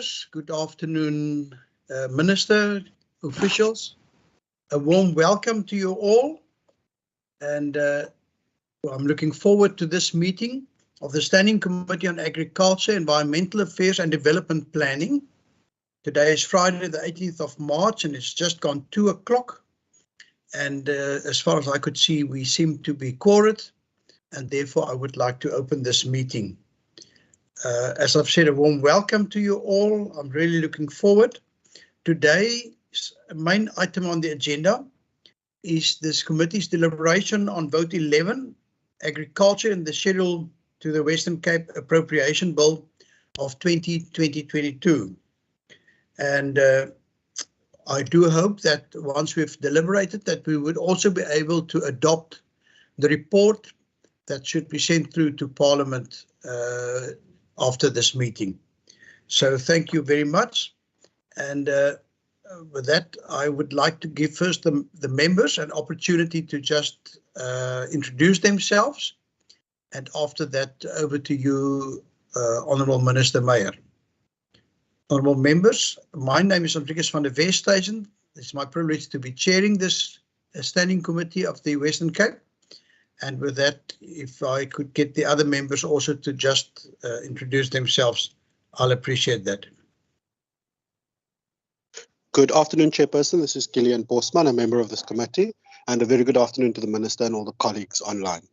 members. Good afternoon, Minister, officials. A warm welcome to you all. And I'm looking forward to this meeting of the Standing Committee on Agriculture, Environmental Affairs and Development Planning. Today is Friday, the 18th of March, and it's just gone 2 o'clock. And as far as I could see, we seem to be quorate, and therefore I would like to open this meeting. As I've said, a warm welcome to you all. I'm really looking forward. Today's main item on the agenda is this committee's deliberation on Vote 11, Agriculture and the Schedule to the Western Cape Appropriation Bill of 2022. And I do hope that once we've deliberated that we would also be able to adopt the report that should be sent through to Parliament after this meeting. So thank you very much. And with that, I would like to give first the members an opportunity to just introduce themselves. And after that, over to you, Honourable Minister Meyer. Honourable members, my name is Enriquez van der Westhuizen. It's my privilege to be chairing this Standing Committee of the Western Cape. And with that, if I could get the other members also to just introduce themselves, I'll appreciate that. Good afternoon, Chairperson. This is Gillian Bosman, a member of this committee, and a very good afternoon to the Minister and all the colleagues online.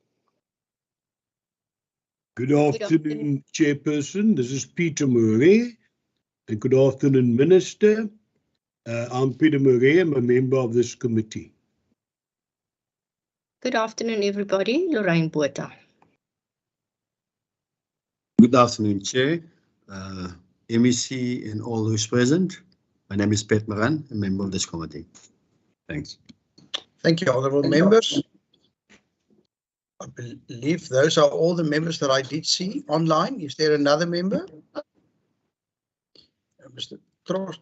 Good afternoon, Chairperson. This is Peter Murray. And good afternoon, Minister. I'm Peter Murray. I'm a member of this committee. Good afternoon, everybody. Lorraine Botha. Good afternoon, Chair, MEC and all those present. My name is Pet Moran, a member of this committee. Thanks. Thank you, honourable members. I believe those are all the members that I did see online. Is there another member?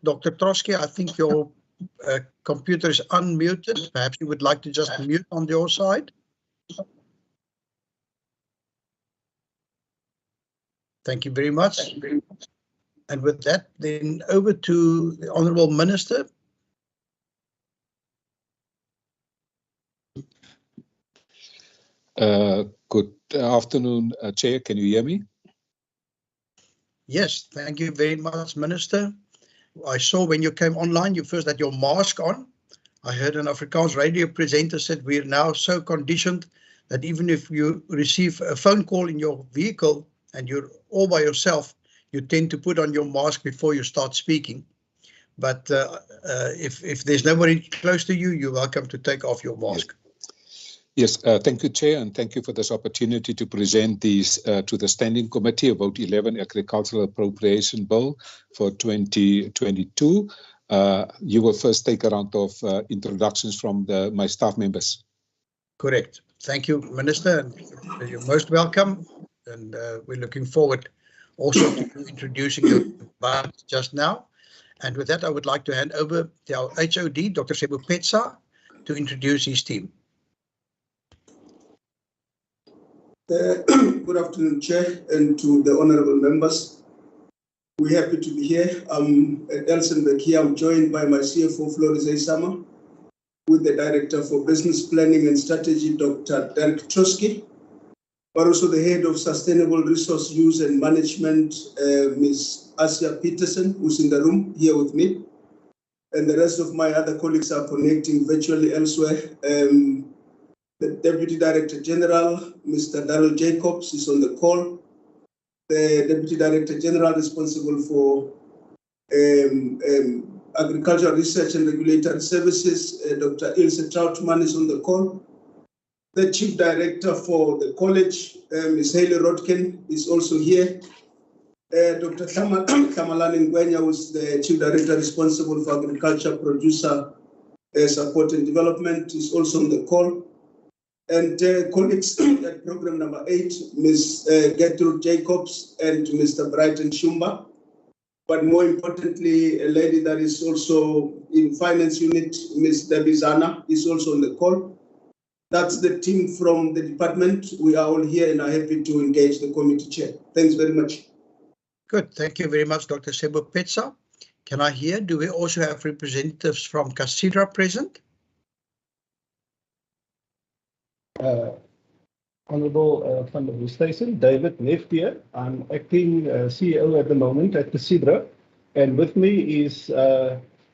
Dr. Trotsky, I think your computer is unmuted. Perhaps you would like to just mute on your side. Thank you very much. And with that, then over to the Honourable Minister. Good afternoon, Chair. Can you hear me? Yes, thank you very much, Minister. I saw when you came online, you first had your mask on. I heard an Afrikaans radio presenter said we're now so conditioned that even if you receive a phone call in your vehicle and you're all by yourself, you tend to put on your mask before you start speaking. But if there's nobody close to you, you're welcome to take off your mask. Yes, thank you, Chair, and thank you for this opportunity to present these to the Standing Committee of Vote 11 Agricultural Appropriation Bill for 2022. You will first take a round of introductions from my staff members. Correct. Thank you, Minister. And you're most welcome. And we're looking forward also to introducing the budget just now. And with that, I would like to hand over to our HOD, Dr. Sebo Petsa, to introduce his team. Good afternoon, Chair, and to the honourable members. We're happy to be here. I'm at Elsenburg here. I'm joined by my CFO, Floris Eisama, with the Director for Business Planning and Strategy, Dr. Derek Trotsky, but also the Head of Sustainable Resource Use and Management, Ms. Asia Peterson, who's in the room here with me. And the rest of my other colleagues are connecting virtually elsewhere. The Deputy Director General, Mr. Daryl Jacobs, is on the call. The Deputy Director General responsible for Agricultural Research and Regulatory Services, Dr. Ilse Trautmann, is on the call. The Chief Director for the College, Ms. Hayley Rodkin, is also here. Dr. Tamalani Ngwenya, who is the Chief Director responsible for Agriculture Producer Support and Development, is also on the call. And colleagues at program number 8, Ms. Gertrude Jacobs and Mr. Brighton Shumba. But more importantly, a lady that is also in finance unit, Ms. Debbie Zana, is also on the call. That's the team from the department. We are all here and are happy to engage the committee chair. Thanks very much. Good. Thank you very much, Dr. Sebo Petsa. Can I hear? Do we also have representatives from CACIDRA present? Honorable Van der Woesthuizen, David Neff here. I'm acting CEO at the moment at CACIDRA, and with me is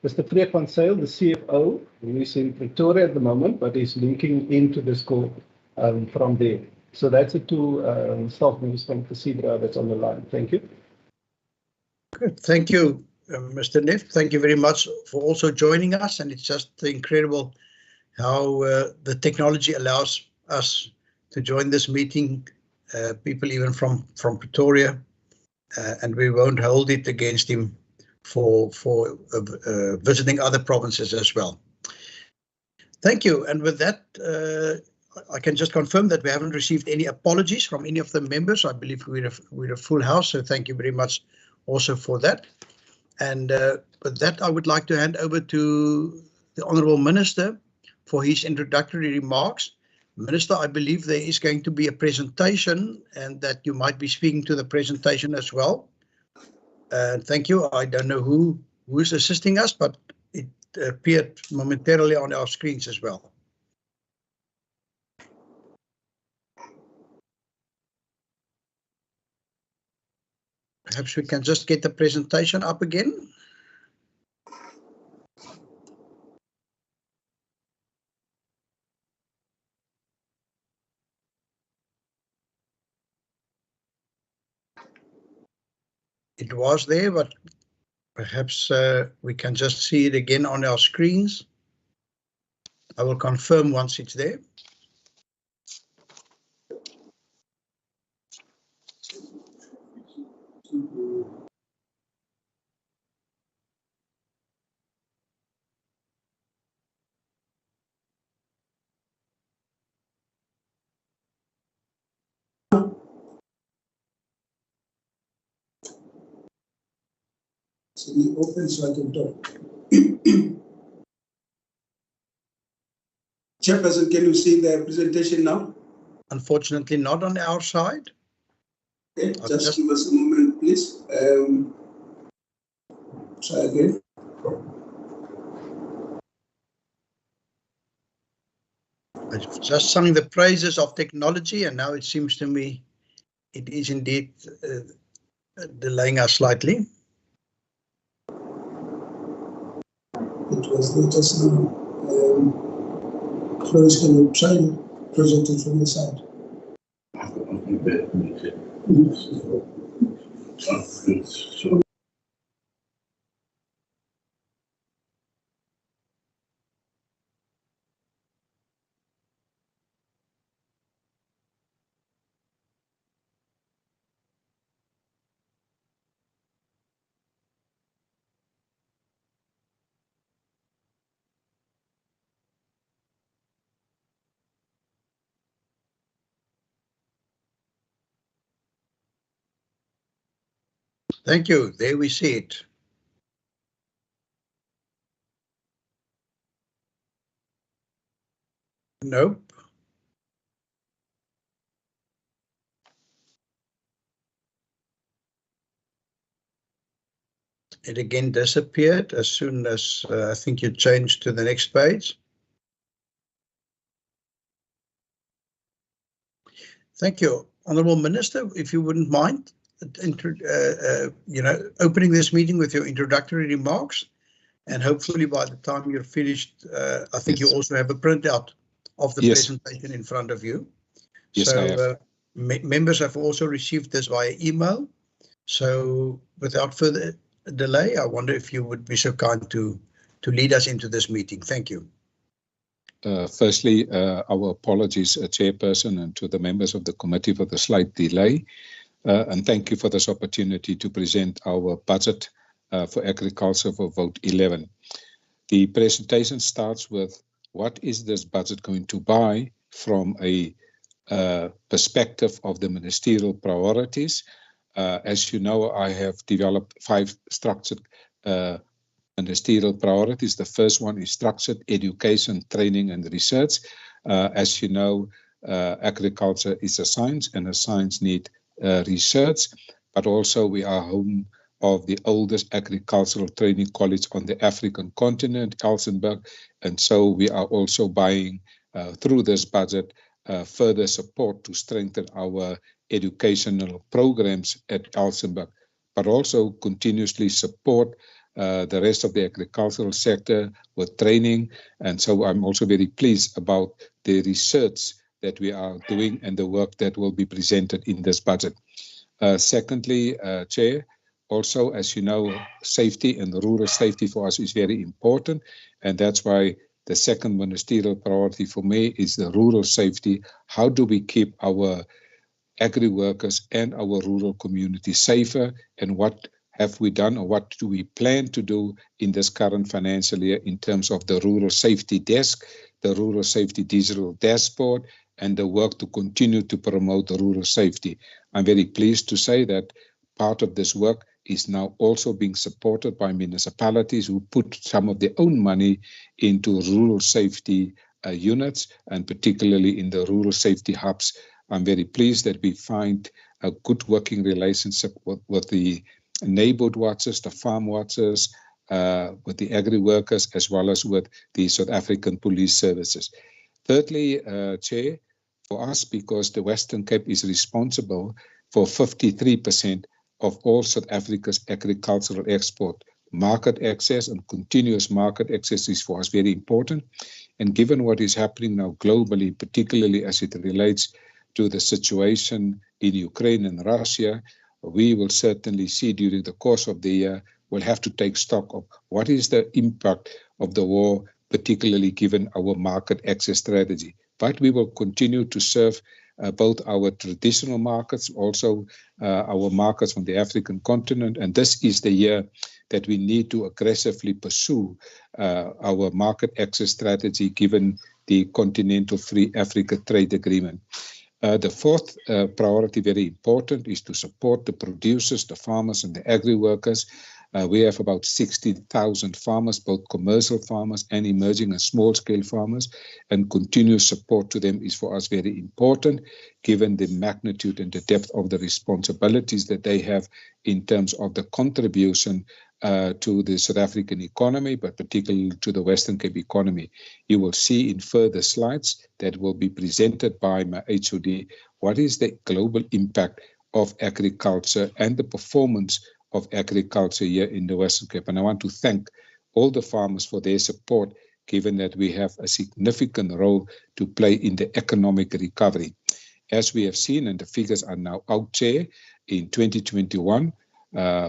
Mr. Freek van Zyl, the CFO, who is in Pretoria at the moment, but is linking into this call from there. So that's the two staff members from CACIDRA that's on the line. Thank you. Good. Thank you, Mr. Neff. Thank you very much for also joining us. And it's just incredible how the technology allows us to join this meeting, people even from Pretoria, and we won't hold it against him for visiting other provinces as well. Thank you. And with that, I can just confirm that we haven't received any apologies from any of the members. I believe we're a full house, so thank you very much also for that. And with that, I would like to hand over to the Honourable Minister for his introductory remarks. Minister, I believe there is going to be a presentation and that you might be speaking to the presentation as well. Thank you. I don't know who is assisting us, but it appeared momentarily on our screens as well. Perhaps we can just get the presentation up again. It was there, but perhaps we can just see it again on our screens. I will confirm once it's there. So we open so I can talk. Chairperson, can you see the presentation now? Unfortunately, not on our side. Okay, just give us a moment, please. Try again. I've just sung the praises of technology, and now it seems to me it is indeed delaying us slightly. It was there just now. Flores, can you try to project it from the side? Thank you. There we see it. Nope. It again disappeared as soon as I think you changed to the next page. Thank you. Honourable Minister, if you wouldn't mind, opening this meeting with your introductory remarks, and hopefully by the time you're finished, I think you also have a printout of the presentation in front of you. Yes, I have. Members have also received this via email. So without further delay, I wonder if you would be so kind to lead us into this meeting. Thank you. Firstly, our apologies, Chairperson, and to the members of the committee for the slight delay. And thank you for this opportunity to present our budget for agriculture for vote 11. The presentation starts with what is this budget going to buy from a perspective of the ministerial priorities. As you know, I have developed 5 structured ministerial priorities. The first one is structured education, training and research. As you know, agriculture is a science and a science needs research. but also we are home of the oldest agricultural training college on the African continent, Elsenburg, and so we are also buying through this budget further support to strengthen our educational programs at Elsenburg, but also continuously support the rest of the agricultural sector with training. And so I'm also very pleased about the research that we are doing and the work that will be presented in this budget. Secondly, Chair, also, as you know, safety and rural safety for us is very important, and that's why the second ministerial priority for me is the rural safety. How do we keep our agri workers and our rural community safer, and what have we done or what do we plan to do in this current financial year in terms of the rural safety desk, the rural safety digital dashboard, and the work to continue to promote rural safety. I'm very pleased to say that part of this work is now also being supported by municipalities who put some of their own money into rural safety units, and particularly in the rural safety hubs. I'm very pleased that we find a good working relationship with the neighborhood watchers, the farm watchers, with the agri workers, as well as with the South African Police Services. Thirdly, Chair, for us, because the Western Cape is responsible for 53% of all South Africa's agricultural export, market access and continuous market access is for us very important. And given what is happening now globally, particularly as it relates to the situation in Ukraine and Russia, we will certainly see during the course of the year, we'll have to take stock of what is the impact of the war, particularly given our market access strategy. But we will continue to serve both our traditional markets, also our markets on the African continent. And this is the year that we need to aggressively pursue our market access strategy, given the Continental Free Africa Trade Agreement. The fourth priority, very important, is to support the producers, the farmers, and the agri workers. We have about 60,000 farmers, both commercial farmers and emerging and small-scale farmers, and continuous support to them is for us very important, given the magnitude and the depth of the responsibilities that they have in terms of the contribution to the South African economy, but particularly to the Western Cape economy. You will see in further slides that will be presented by my HOD what is the global impact of agriculture and the performance of agriculture here in the Western Cape. And I want to thank all the farmers for their support, given that we have a significant role to play in the economic recovery. As we have seen, and the figures are now out there, in 2021,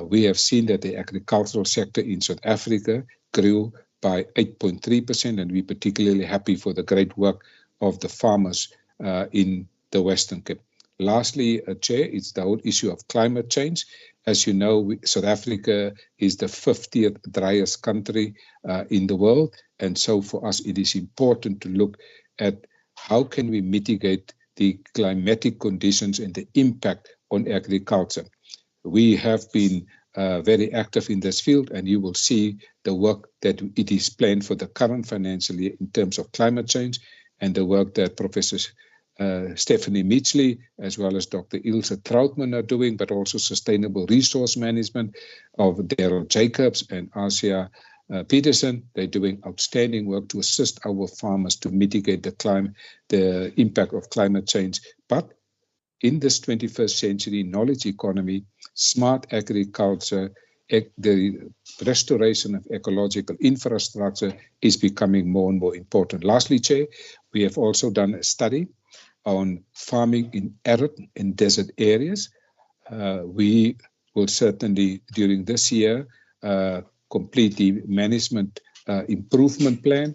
we have seen that the agricultural sector in South Africa grew by 8.3%, and we're particularly happy for the great work of the farmers in the Western Cape. Lastly, Chair, it's the whole issue of climate change. As you know, South Africa is the 50th driest country in the world, and so for us it is important to look at how can we mitigate the climatic conditions and the impact on agriculture. We have been very active in this field, and you will see the work that it is planned for the current financial year in terms of climate change, and the work that Professor Stephanie Mitchley, as well as Dr. Ilse Trautmann are doing, but also sustainable resource management of Daryl Jacobs and Asia Peterson. They're doing outstanding work to assist our farmers to mitigate the impact of climate change. But in this 21st century knowledge economy, smart agriculture, the restoration of ecological infrastructure is becoming more and more important. Lastly, Chair, we have also done a study on farming in arid and desert areas. We will certainly, during this year, complete the management improvement plan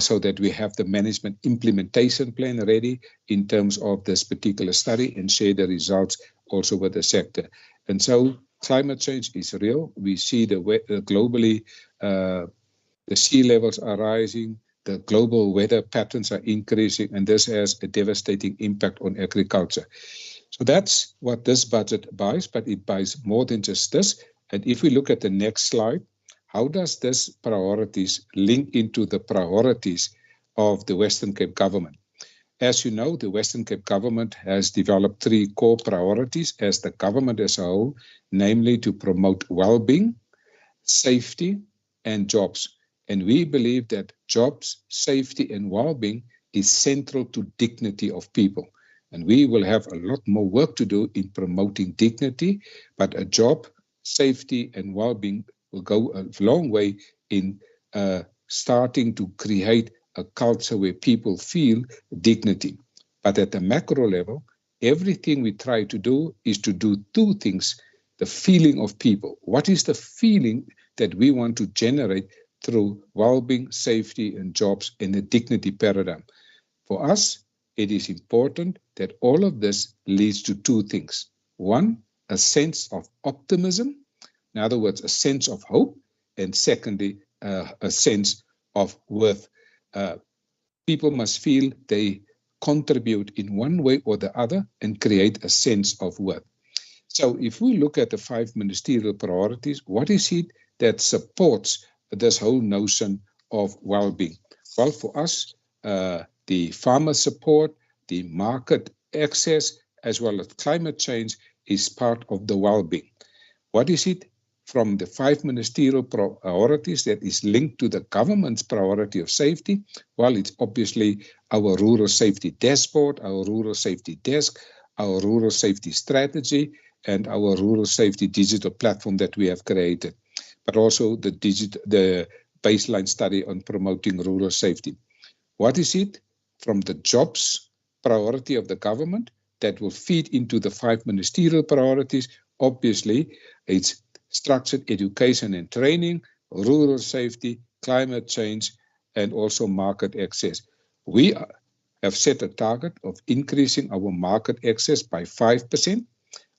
so that we have the management implementation plan ready in terms of this particular study and share the results also with the sector. And so climate change is real. We see globally the sea levels are rising, the global weather patterns are increasing, and this has a devastating impact on agriculture. So that's what this budget buys, but it buys more than just this. And if we look at the next slide, how does this priorities link into the priorities of the Western Cape government? As you know, the Western Cape government has developed 3 core priorities as the government as a whole, namely to promote well-being, safety, and jobs. And we believe that jobs, safety, and well-being is central to dignity of people. And we will have a lot more work to do in promoting dignity, but a job, safety, and well-being will go a long way in starting to create a culture where people feel dignity. But at the macro level, everything we try to do is to do 2 things. The feeling of people. What is the feeling that we want to generate through well-being, safety, and jobs in a dignity paradigm? For us, it is important that all of this leads to 2 things. 1, a sense of optimism. In other words, a sense of hope. And secondly, a sense of worth. People must feel they contribute in one way or the other and create a sense of worth. So if we look at the 5 ministerial priorities, what is it that supports this whole notion of well-being? Well, for us, the farmer support, the market access, as well as climate change is part of the well-being. What is it from the 5 ministerial priorities that is linked to the government's priority of safety? Well, it's obviously our rural safety dashboard, our rural safety desk, our rural safety strategy, and our rural safety digital platform that we have created, but also the baseline study on promoting rural safety. What is it from the jobs priority of the government that will feed into the 5 ministerial priorities? Obviously, it's structured education and training, rural safety, climate change, and also market access. We have set a target of increasing our market access by 5%.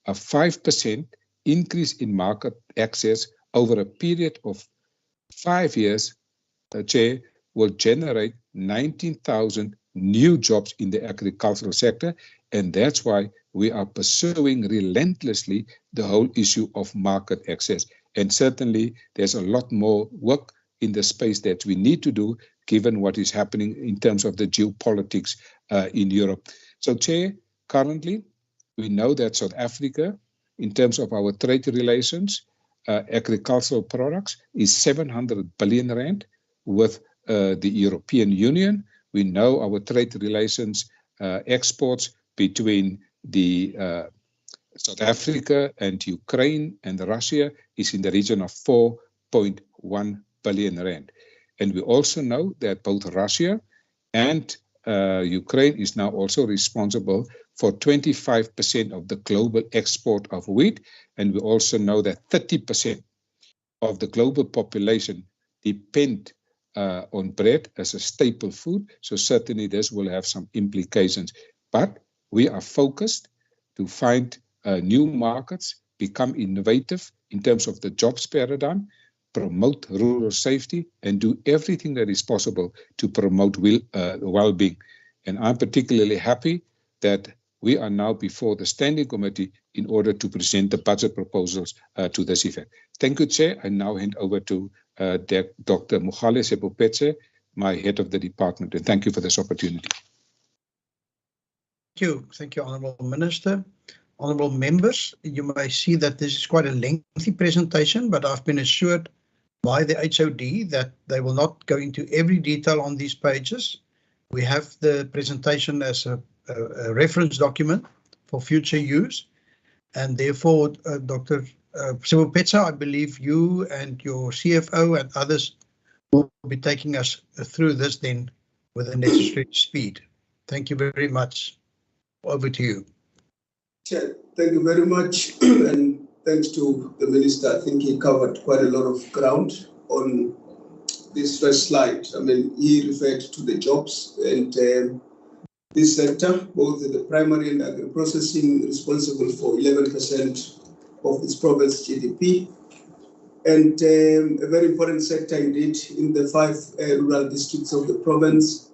A 5% increase in market access over a period of 5 years, Chair, will generate 19,000 new jobs in the agricultural sector. And that's why we are pursuing relentlessly the whole issue of market access. And certainly there's a lot more work in the space that we need to do, given what is happening in terms of the geopolitics in Europe. So, Chair, currently, we know that South Africa, in terms of our trade relations, agricultural products, is 700 billion rand with the European Union. We know our trade relations exports between the South Africa and Ukraine and Russia is in the region of 4.1 billion rand. And we also know that both Russia and Ukraine is now also responsible for 25% of the global export of wheat. And we also know that 30% of the global population depend on bread as a staple food. So certainly this will have some implications. But we are focused to find new markets, become innovative in terms of the jobs paradigm, promote rural safety, and do everything that is possible to promote well-being. And I'm particularly happy that we are now before the Standing Committee in order to present the budget proposals to this effect. Thank you, Chair. I now hand over to Dr. Mogale Sepopetse, my head of the department, and thank you for this opportunity. Thank you, Honourable Minister. Honourable members, you may see that this is quite a lengthy presentation, but I've been assured by the HOD that they will not go into every detail on these pages. We have the presentation as a reference document for future use, and therefore, Dr. Sepopetse, I believe you and your CFO and others will be taking us through this then with the necessary speed. Thank you very much. Over to you. Chair, thank you very much, and thanks to the Minister. I think he covered quite a lot of ground on this first slide. I mean, he referred to the jobs and this sector, both the primary and agri-processing, responsible for 11% of this province GDP, and a very important sector indeed in the 5 rural districts of the province.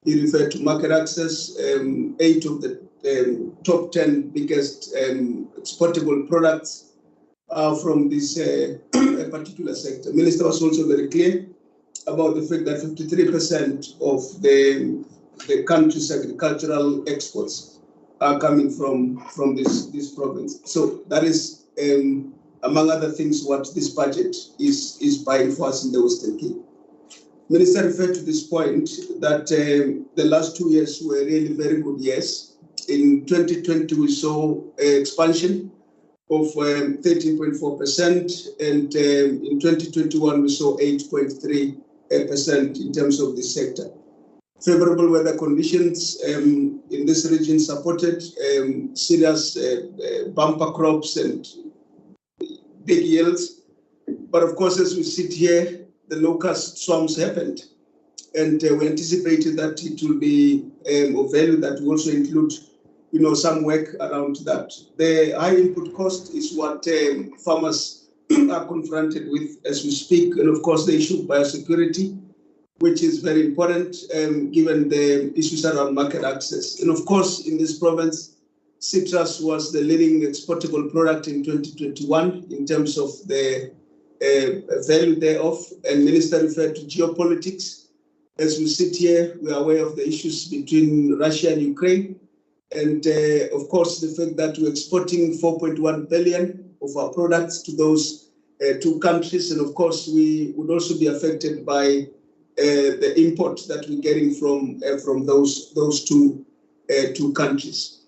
He referred to market access. 8 of the top 10 biggest exportable products are from this particular sector. The Minister was also very clear about the fact that 53% of the the country's agricultural exports are coming from this province. So that is, among other things, what this budget is buying for us in the Western Cape. Minister referred to this point that the last 2 years were really very good years. In 2020, we saw expansion of 13.4%, and in 2021, we saw 8.3% in terms of this sector. Favorable weather conditions in this region supported serious bumper crops and big yields. But of course, as we sit here, the locust swarms happened, and we anticipated that it will be of value that will also include, some work around that. The high input cost is what farmers are confronted with as we speak, and of course the issue of biosecurity, which is very important given the issues around market access. And of course, in this province, citrus was the leading exportable product in 2021 in terms of the value thereof, and Minister referred to geopolitics. As we sit here, we are aware of the issues between Russia and Ukraine, and of course the fact that we're exporting 4.1 billion of our products to those two countries, and of course we would also be affected by the import that we're getting from those two countries.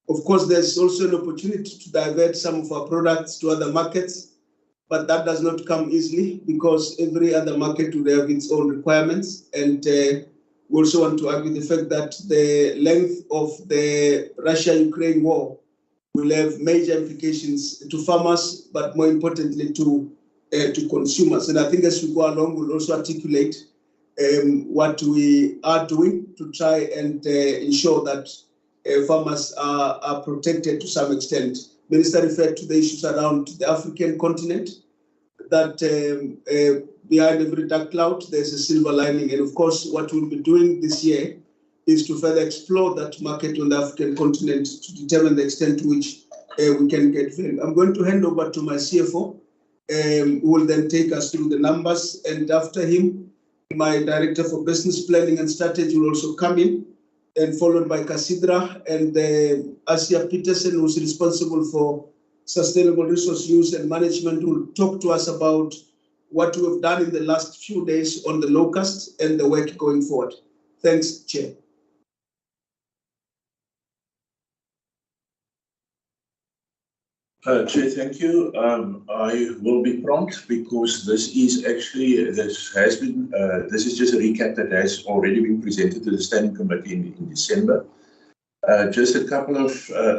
Of course, there's also an opportunity to divert some of our products to other markets, but that does not come easily because every other market will have its own requirements. And we also want to argue the fact that the length of the Russia-Ukraine war will have major implications to farmers, but more importantly to consumers. And I think as we go along, we'll also articulate what we are doing to try and ensure that farmers are protected to some extent. Minister referred to the issues around the African continent, that behind every dark cloud, there's a silver lining. And of course, what we'll be doing this year is to further explore that market on the African continent to determine the extent to which we can get value. I'm going to hand over to my CFO, who will then take us through the numbers. And after him, my Director for Business Planning and Strategy will also come in, and followed by Casidra and Asia Peterson, who's responsible for Sustainable Resource Use and Management, will talk to us about what we have done in the last few days on the locust and the work going forward. Thanks, Chair. Chair, thank you. I will be prompt because this is just a recap that has already been presented to the Standing Committee in December. Just a couple of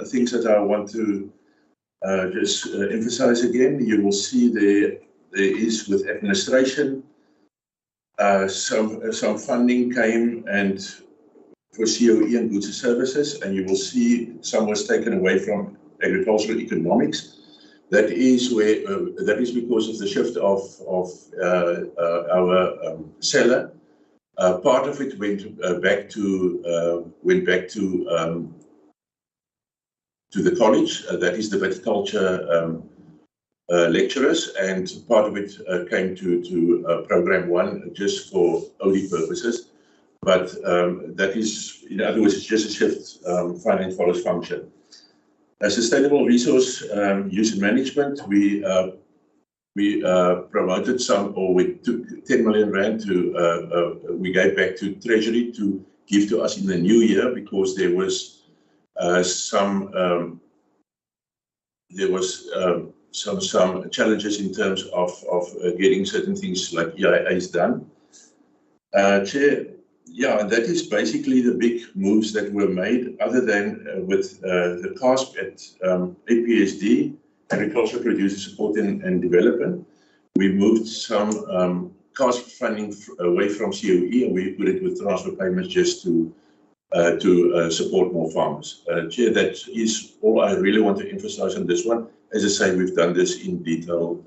things that I want to just emphasize again. You will see there is with administration, some funding came and for COE and goods and services, and you will see some was taken away from agricultural economics. That is because of the shift of our seller. Part of it went back to the college. That is the viticulture lecturers, and part of it came to program 1 just for OD purposes. But that is, in other words, it's just a shift. Finance follows function. Sustainable resource use and management, we promoted some, or we took 10 million rand we gave back to Treasury to give to us in the new year because there was some challenges in terms of getting certain things like EIAs done. Chair, yeah, that is basically the big moves that were made, other than with the CASP at APSD, Agricultural Producer Support and Development. We moved some CASP funding away from COE, and we put it with transfer payments just to support more farmers. Chair, that is all I really want to emphasize on this one. As I say, we've done this in detail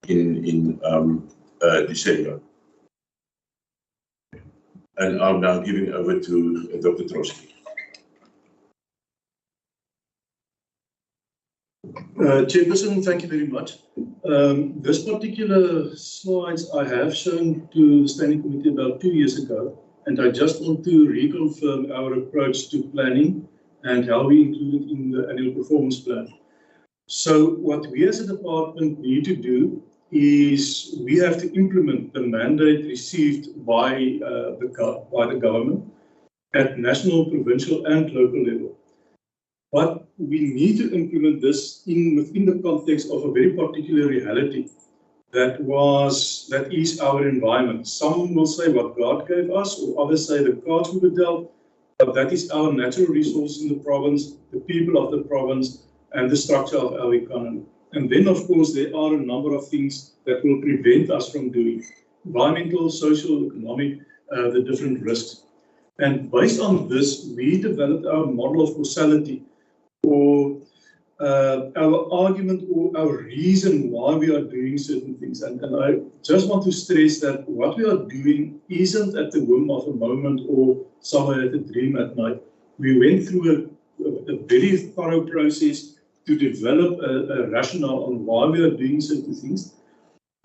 in December. And I'm now giving over to Dr. Trotsky. Chairperson, thank you very much. This particular slides I have shown to the Standing Committee about 2 years ago, And I just want to reconfirm our approach to planning and how we include it in the annual performance plan. So what we as a department need to do is we have to implement the mandate received by the government at national, provincial and local level. But we need to implement this within the context of a very particular reality that is our environment. Some will say what God gave us, or others say the cards we were dealt, but that is our natural resource in the province, the people of the province, and the structure of our economy. And then, of course, there are a number of things that will prevent us from doing environmental, social, economic, the different risks. And based on this, we developed our model of causality, or our argument or our reason why we are doing certain things. And I just want to stress that what we are doing isn't at the whim of a moment or someone had a dream at night. We went through a very thorough process to develop a rationale on why we are doing certain things.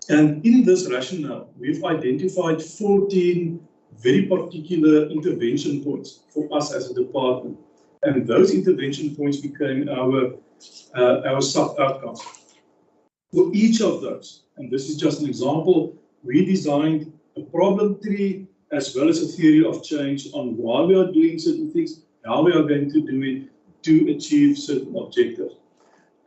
And in this rationale, we've identified 14 very particular intervention points for us as a department. And those intervention points became our sub-outcomes. For each of those, and this is just an example, we designed a problem tree as well as a theory of change on why we are doing certain things, how we are going to do it to achieve certain objectives.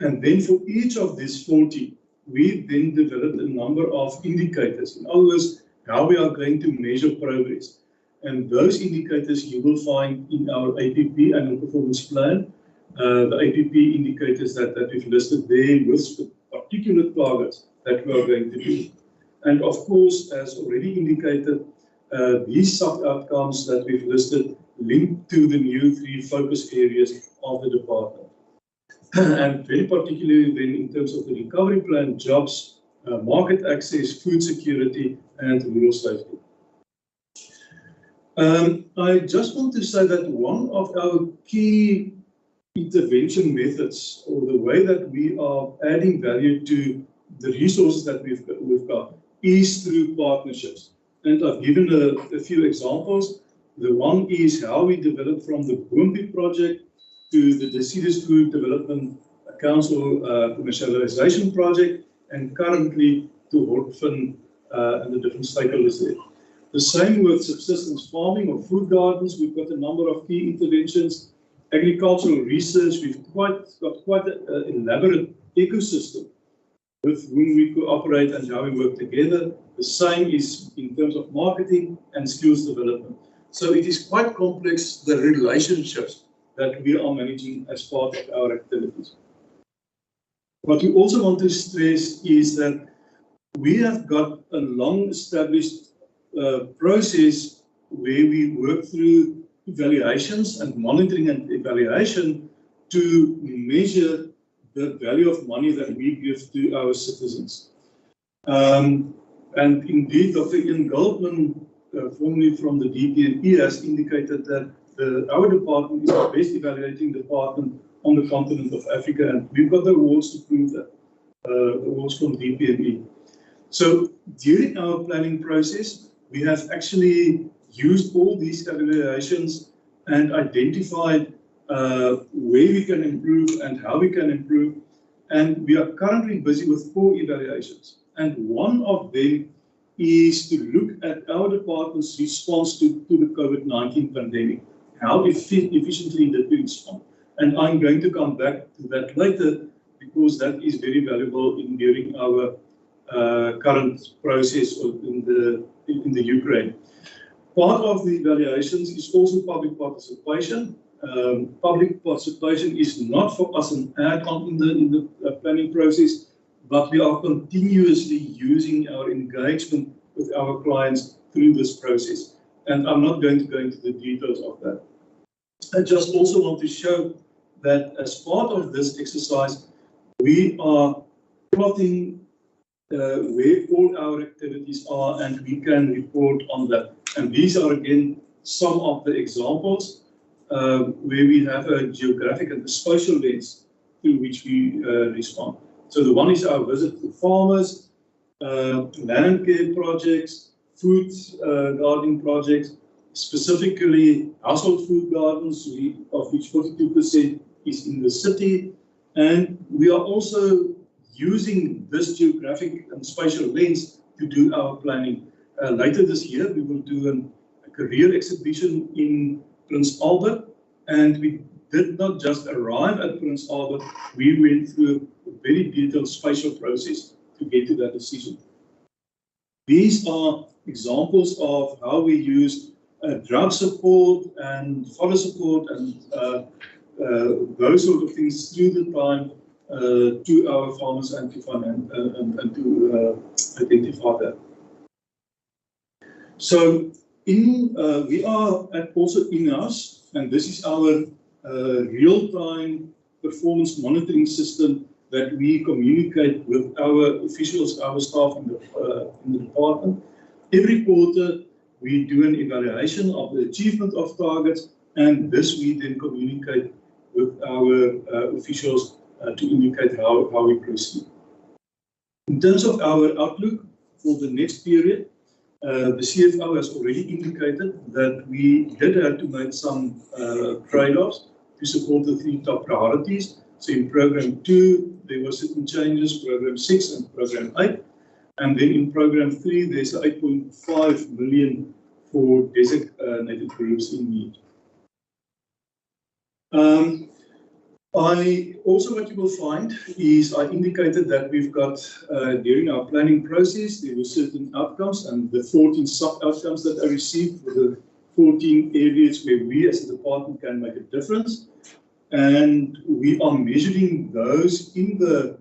And then for each of these 40, we then developed a number of indicators. In other words, how we are going to measure progress. And those indicators you will find in our APP annual performance plan, the APP indicators that we've listed there with particular targets that we are going to do. And of course, as already indicated, these sub-outcomes that we've listed link to the new 3 focus areas of the department. And very particularly then in terms of the recovery plan, jobs, market access, food security, and rural safety. I just want to say that one of our key intervention methods, or the way that we are adding value to the resources that we've got, is through partnerships. And I've given a few examples. The one is how we developed from the Boompie project to the Deciduous Food Development Council commercialization project, and currently to Hortfin and the different stakeholders there. The same with subsistence farming or food gardens. We've got a number of key interventions. Agricultural research, we've got quite an elaborate ecosystem with whom we cooperate and how we work together. The same is in terms of marketing and skills development. So it is quite complex, the relationships that we are managing as part of our activities. What we also want to stress is that we have got a long-established process where we work through evaluations and monitoring and evaluation to measure the value of money that we give to our citizens. And indeed, Dr. Ian Goldman, formerly from the DPME, has indicated that our department is the best evaluating department on the continent of Africa, and we've got the awards to prove that, awards from DPME. So during our planning process, we have actually used all these evaluations and identified where we can improve and how we can improve. And we are currently busy with 4 evaluations. And one of them is to look at our department's response to the COVID-19 pandemic. How efficiently did we respond? And I'm going to come back to that later, because that is very valuable during our current process in the Ukraine. Part of the evaluations is also public participation. Public participation is not for us an add-on in the planning process, but we are continuously using our engagement with our clients through this process. And I'm not going to go into the details of that. I just also want to show that as part of this exercise, we are plotting where all our activities are, and we can report on that. And these are again some of the examples where we have a geographic and a spatial lens through which we respond. So the one is our visit to farmers, land care projects, food gardening projects, specifically household food gardens, of which 42% is in the city. And we are also using this geographic and spatial lens to do our planning. Later this year, we will do a career exhibition in Prince Albert, and we did not just arrive at Prince Albert, we went through a very detailed spatial process to get to that decision. These are examples of how we use drought support and fodder support and those sort of things through the time to our farmers and to identify that. So we are also in-house, and this is our real-time performance monitoring system that we communicate with our officials, our staff in the department. Every quarter, we do an evaluation of the achievement of targets, and this we then communicate with our officials to indicate how we proceed. In terms of our outlook for the next period, the CFO has already indicated that we did have to make some trade-offs to support the 3 top priorities. So in Program 2, there were certain changes, Program 6 and Program 8. And then in Program 3, there's 8.5 million for designated groups in need. What you will find is I indicated that we've got, during our planning process, there were certain outcomes, and the 14 sub-outcomes that I received were the 14 areas where we as a department can make a difference. And we are measuring those in the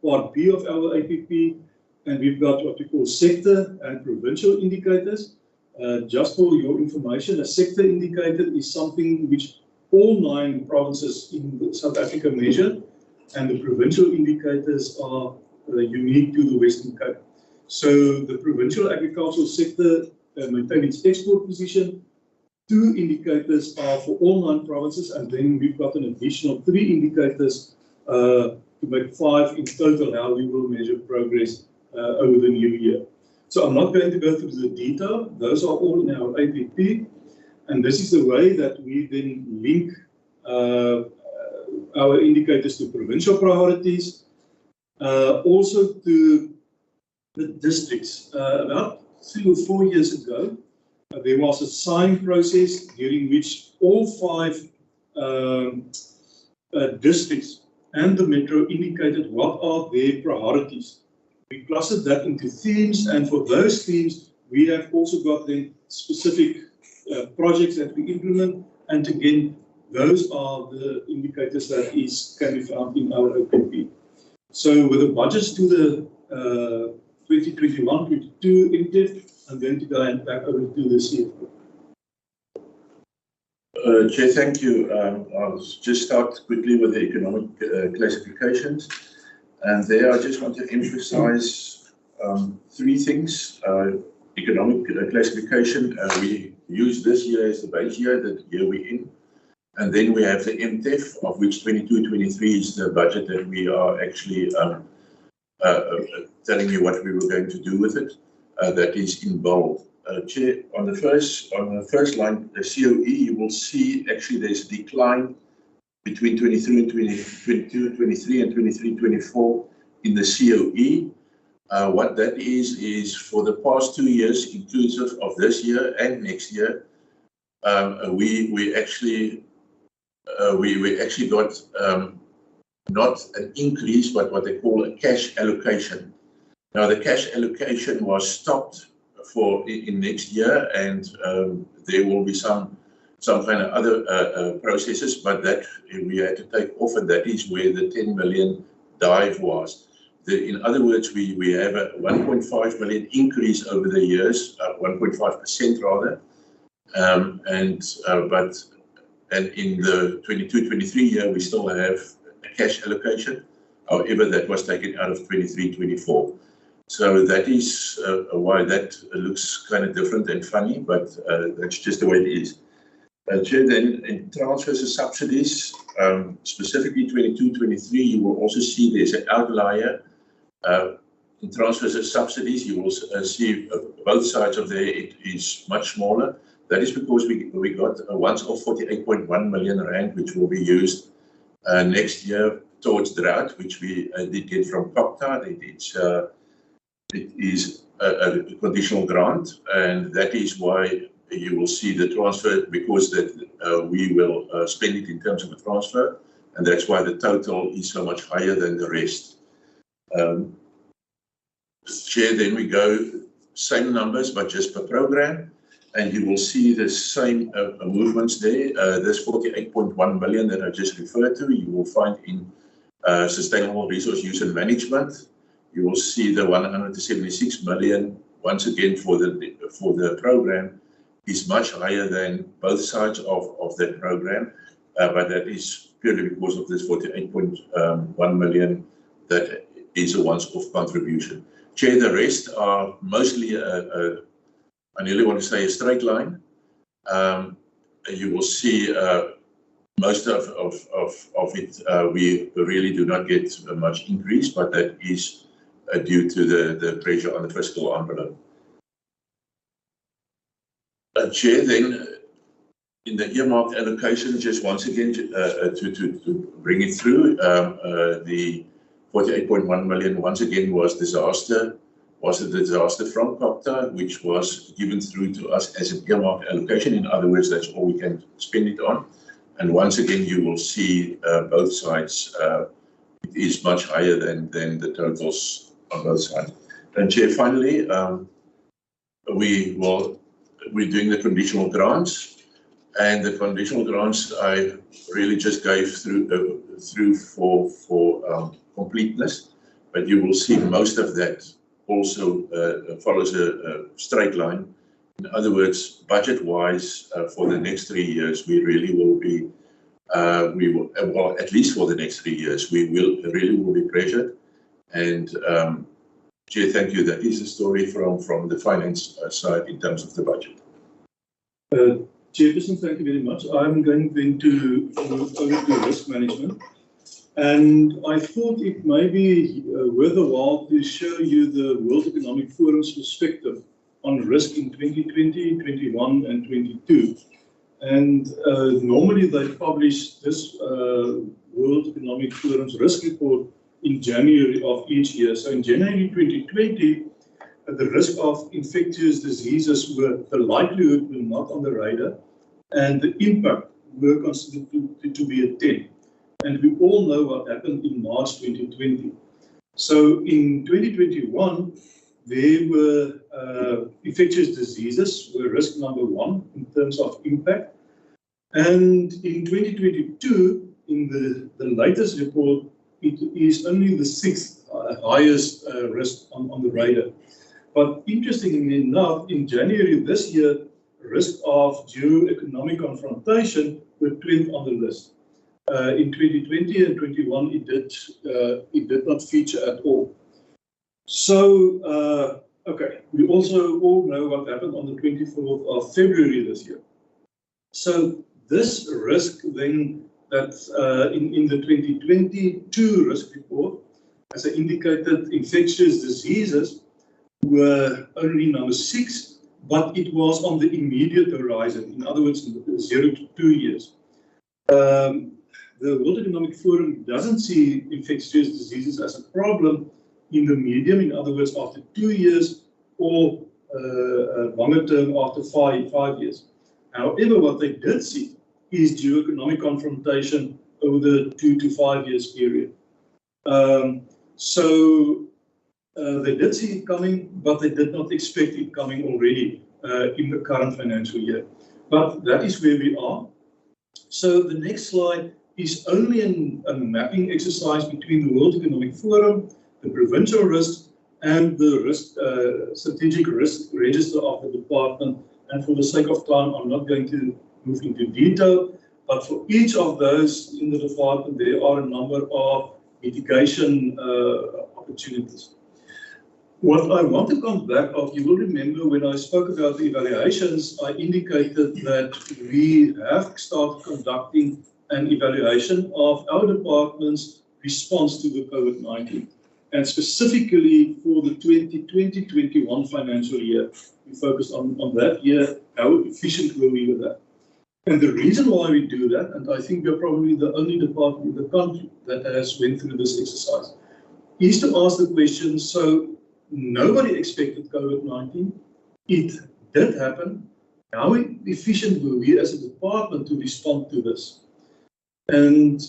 Part B of our APP, and we've got what we call sector and provincial indicators. Just for your information, a sector indicator is something which all 9 provinces in South Africa measure, and the provincial indicators are unique to the Western Cape. So the provincial agricultural sector maintains its export position. 2 indicators are for all 9 provinces, and then we've got an additional 3 indicators to make 5 in total, how we will measure progress over the new year. So I'm not going to go through the detail. Those are all in our APP. And this is the way that we then link our indicators to provincial priorities, also to the districts. About 3 or 4 years ago, there was a sign process during which all 5 districts and the metro indicated what are their priorities. We clustered that into themes, and for those themes, we have also got then specific projects that we implement, and again, those are the indicators that can be found in our OPP. So with the budgets to the 2021-22 MTEF, I'm going to go and back over to the CFO. Chair, thank you. I'll just start quickly with the economic classifications. And there I just want to emphasize 3 things. Economic classification, we use this year as the base year, the year we're in. And then we have the MTEF, of which 22-23 is the budget that we are actually telling you what we were going to do with it. That is in bold. Chair, on the first line, the COE, you will see actually there's a decline between 23 and 22, 23 and 23, 24 in the COE. What that is for the past 2 years, inclusive of this year and next year, we actually got not an increase, but what they call a cash allocation. Now the cash allocation was stopped in next year, and there will be some kind of other processes, but that we had to take off, and that is where the 10 million dive was. In other words, we have a 1.5 million increase over the years, 1.5% rather, and in the 22-23 year we still have a cash allocation. However, that was taken out of 23-24. So that is why that looks kind of different and funny, but that's just the way it is. Chair, then in transfers and subsidies, specifically 22-23, you will also see there's an outlier. In transfers and subsidies, you will see both sides of there, it is much smaller. That is because we got a once-off 48.1 million rand, which will be used next year towards drought, which we did get from COPTA. It is a conditional grant, and that is why you will see the transfer, because that we will spend it in terms of a transfer, and that's why the total is so much higher than the rest. Chair, then we go same numbers, but just per program, and you will see the same movements there. This 48.1 million that I just referred to, you will find in sustainable resource use and management. You will see the 176 million once again for the program is much higher than both sides of that program, but that is purely because of this 48.1 million that is a once-off contribution. Chair, the rest are mostly I nearly want to say a straight line. You will see most of it we really do not get much increase, but that is due to the pressure on the fiscal envelope. Chair, then in the earmarked allocation, just once again to bring it through, the 48.1 million once again was a disaster from COPTA, which was given through to us as an earmarked allocation. In other words, that's all we can spend it on. And once again, you will see both sides. It is much higher than the totals on both sides. And Chair, finally, we're doing the conditional grants, and the conditional grants I really just gave through for completeness, but you will see most of that also follows a straight line. In other words, budget-wise, for the next 3 years, we really will be, well, at least for the next 3 years, we really will be pressured. And Chair, thank you. That is the story from the finance side in terms of the budget. Chairperson, thank you very much. I'm going then to move over to risk management. And I thought it may be worth a while to show you the World Economic Forum's perspective on risk in 2020, 21, and 22. And normally they publish this World Economic Forum's risk report in January of each year. So in January 2020, the risk of infectious diseases the likelihood were not on the radar, and the impact were considered to be a 10. And we all know what happened in March 2020. So in 2021, there were infectious diseases were risk number 1 in terms of impact. And in 2022, in the latest report, it is only the 6th highest risk on the radar. But interestingly enough, in January this year, risk of geo-economic confrontation were 12th on the list. In 2020 and 21, it did not feature at all. So, okay, we also all know what happened on the 24th of February this year. So this risk then that in the 2022 risk report, as I indicated, infectious diseases were only number 6, but it was on the immediate horizon. In other words, 0 to 2 years. The World Economic Forum doesn't see infectious diseases as a problem in the medium, in other words, after 2 years, or longer term after five years. However, what they did see is geo-economic confrontation over the 2 to 5 years period. So they did see it coming, but they did not expect it coming already in the current financial year. But that is where we are. So the next slide is only a mapping exercise between the World Economic Forum, the provincial risk, and the risk, strategic risk register of the department. And for the sake of time, I'm not going to move into detail, but for each of those in the department, there are a number of mitigation opportunities. What I want to come back of, you will remember when I spoke about the evaluations, I indicated that we have started conducting an evaluation of our department's response to the COVID-19. And specifically for the 2020-21 financial year, We focused on that year, how efficient were we with that. And the reason why we do that, and I think we're probably the only department in the country that has went through this exercise, is to ask the question, so nobody expected COVID-19. It did happen. How efficient were we as a department to respond to this? And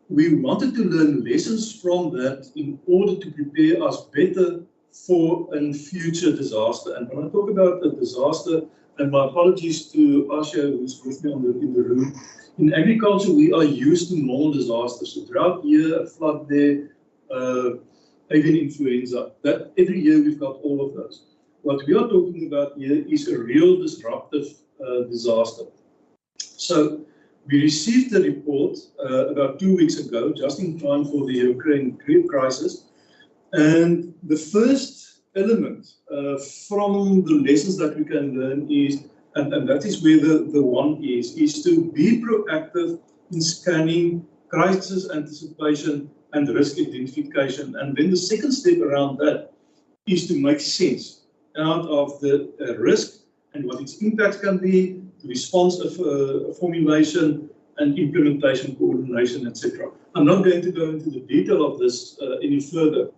we wanted to learn lessons from that in order to prepare us better for a future disaster. And when I talk about a disaster, and my apologies to Asha, who's with me in the room, in agriculture, we are used to normal disasters. So drought here, a flood there, avian influenza. That every year we've got all of those. What we are talking about here is a real disruptive disaster. So we received the report about 2 weeks ago, just in time for the Ukraine crisis. And the first element from the lessons that we can learn is, and that is where the one is to be proactive in scanning, crisis anticipation, and risk identification. And then the second step around that is to make sense out of the risk and what its impact can be, the response of formulation and implementation, coordination, etc. I'm not going to go into the detail of this any further.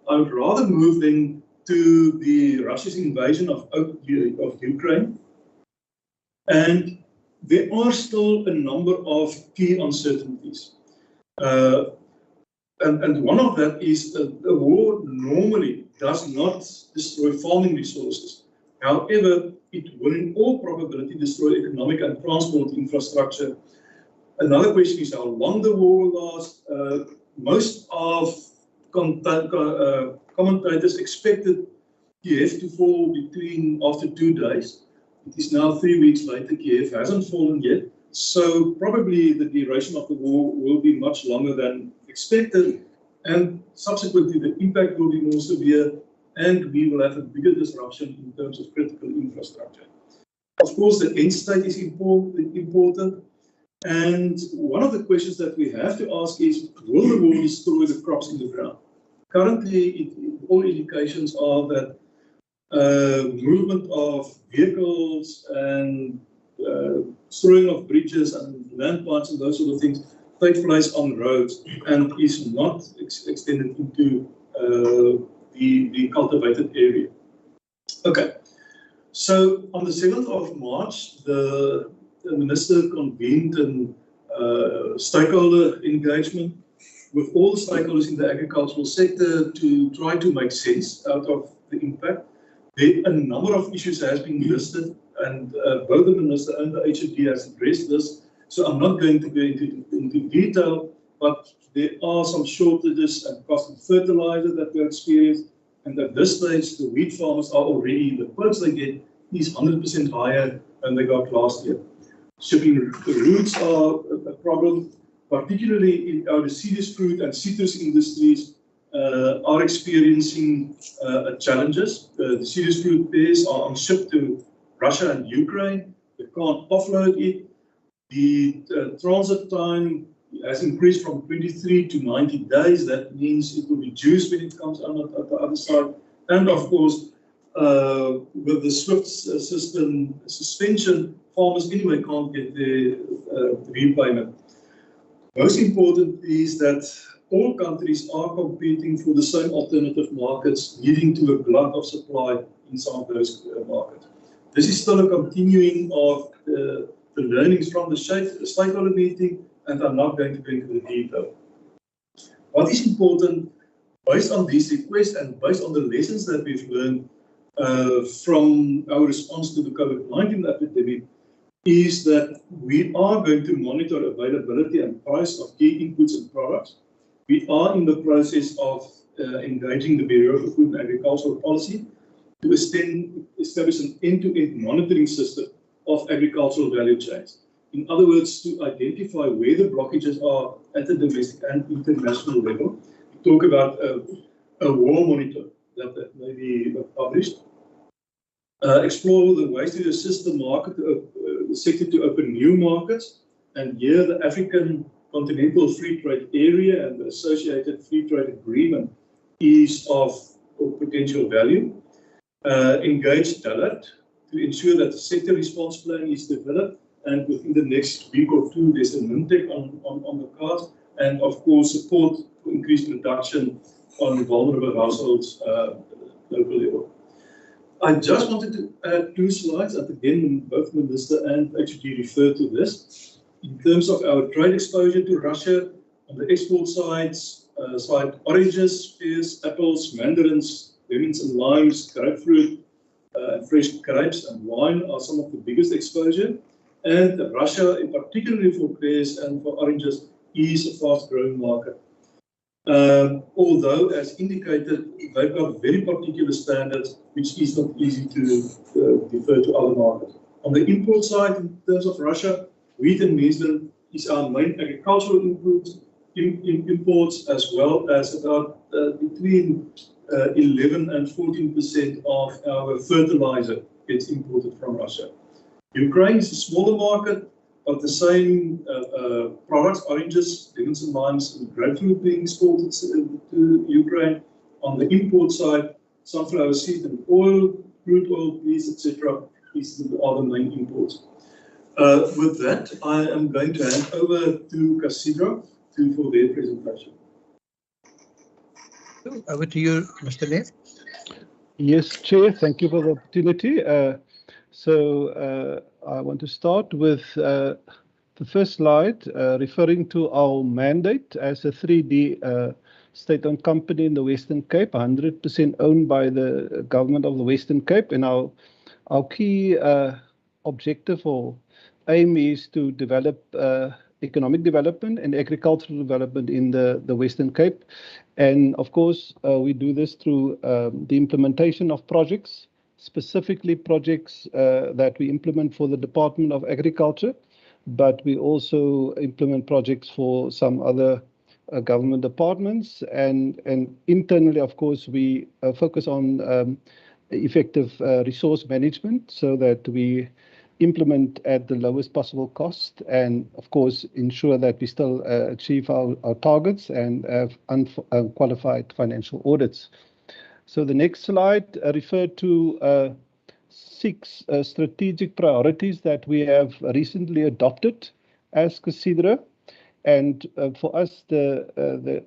I would rather move then to the Russia's invasion of Ukraine. And there are still a number of key uncertainties. And one of that is a war normally does not destroy farming resources. However, it will in all probability destroy economic and transport infrastructure. Another question is how long the war will last. Most of commentators expected Kiev to fall after 2 days. It is now 3 weeks later. Kiev hasn't fallen yet. So probably the duration of the war will be much longer than expected. And subsequently, the impact will be more severe and we will have a bigger disruption in terms of critical infrastructure. Of course, the end state is important. And one of the questions that we have to ask is, will the war destroy the crops in the ground? Currently, all indications are that movement of vehicles and destroying of bridges and land parts and those sort of things take place on roads and is not extended into the cultivated area. Okay, so on the 7th of March, the minister convened a stakeholder engagement with all the stakeholders in the agricultural sector to try to make sense out of the impact. A number of issues has been listed, and both the minister and the HOD has addressed this. So I'm not going to go into detail, but there are some shortages and cost of fertilizer that we experience. And at this stage, the wheat farmers are already, the perks they get is 100% higher than they got last year. Shipping routes are a problem, particularly in our deciduous fruit and citrus industries are experiencing challenges. The deciduous fruit pears are on ship to Russia and Ukraine. They can't offload it. The transit time has increased from 23 to 90 days. That means it will reduce when it comes out at the other side. And of course, with the SWIFT system suspension, farmers anyway can't get their repayment. Most important is that all countries are competing for the same alternative markets, leading to a glut of supply in some of those markets. This is still a continuing of the learnings from the stakeholder meeting, and I'm not going to go into the detail. What is important, based on these requests and based on the lessons that we've learned from our response to the COVID-19 epidemic, is that we are going to monitor availability and price of key inputs and products. We are in the process of engaging the Bureau of Food and Agricultural Policy to establish an end-to-end monitoring system of agricultural value chains. In other words, to identify where the blockages are at the domestic and international level. We talk about a war monitor that may be published. Explore the ways to assist the market, the sector to open new markets. And here the African Continental Free Trade Area and the associated free trade agreement is of potential value. Engage DALAT to ensure that the sector response plan is developed, and within the next week or two, there's a MINTEC on the cards, and of course support for increased reduction on vulnerable households local level. I just wanted to add 2 slides, and again, both Minister and HG refer to this. In terms of our trade exposure to Russia, on the export side, oranges, pears, apples, mandarins, lemons and limes, grapefruit, fresh grapes and wine are some of the biggest exposure. And Russia, in particularly for pears and for oranges, is a fast-growing market. Although, as indicated, they've got very particular standards, which is not easy to defer to other markets. On the import side, in terms of Russia, wheat and maize is our main agricultural imports, as well as about between 11 and 14% of our fertilizer gets imported from Russia. Ukraine is a smaller market, but the same products, oranges, lemons and limes, and grapefruit being exported to Ukraine. On the import side, sunflower seed and oil, crude oil, peas, etc. are the main imports. With that, I am going to hand over to Casidra for their presentation. Over to you, Mr. Neff. Yes, Chair, thank you for the opportunity. I want to start with the first slide, referring to our mandate as a 3D state-owned company in the Western Cape, 100% owned by the government of the Western Cape. And our key objective or aim is to develop economic development and agricultural development in the Western Cape. And of course, we do this through the implementation of projects, specifically projects that we implement for the Department of Agriculture, but we also implement projects for some other government departments. And internally, of course, we focus on effective resource management so that we implement at the lowest possible cost and, of course, ensure that we still achieve our targets and have unqualified financial audits. So the next slide referred to 6 strategic priorities that we have recently adopted as CACIDRA. And for us, the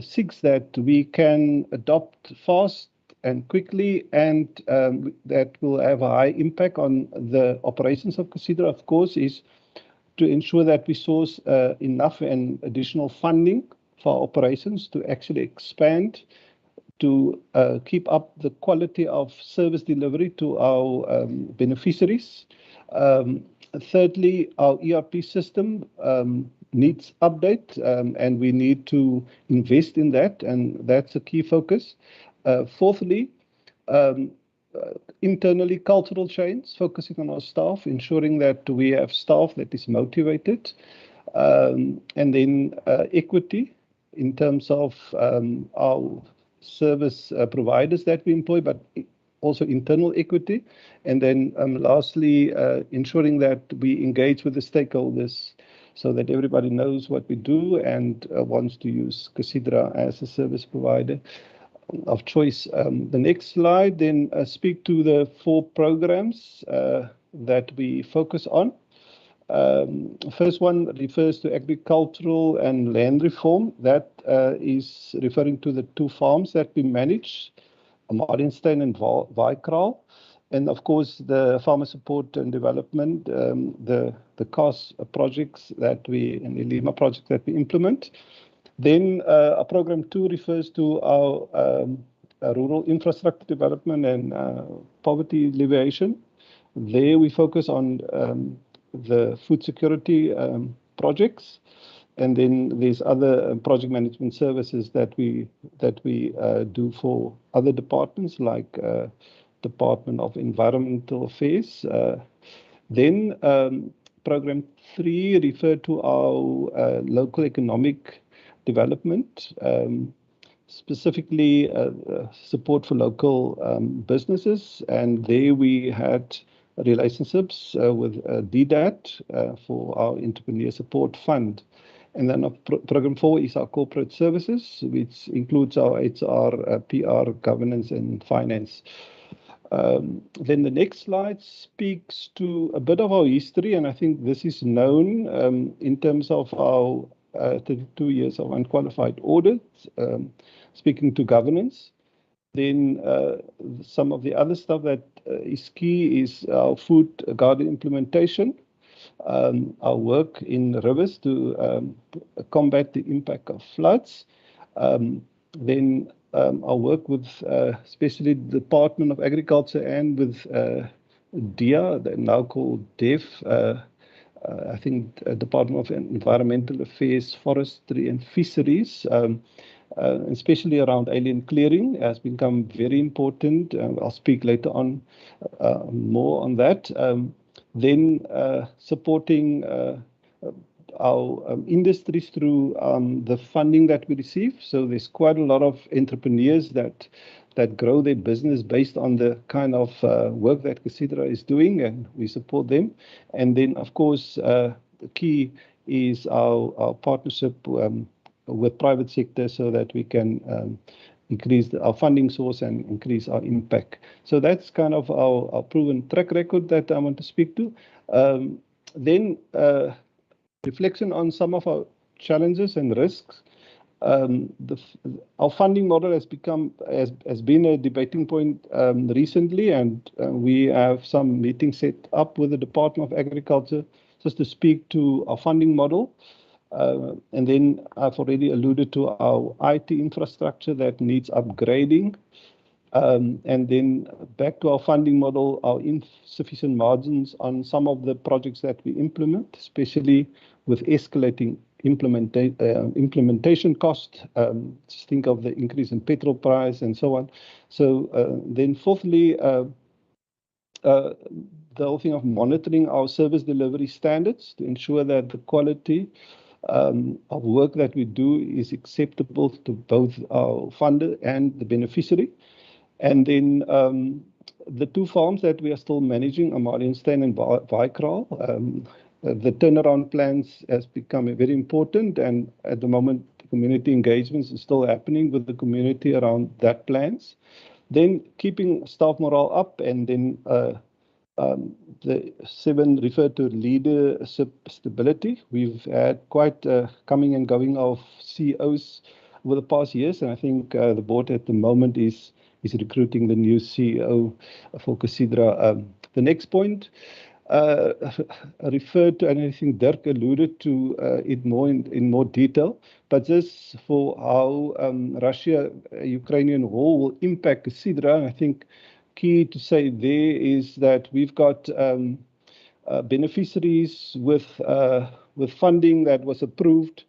6 that we can adopt fast and quickly and that will have a high impact on the operations of CACIDRA, of course, is to ensure that we source enough and additional funding for our operations to actually expand, to keep up the quality of service delivery to our beneficiaries. Thirdly, our ERP system needs update, and we need to invest in that, and that's a key focus. Fourthly, internally cultural change, focusing on our staff, ensuring that we have staff that is motivated, and then equity in terms of our service providers that we employ, but also internal equity. And then lastly, ensuring that we engage with the stakeholders so that everybody knows what we do and wants to use CACIDRA as a service provider of choice. The next slide then speak to the 4 programs that we focus on. First one refers to agricultural and land reform. That is referring to the 2 farms that we manage, Marienstein and Waaikraal. And of course, the farmer support and development, the CAS projects that and the Lima projects that we implement. Then program 2 refers to our rural infrastructure development and poverty alleviation. There we focus on the food security projects, and then there's other project management services that we do for other departments like Department of Environmental Affairs. Then program 3 referred to our local economic development, specifically support for local businesses, and there we had relationships with DDAT for our Entrepreneur Support Fund. And then program 4 is our corporate services, which includes our HR, PR, governance, and finance. Then the next slide speaks to a bit of our history, and I think this is known in terms of our 32 years of unqualified audit, speaking to governance. Then some of the other stuff that is key is our food garden implementation, our work in rivers to combat the impact of floods, then our work with especially the Department of Agriculture and with DIA, they're now called DEF, I think Department of Environmental Affairs, Forestry and Fisheries, especially around alien clearing has become very important. I'll speak later on more on that. Then supporting our industries through the funding that we receive. So there's quite a lot of entrepreneurs that grow their business based on the kind of work that Casidra is doing, and we support them. And then, of course, the key is our partnership with private sector so that we can increase our funding source and increase our impact. So that's kind of our proven track record that I want to speak to. Then reflection on some of our challenges and risks. Our funding model has been a debating point recently, and we have some meetings set up with the Department of Agriculture just to speak to our funding model. And then I've already alluded to our IT infrastructure that needs upgrading. And then back to our funding model, our insufficient margins on some of the projects that we implement, especially with escalating implementation cost. Just think of the increase in petrol price and so on. So then fourthly, the whole thing of monitoring our service delivery standards to ensure that the quality of work that we do is acceptable to both our funder and the beneficiary. And then the two farms that we are still managing, Amalienstein and Vaikraal, the turnaround plans has become very important, and at the moment community engagements is still happening with the community around that plans. Then keeping staff morale up, and then the 7 referred to leadership stability. We've had quite coming and going of CEOs over the past years, and I think the board at the moment is recruiting the new CEO for Casidra. The next point referred to, and I think Dirk alluded to it more in more detail, but just for how Russia-Ukrainian war will impact Casidra. I think key to say there is that we've got beneficiaries with funding that was approved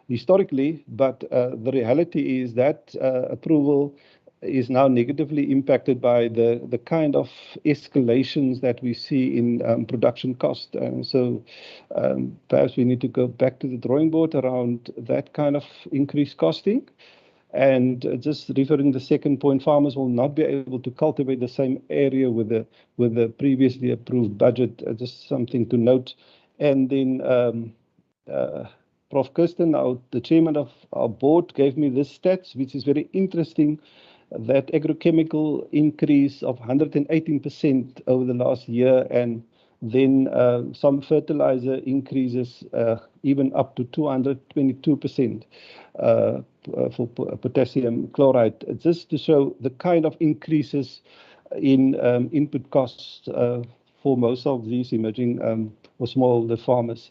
historically, but the reality is that approval is now negatively impacted by the kind of escalations that we see in production cost. And so perhaps we need to go back to the drawing board around that kind of increased costing. And just referring the second point, farmers will not be able to cultivate the same area with the previously approved budget. Just something to note. And then Prof. Kirsten, the chairman of our board, gave me this stats, which is very interesting, that agrochemical increase of 118% over the last year, and then some fertilizer increases even up to 222% for potassium chloride, just to show the kind of increases in input costs for most of these emerging or smallholder farmers.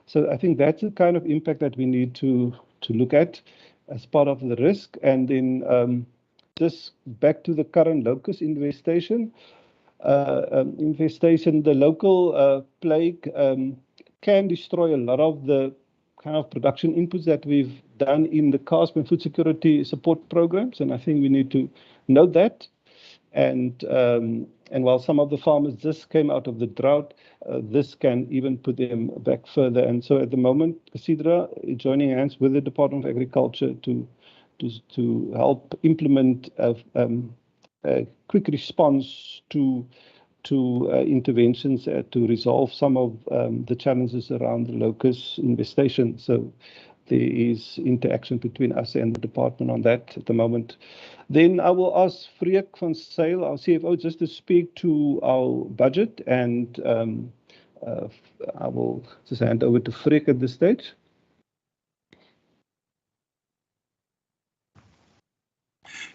So I think that's the kind of impact that we need to look at as part of the risk. And then just back to the current locust infestation. The local plague can destroy a lot of the kind of production inputs that we've done in the CASP and food security support programs, and I think we need to note that. And while some of the farmers just came out of the drought, this can even put them back further. And so at the moment, Casidra is joining hands with the Department of Agriculture to help implement a quick response to interventions to resolve some of the challenges around the locust infestation. So there is interaction between us and the department on that at the moment. Then I will ask Freek van Zyl, our CFO, just to speak to our budget, and I will just hand over to Freek at this stage.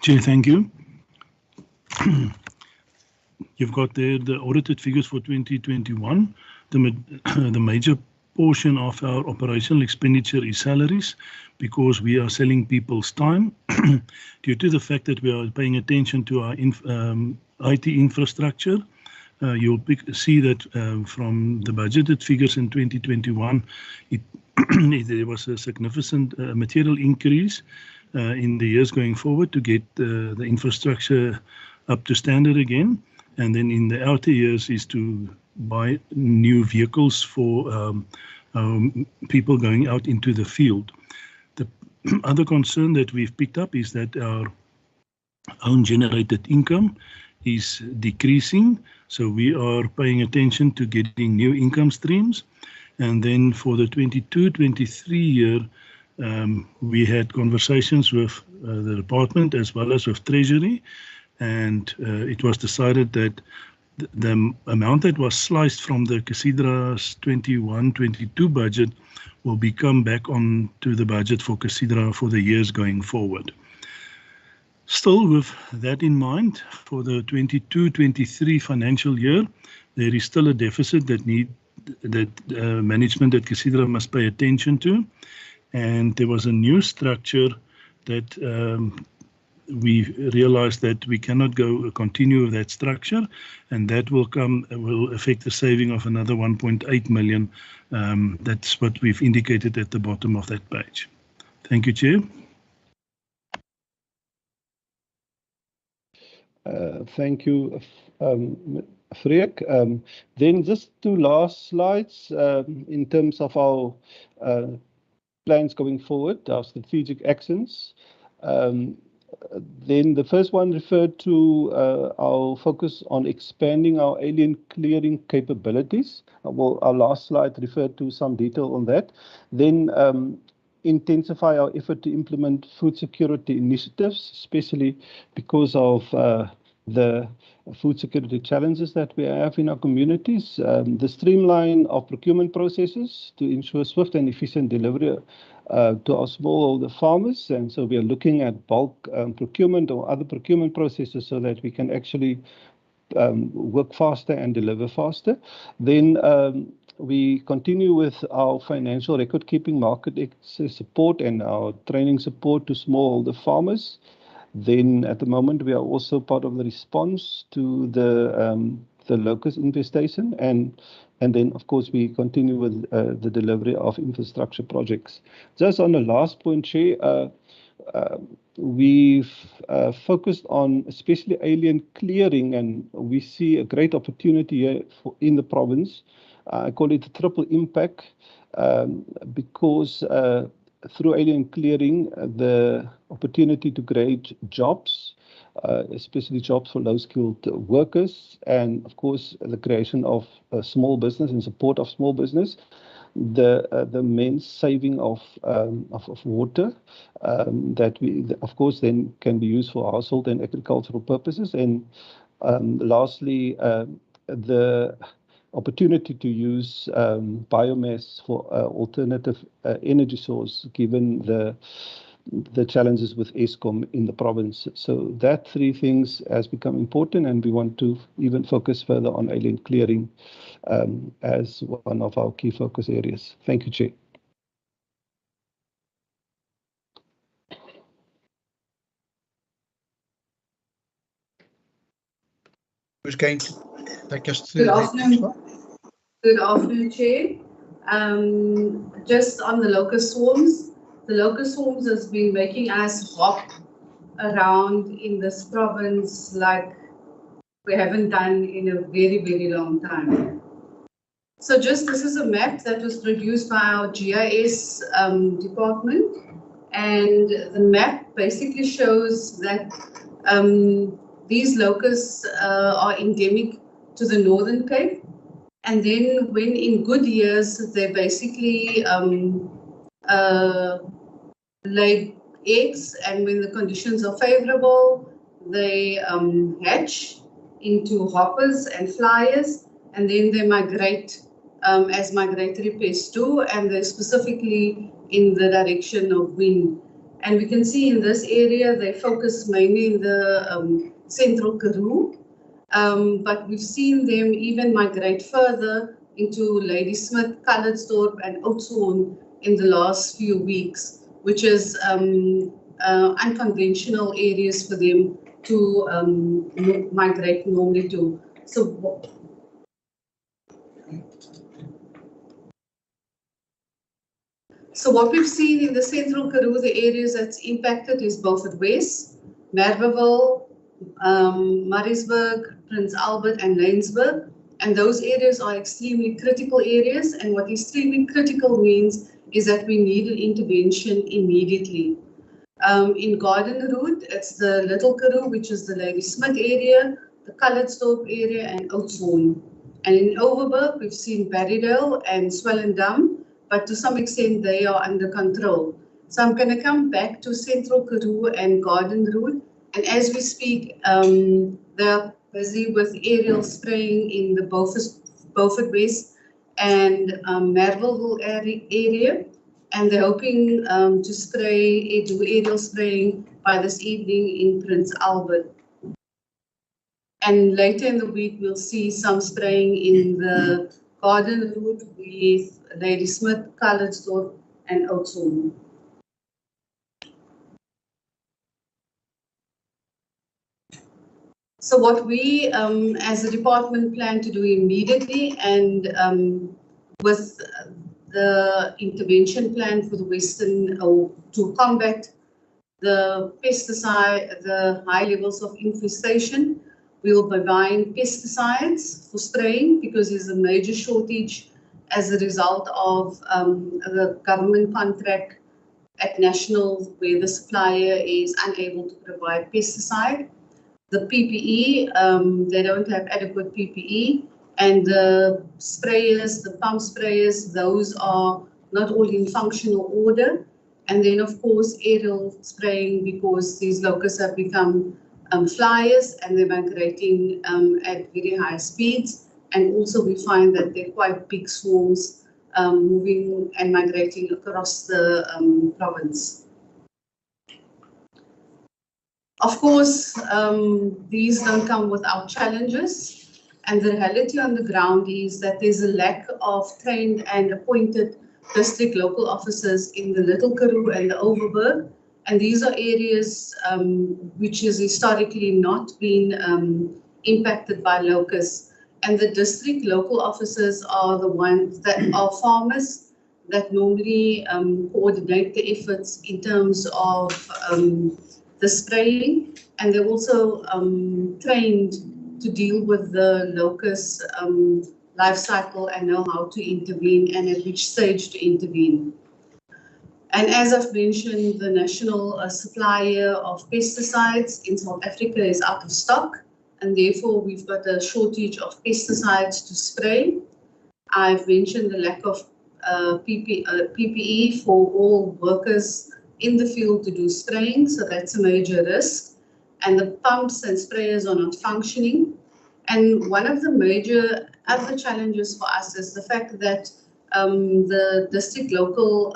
Chair, thank you. You've got there the audited figures for 2021. The major portion of our operational expenditure is salaries, because we are selling people's time. Due to the fact that we are paying attention to our IT infrastructure, you'll see that from the budgeted figures in 2021, there was a significant material increase in the years going forward to get the infrastructure up to standard again. And then in the outer years is to buy new vehicles for people going out into the field. The other concern that we've picked up is that our own generated income is decreasing. So we are paying attention to getting new income streams. And then for the 22-23 year, we had conversations with the department as well as with Treasury, and it was decided that the amount that was sliced from the Casidra's 21-22 budget will become back on to the budget for Casidra for the years going forward. Still, with that in mind, for the 22-23 financial year, there is still a deficit that management at Casidra must pay attention to. And there was a new structure that we realized that we cannot continue with that structure, and that will affect the saving of another 1.8 million. That's what we've indicated at the bottom of that page. Thank you, Chair. Thank you, Freek. Then just two last slides in terms of our plans going forward, our strategic actions. Then the first one referred to our focus on expanding our alien clearing capabilities. Well, our last slide referred to some detail on that. Then intensify our effort to implement food security initiatives, especially because of the food security challenges that we have in our communities. The streamline of procurement processes to ensure swift and efficient delivery to our smallholder farmers. And so we are looking at bulk procurement or other procurement processes so that we can actually work faster and deliver faster. Then we continue with our financial record keeping, market access support, and our training support to smallholder farmers. Then at the moment we are also part of the response to the locust infestation, and then of course we continue with the delivery of infrastructure projects. Just on the last point, Chair, we've focused on especially alien clearing, and we see a great opportunity here in the province. I call it a triple impact because through alien clearing, the opportunity to create jobs, especially jobs for low-skilled workers, and of course the creation of a small business in support of small business, the immense saving of water that we of course then can be used for household and agricultural purposes, and lastly the opportunity to use biomass for alternative energy source, given the challenges with Eskom in the province. So that three things has become important, and we want to even focus further on alien clearing as one of our key focus areas. Thank you, Chair. Who's going to take us through? Good afternoon. Good afternoon, Chair. Just on the locust swarms. The locust swarms has been making us hop around in this province like we haven't done in a very, very long time. So this is a map that was produced by our GIS department, and the map basically shows that these locusts are endemic to the Northern Cape. And then when in good years, they basically lay eggs, and when the conditions are favorable, they hatch into hoppers and flyers, and then they migrate as migratory pests do, and they're specifically in the direction of wind. And we can see in this area, they focus mainly in the central Karoo, but we've seen them even migrate further into Ladysmith, Calitzdorp, and Oudtshoorn in the last few weeks, which is unconventional areas for them to migrate normally to. So what we've seen in the central Karoo, the areas that's impacted is Beaufort West, Merweville, Maritzburg, Prince Albert, and Laingsburg. And those areas are extremely critical areas. And what extremely critical means is that we need an intervention immediately. In Garden Route, it's the Little Karoo, which is the Ladysmith area, the Calitzdorp area, and Oudtshoorn. And in Overberg, we've seen Barrydale and Swellendam, but to some extent they are under control. So I'm going to come back to Central Karoo and Garden Route. And as we speak, they're busy with aerial spraying in the Beaufort West and Merweville area. And they're hoping to do aerial spraying by this evening in Prince Albert. And later in the week, we'll see some spraying in the Garden Route with Ladysmith, Calitzdorp, and Oudtshoorn. So what we as a department plan to do immediately, and with the intervention plan for the Western, to combat the pesticide, the high levels of infestation, we will be buying pesticides for spraying because there's a major shortage as a result of the government contract at national where the supplier is unable to provide pesticide. The PPE, they don't have adequate PPE, and the sprayers, the pump sprayers, those are not all in functional order. And then of course aerial spraying, because these locusts have become flyers and they're migrating at very high speeds. And also we find that they're quite big swarms moving and migrating across the province. Of course, these don't come without challenges. And the reality on the ground is that there's a lack of trained and appointed district local officers in the Little Karoo and the Overberg. And these are areas which has historically not been impacted by locusts. And the district local officers are the ones that are farmers that normally coordinate the efforts in terms of the spraying. And they're also trained to deal with the locust life cycle and know how to intervene and at which stage to intervene. And as I've mentioned, the national supplier of pesticides in South Africa is out of stock, and therefore we've got a shortage of pesticides to spray. I've mentioned the lack of PPE for all workers in the field to do spraying, so that's a major risk. And the pumps and sprayers are not functioning. And one of the major other challenges for us is the fact that the district local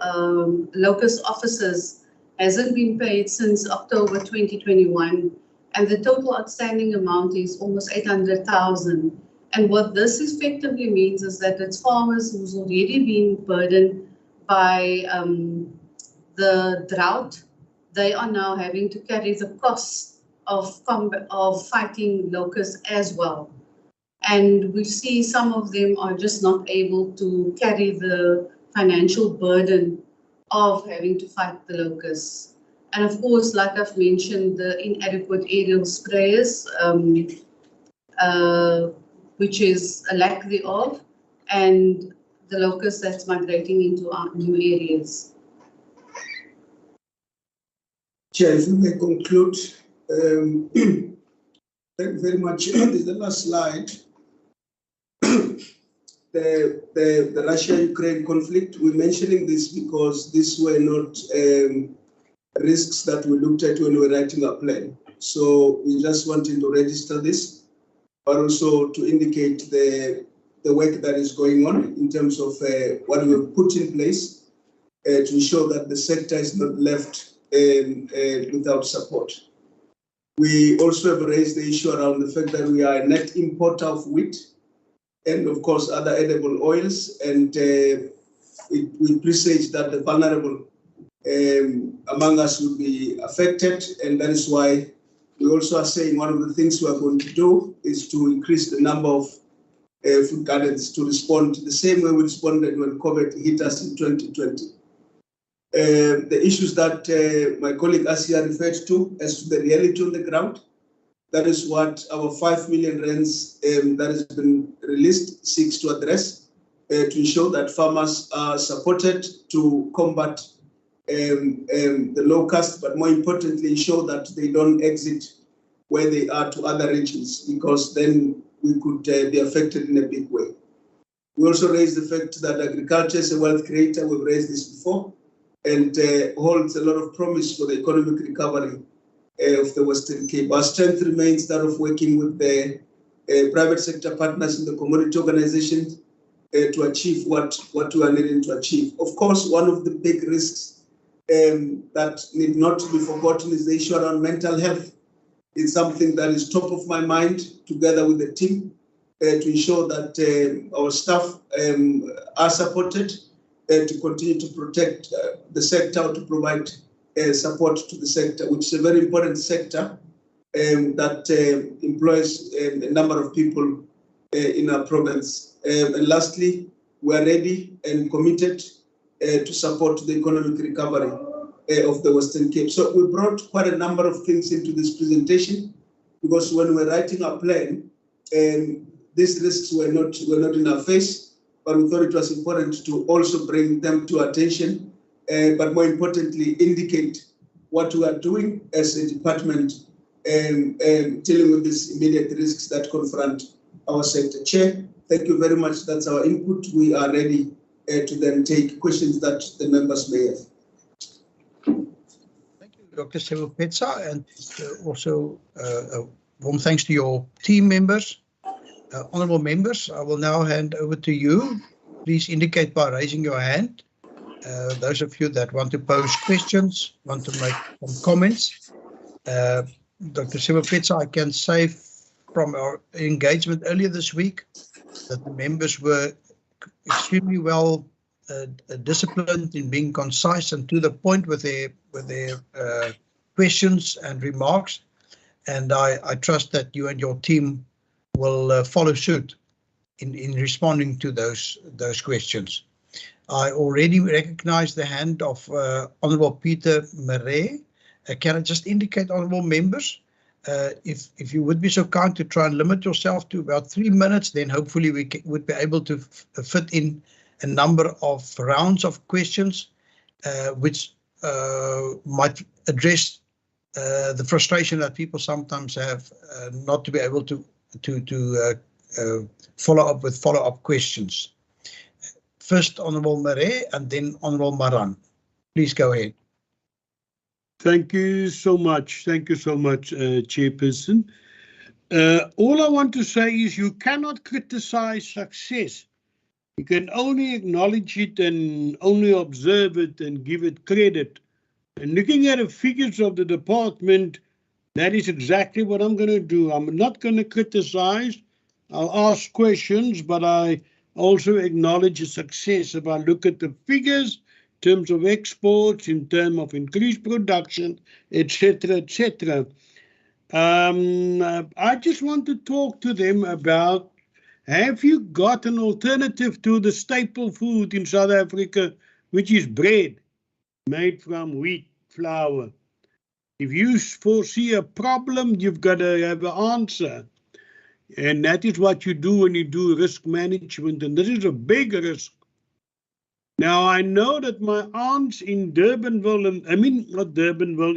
locust officers hasn't been paid since October 2021, and the total outstanding amount is almost 800,000. And what this effectively means is that it's farmers who's already been burdened by the drought. They are now having to carry the costs of fighting locusts as well. And we see some of them are just not able to carry the financial burden of having to fight the locusts. And of course, like I've mentioned, the inadequate aerial sprayers, which is a lack thereof, and the locust that's migrating into our new areas. Chair, if we may conclude, thank you very much. This is the last slide. the Russia-Ukraine conflict. We're mentioning this because these were not risks that we looked at when we were writing our plan. So we just wanted to register this, but also to indicate the work that is going on in terms of what we've put in place to ensure that the sector is not left without support. We also have raised the issue around the fact that we are a net importer of wheat and, of course, other edible oils. And we appreciate that the vulnerable among us will be affected. And that is why we also are saying one of the things we are going to do is to increase the number of food gardens to respond the same way we responded when COVID hit us in 2020. The issues that my colleague Asia referred to as to the reality on the ground, that is what our 5 million rands that has been released seeks to address, to ensure that farmers are supported to combat the locust, but more importantly, ensure that they don't exit where they are to other regions, because then we could be affected in a big way. We also raised the fact that agriculture is a wealth creator. We've raised this before, and holds a lot of promise for the economic recovery of the Western Cape. Our strength remains that of working with the private sector partners in the community organizations to achieve what we are needing to achieve. Of course, one of the big risks that need not to be forgotten is the issue around mental health. It's something that is top of my mind, together with the team, to ensure that our staff are supported to continue to protect the sector, to provide support to the sector, which is a very important sector that employs a number of people in our province. And lastly, we are ready and committed to support the economic recovery of the Western Cape. So we brought quite a number of things into this presentation, because when we're writing our plan, these risks were not in our face, but we thought it was important to also bring them to attention, but more importantly, indicate what we are doing as a department dealing with these immediate risks that confront our sector. Chair, thank you very much. That's our input. We are ready to then take questions that the members may have. Thank you, Dr. Sebopetsa, and also warm thanks to your team members. Honourable members, I will now hand over to you. Please indicate by raising your hand. Those of you that want to pose questions, want to make some comments. Dr. Sebopetsa, I can say from our engagement earlier this week that the members were extremely well disciplined in being concise and to the point with their questions and remarks. And I trust that you and your team will follow suit in responding to those questions. I already recognize the hand of Honourable Peter Murray. Can I just indicate, honourable members, if you would be so kind to try and limit yourself to about 3 minutes, then hopefully we would be able to fit in a number of rounds of questions, which might address the frustration that people sometimes have not to be able to follow up with follow-up questions. First, Honourable Murray, and then Honourable Maran. Please go ahead. Thank you so much. Thank you so much, Chairperson. All I want to say is you cannot criticize success. You can only acknowledge it and only observe it and give it credit. And looking at the figures of the department, that is exactly what I'm going to do. I'm not going to criticize. I'll ask questions, but I also acknowledge the success. If I look at the figures, in terms of exports, in terms of increased production, etc., etc. I just want to talk to them about, have you got an alternative to the staple food in South Africa, which is bread made from wheat flour? If you foresee a problem, you've got to have an answer. And that is what you do when you do risk management. And this is a big risk. Now, I know that my aunts in Durbanville,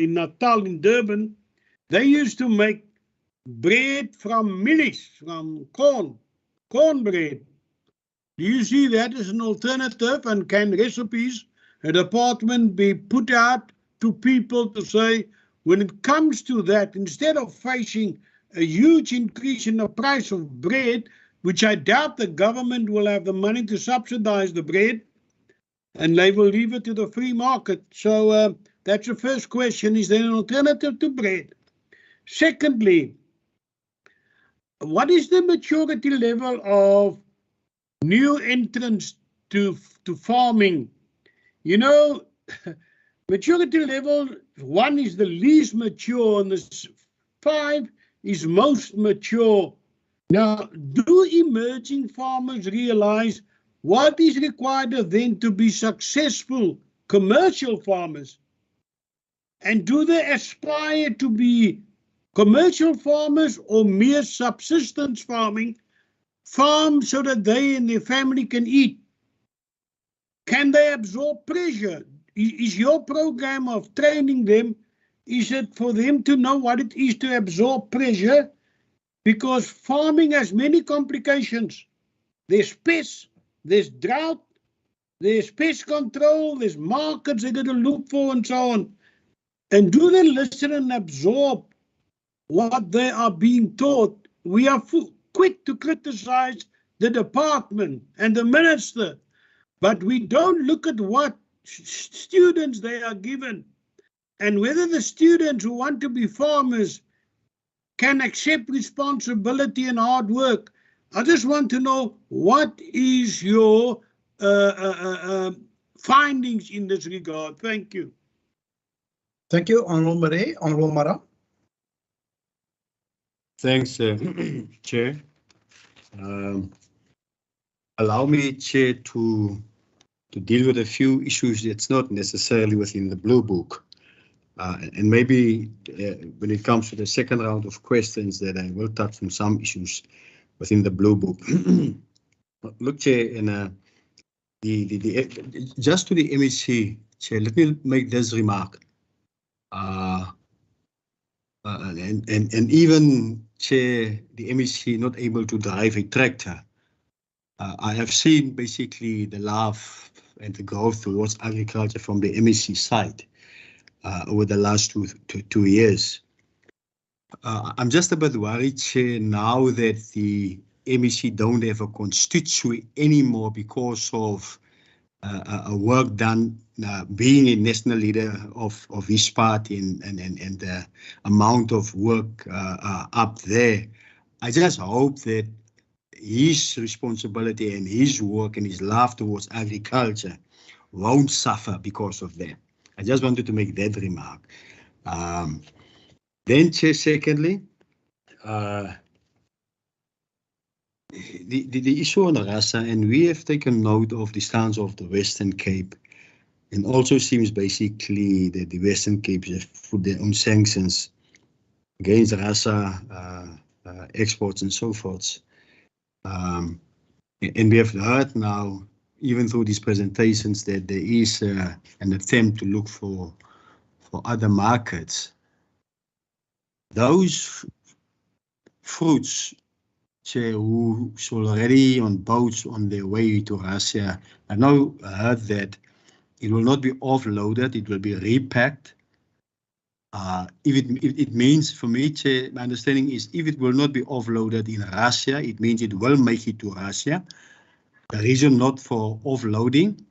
in Natal, in Durban, they used to make bread from millet, from cornbread. Do you see that as an alternative, and can recipes, a department be put out to people to say, when it comes to that, instead of facing a huge increase in the price of bread, which I doubt the government will have the money to subsidize the bread, and they will leave it to the free market. So that's the first question. Is there an alternative to bread? Secondly, what is the maturity level of new entrants to farming? You know, maturity level 1 is the least mature and the 5 is most mature. Now, do emerging farmers realize what is required of them to be successful commercial farmers? And do they aspire to be commercial farmers or mere subsistence farm so that they and their family can eat? Can they absorb pressure? Is your program of training them, is it for them to know what it is to absorb pressure? Because farming has many complications. There's pests, there's drought, there's pest control, there's markets they got to look for and so on. And do they listen and absorb what they are being taught? We are quick to criticize the department and the minister, but we don't look at what students they are given and whether the students who want to be farmers can accept responsibility and hard work. I just want to know, what is your findings in this regard? Thank you. Thank you, Honourable Mara. Thanks, Chair. Allow me, Chair, to deal with a few issues that's not necessarily within the Blue Book. And maybe when it comes to the second round of questions, that I will touch on some issues within the Blue Book. Look, Chair, in just to the MEC, Chair, let me make this remark. And even, Chair, the MEC not able to drive a tractor. I have seen basically the love and the growth towards agriculture from the MEC side over the last two years. I'm just a bit worried, Chair, now that the MEC don't have a constituency anymore because of a work done being a national leader of his party and the amount of work up there. I just hope that his responsibility and his work and his love towards agriculture won't suffer because of that. I just wanted to make that remark. Then, Chair, secondly, the issue on Rasa, and we have taken note of the stance of the Western Cape, and also seems basically that the Western Cape have put their own sanctions against Rasa exports and so forth. And we have heard now, even through these presentations, that there is an attempt to look for other markets. Those fruits, Chair, who's already on boats on their way to Russia, I now heard that it will not be offloaded, it will be repacked. If it means, for me, Chair, my understanding is if it will not be offloaded in Russia, it means it will make it to Russia. The reason not for offloading,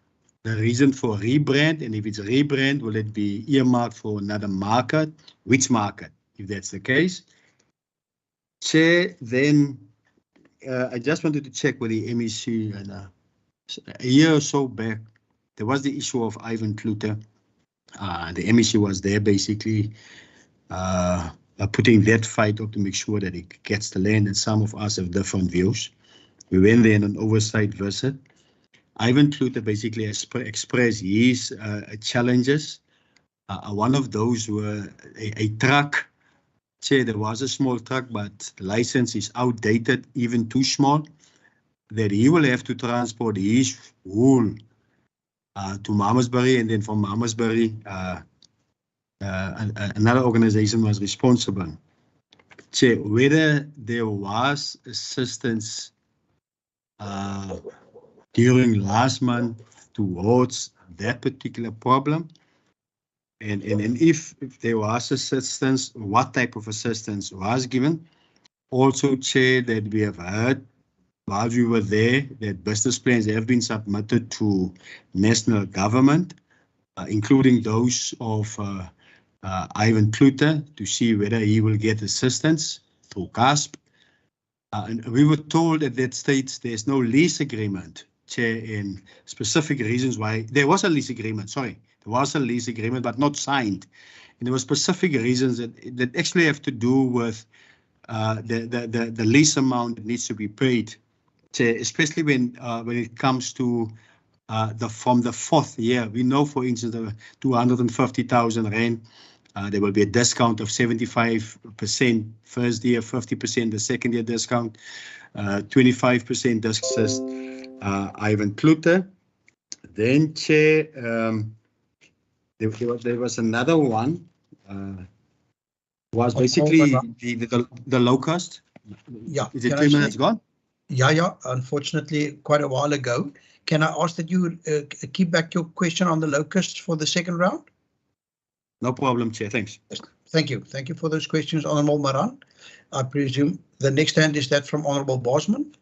the reason for rebrand, and if it's rebrand, will it be earmarked for another market? Which market, if that's the case? Chair, then I just wanted to check with the MEC, and a year or so back, there was the issue of Ivan Kluter. The MEC was there basically putting that fight up to make sure that it gets the land, and some of us have different views. We went there in an oversight visit. Ivan Kluter basically expressed his challenges. One of those were a truck. Chair, there was a small truck, but the license is outdated, even too small, that he will have to transport his wool to Malmesbury, and then from Malmesbury, another organization was responsible. Chair, whether there was assistance during last month towards that particular problem. And if there was assistance, what type of assistance was given. Also, Chair, that we have heard while we were there, that business plans have been submitted to national government, including those of Ivan Kluter, to see whether he will get assistance through CASP. And we were told at that stage there's no lease agreement, Chair, in specific reasons why. There was a lease agreement, sorry. There was a lease agreement, but not signed. And there were specific reasons that actually have to do with the lease amount that needs to be paid, Chair, especially when it comes to from the fourth year. We know, for instance, the 250,000 rand, there will be a discount of 75% first year, 50% the second year discount, 25% discount, Ivan Kluter. Then, Chair, there was another one, was basically the low cost. Yeah. Is it 3 minutes gone? Yeah. Unfortunately, quite a while ago. Can I ask that you keep back your question on the locusts for the second round? No problem, Chair. Thanks. Thank you. Thank you for those questions, Honourable Maran. I presume the next hand is that from Honourable Bosman.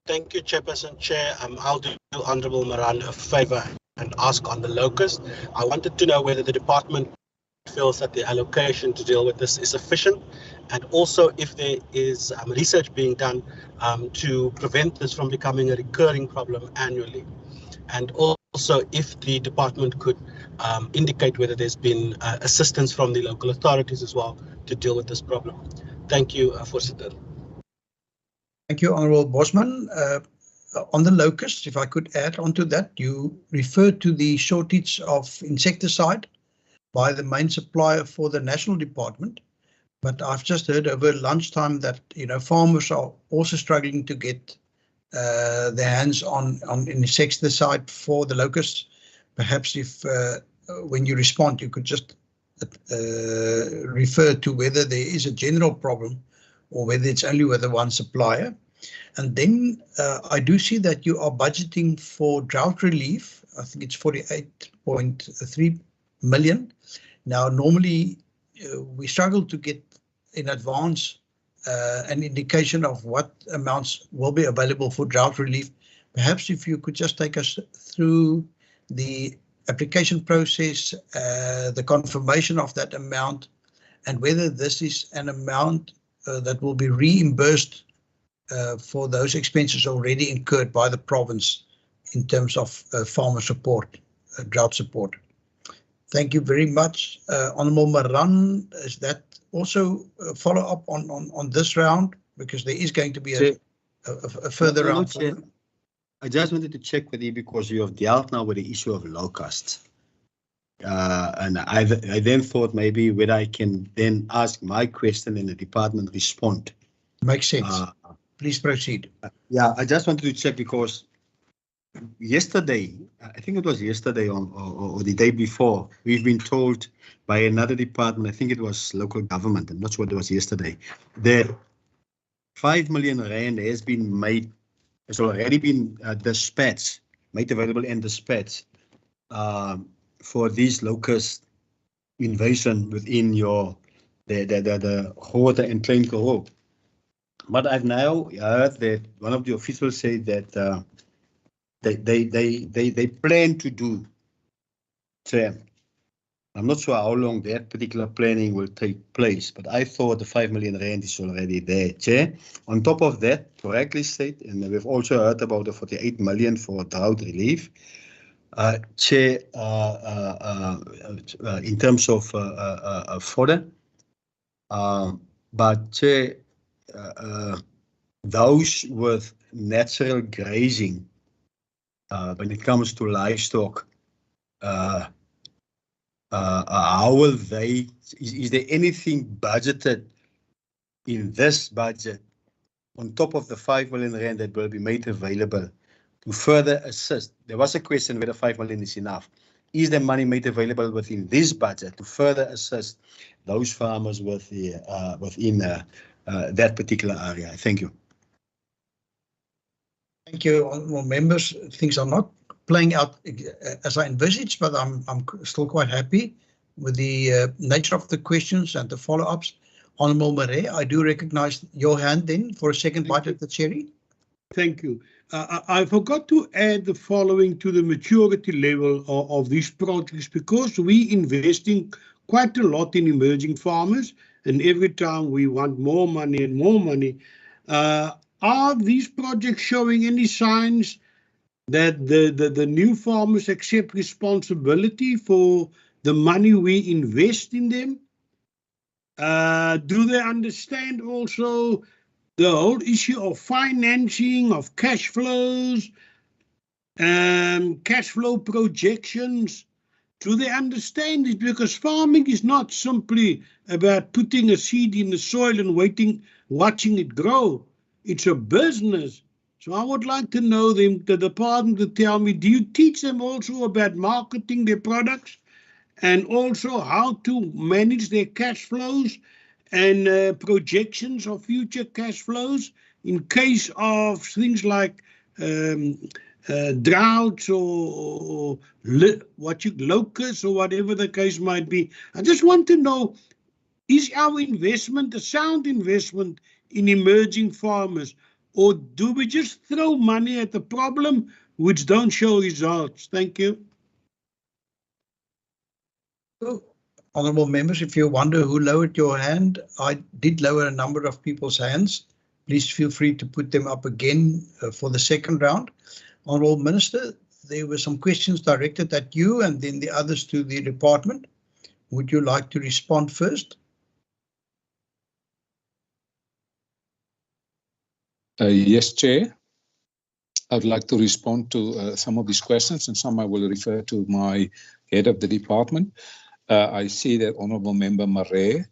Thank you, Chairperson. Chair, I'll do Honourable Maran a favour and ask on the locust. I wanted to know whether the department feels that the allocation to deal with this is sufficient, and also if there is research being done to prevent this from becoming a recurring problem annually. And also if the department could indicate whether there's been assistance from the local authorities as well to deal with this problem. Thank you, Voorzitter. Thank you, Honourable Bosman. On the locusts, if I could add on to that, you referred to the shortage of insecticide by the main supplier for the national department. But I've just heard over lunchtime that, farmers are also struggling to get their hands on insecticide for the locusts. Perhaps if when you respond, you could just refer to whether there is a general problem or whether it's only with the one supplier. And then I do see that you are budgeting for drought relief. I think it's 48.3 million. Now, normally we struggle to get in advance an indication of what amounts will be available for drought relief. Perhaps if you could just take us through the application process, the confirmation of that amount, and whether this is an amount that will be reimbursed for those expenses already incurred by the province in terms of farmer support, drought support. Thank you very much. Honourable Maran, is that also a follow-up on this round? Because there is going to be a further round. I just wanted to check with you because you have dealt now with the issue of locusts. And I then thought maybe whether I can then ask my question and the department respond. Makes sense. Please proceed. Yeah, I just wanted to check because yesterday, I think it was yesterday or the day before, we've been told by another department, I think it was local government, I'm not sure what it was yesterday, that 5 million rand has been made, has already been dispatched, made available and dispatched for these locust invasion within the Groote and Klein Karoo. But I've now heard that one of the officials said that they plan to do. So I'm not sure how long that particular planning will take place, but I thought the 5 million rand is already there, Chair. On top of that, correctly stated, and we've also heard about the 48 million for drought relief. Chair, in terms of fodder, but Chair, those with natural grazing, when it comes to livestock, how will they, is there anything budgeted in this budget on top of the 5 million rand that will be made available to further assist? There was a question whether 5 million is enough. Is there money made available within this budget to further assist those farmers with the, within that particular area? Thank you. Thank you, honourable members. Things are not playing out as I envisaged, but I'm still quite happy with the nature of the questions and the follow-ups. Honourable Marais, I do recognise your hand then for a second bite at the cherry. Thank you. I forgot to add the following to the maturity level of these projects, because we investing quite a lot in emerging farmers, and every time we want more money and more money. Are these projects showing any signs that the new farmers accept responsibility for the money we invest in them? Do they understand also the whole issue of financing, of cash flows, cash flow projections? Do they understand it? Because farming is not simply about putting a seed in the soil and watching it grow. It's a business. So I would like to know the department to tell me, do you teach them also about marketing their products and also how to manage their cash flows and projections of future cash flows in case of things like droughts or locusts or whatever the case might be? I just want to know, is our investment a sound investment in emerging farmers, or do we just throw money at the problem which don't show results? Thank you. Honourable members, if you wonder who lowered your hand, I did lower a number of people's hands. Please feel free to put them up again for the second round. Honourable Minister, there were some questions directed at you and then the others to the department. Would you like to respond first? Yes, Chair. I'd like to respond to some of these questions, and some I will refer to my head of the department. I see that Honourable Member Marais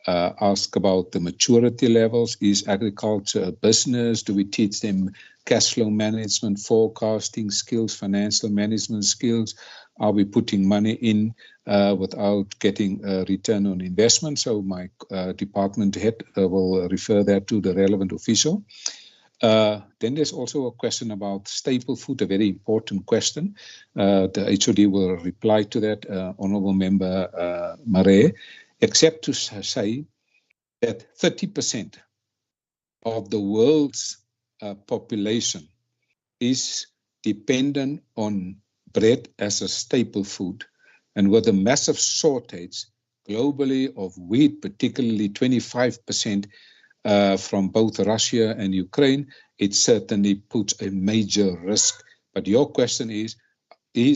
asked about the maturity levels. Is agriculture a business? Do we teach them cash flow management, forecasting skills, financial management skills? Are we putting money in without getting a return on investment? So my department head will refer that to the relevant official. Then there's also a question about staple food, a very important question. The HOD will reply to that, Honourable Member Marais, except to say that 30% of the world's population is dependent on bread as a staple food. And with a massive shortage globally of wheat, particularly 25%, from both Russia and Ukraine, it certainly puts a major risk. But your question is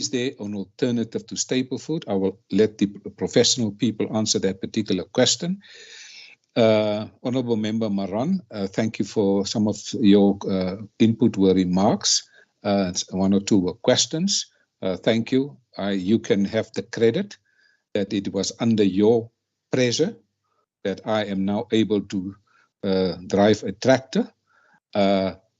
there an alternative to staple food? I will let the professional people answer that particular question. Honourable Member Maran, thank you for some of your input or remarks. One or two were questions. Thank you. You can have the credit that it was under your pressure that I am now able to drive a tractor.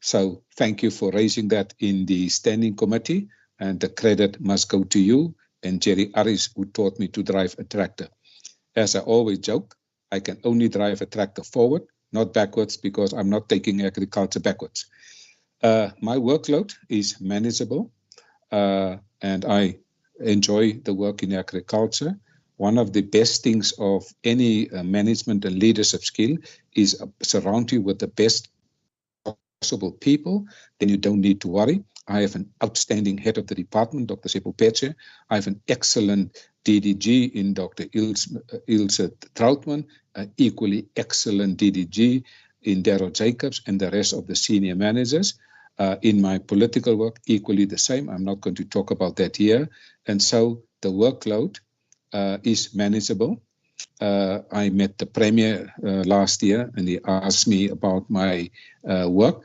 So thank you for raising that in the standing committee, and the credit must go to you and Jerry Aris, who taught me to drive a tractor. As I always joke, I can only drive a tractor forward, not backwards, because I'm not taking agriculture backwards. My workload is manageable, and I enjoy the work in agriculture. One of the best things of any management and leadership skill is surround you with the best possible people. Then you don't need to worry. I have an outstanding head of the department, Dr. Seppo Peche. I have an excellent DDG in Dr. Ilse Trautman, an equally excellent DDG in Daryl Jacobs, and the rest of the senior managers. In my political work, equally the same. I'm not going to talk about that here. And so the workload is manageable. I met the Premier last year, and he asked me about my work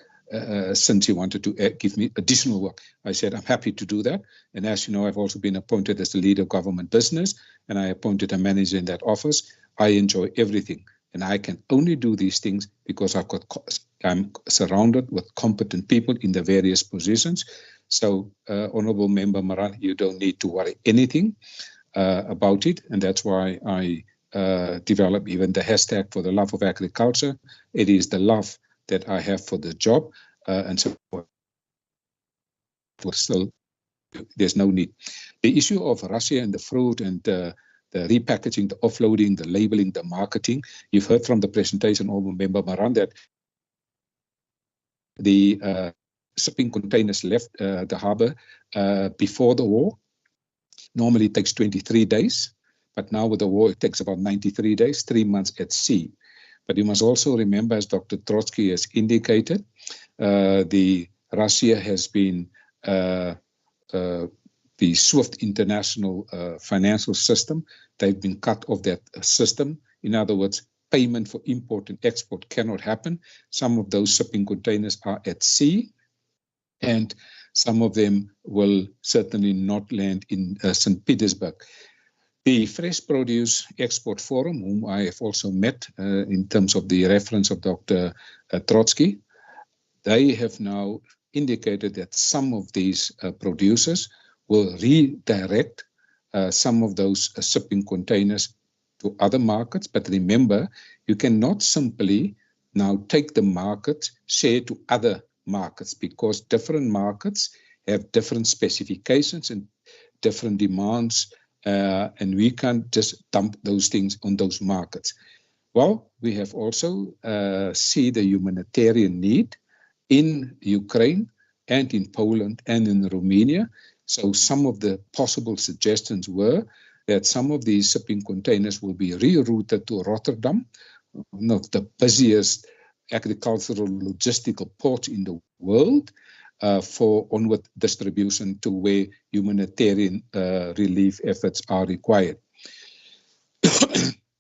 since he wanted to give me additional work. I said, I'm happy to do that. And as you know, I've also been appointed as the leader of government business, and I appointed a manager in that office. I enjoy everything, and I can only do these things because I'm surrounded with competent people in the various positions. So, Honourable Member Maran, you don't need to worry anything about it, and that's why I develop even the hashtag for the love of agriculture. It is the love that I have for the job, and so still, there's no need. The issue of Russia and the fruit and the repackaging, the offloading, the labeling, the marketing, you've heard from the presentation of Member Maran that the shipping containers left the harbor before the war. Normally it takes 23 days, but now with the war it takes about 93 days, 3 months at sea. But you must also remember, as Dr. Trotsky has indicated, the Russia has been the SWIFT international financial system. They've been cut off that system. In other words, payment for import and export cannot happen. Some of those shipping containers are at sea, and some of them will certainly not land in St. Petersburg. The Fresh Produce Export Forum, whom I have also met in terms of the reference of Dr. Trotsky, they have now indicated that some of these producers will redirect some of those shipping containers to other markets. But remember, you cannot simply now take the market share to other markets, because different markets have different specifications and different demands, and we can't just dump those things on those markets. Well, we have also see the humanitarian need in Ukraine and in Poland and in Romania. So some of the possible suggestions were that some of these shipping containers will be rerouted to Rotterdam, one of the busiest agricultural logistical port in the world, for onward distribution to where humanitarian relief efforts are required.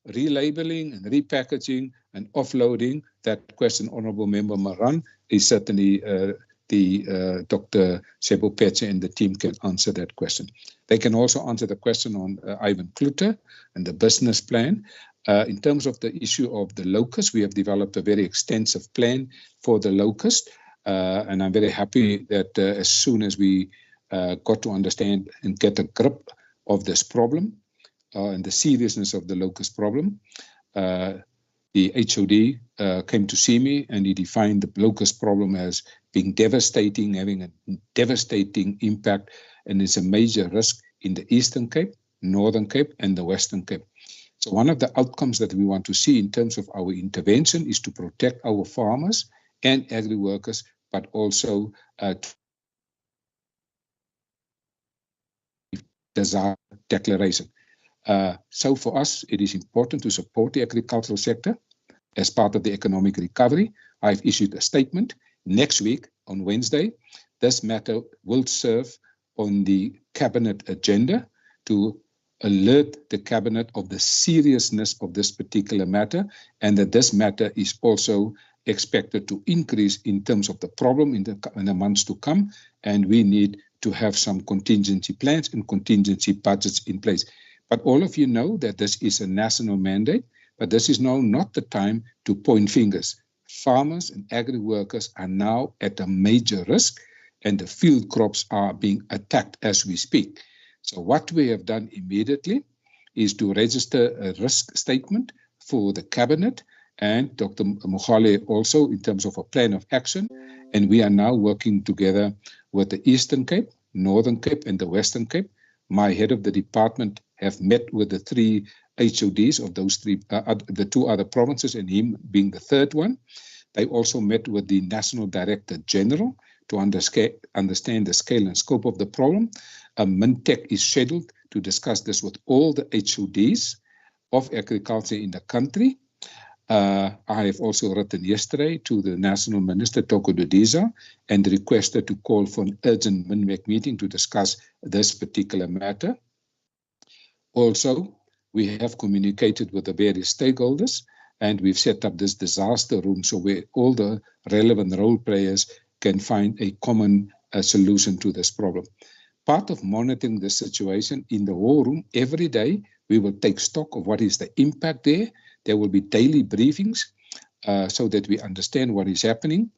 Relabeling and repackaging and offloading, that question, Honourable Member Maran, is certainly Dr. Sebopetse and the team can answer that question. They can also answer the question on Ivan Kluter and the business plan. In terms of the issue of the locust, we have developed a very extensive plan for the locust, and I'm very happy that as soon as we got to understand and get a grip of this problem and the seriousness of the locust problem, the HOD came to see me and he defined the locust problem as being devastating, having a devastating impact, and it's a major risk in the Eastern Cape, Northern Cape, and the Western Cape. So one of the outcomes that we want to see in terms of our intervention is to protect our farmers and agri-workers, but also disaster declaration. So for us, it is important to support the agricultural sector as part of the economic recovery. I've issued a statement. Next week, on Wednesday, this matter will serve on the cabinet agenda to alert the cabinet of the seriousness of this particular matter, and that this matter is also expected to increase in terms of the problem in the months to come, and we need to have some contingency plans and contingency budgets in place. But all of you know that this is a national mandate, but this is now not the time to point fingers. Farmers and agri-workers are now at a major risk, and the field crops are being attacked as we speak. So what we have done immediately is to register a risk statement for the cabinet and Dr. Mogale also in terms of a plan of action. And we are now working together with the Eastern Cape, Northern Cape, and the Western Cape. My head of the department have met with the 3 HODs of those 3, the 2 other provinces, and him being the 3rd one. They also met with the National Director General to understand the scale and scope of the problem. A MINTEC is scheduled to discuss this with all the HODs of agriculture in the country. I have also written yesterday to the National Minister, Toko Dodiza, and requested to call for an urgent MINMEC meeting to discuss this particular matter. Also, we have communicated with the various stakeholders, and we've set up this disaster room so where all the relevant role players can find a common solution to this problem. Part of monitoring the situation in the war room, every day we will take stock of what is the impact there. There will be daily briefings so that we understand what is happening.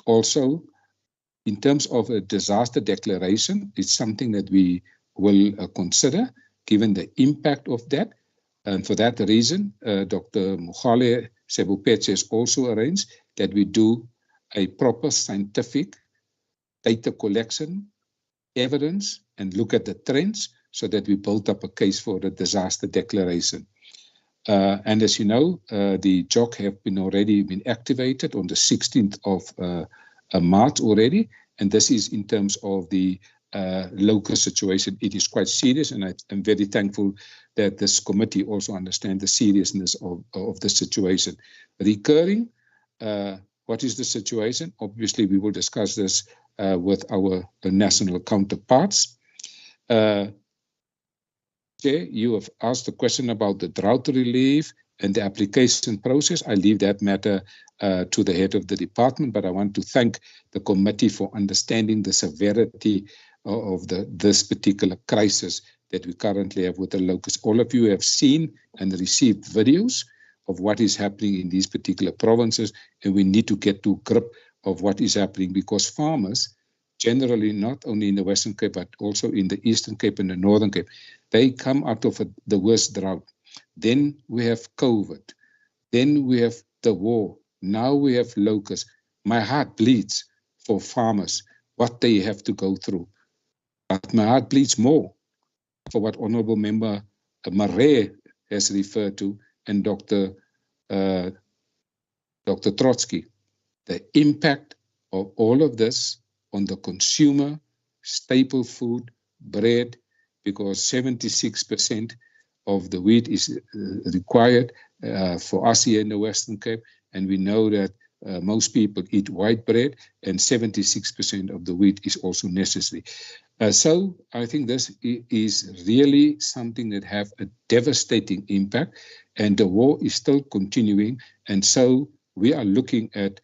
Also, in terms of a disaster declaration, it's something that we will consider given the impact of that. And for that reason, Dr. Mogale Sebopetse has also arranged that we do a proper scientific data collection, evidence, and look at the trends so that we build up a case for the disaster declaration. And as you know, the JOC have already been activated on the 16th of March already, and this is in terms of the local situation. It is quite serious, and I'm very thankful that this committee also understands the seriousness of the situation. Recurring, what is the situation? Obviously, we will discuss this with our national counterparts. Chair, you have asked a question about the drought relief and the application process. I leave that matter to the head of the department, but I want to thank the committee for understanding the severity of this particular crisis that we currently have with the locusts. All of you have seen and received videos of what is happening in these particular provinces, and we need to get to grip of what is happening, because farmers, generally not only in the Western Cape, but also in the Eastern Cape and the Northern Cape, they come out of the worst drought. Then we have COVID. Then we have the war. Now we have locusts. My heart bleeds for farmers, what they have to go through. But my heart bleeds more for what Honourable Member Marais has referred to, and Dr. Trotsky, the impact of all of this on the consumer, staple food, bread, because 76% of the wheat is required for us here in the Western Cape, and we know that most people eat white bread, and 76% of the wheat is also necessary. So I think this is really something that have a devastating impact, and the war is still continuing, and so we are looking at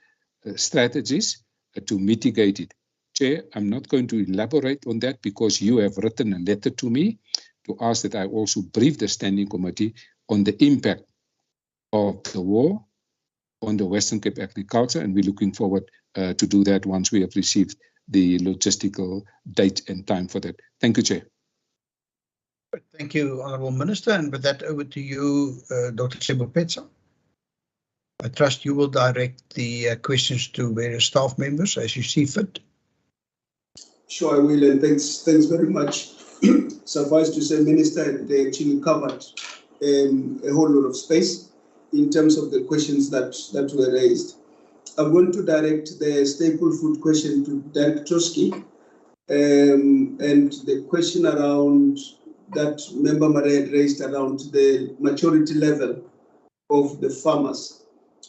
strategies to mitigate it. Chair, I'm not going to elaborate on that because you have written a letter to me to ask that I also brief the Standing Committee on the impact of the war on the Western Cape agriculture, and we're looking forward to do that once we have received the logistical date and time for that. Thank you, Chair. Thank you, Honourable Minister, and with that over to you, Dr. Sebopetsa. I trust you will direct the questions to various staff members as you see fit. Sure, I will, and thanks very much. Suffice to say, Minister, they actually covered a whole lot of space in terms of the questions that were raised. I'm going to direct the staple food question to Derek Trotsky, and the question around that Member Marais had raised around the maturity level of the farmers.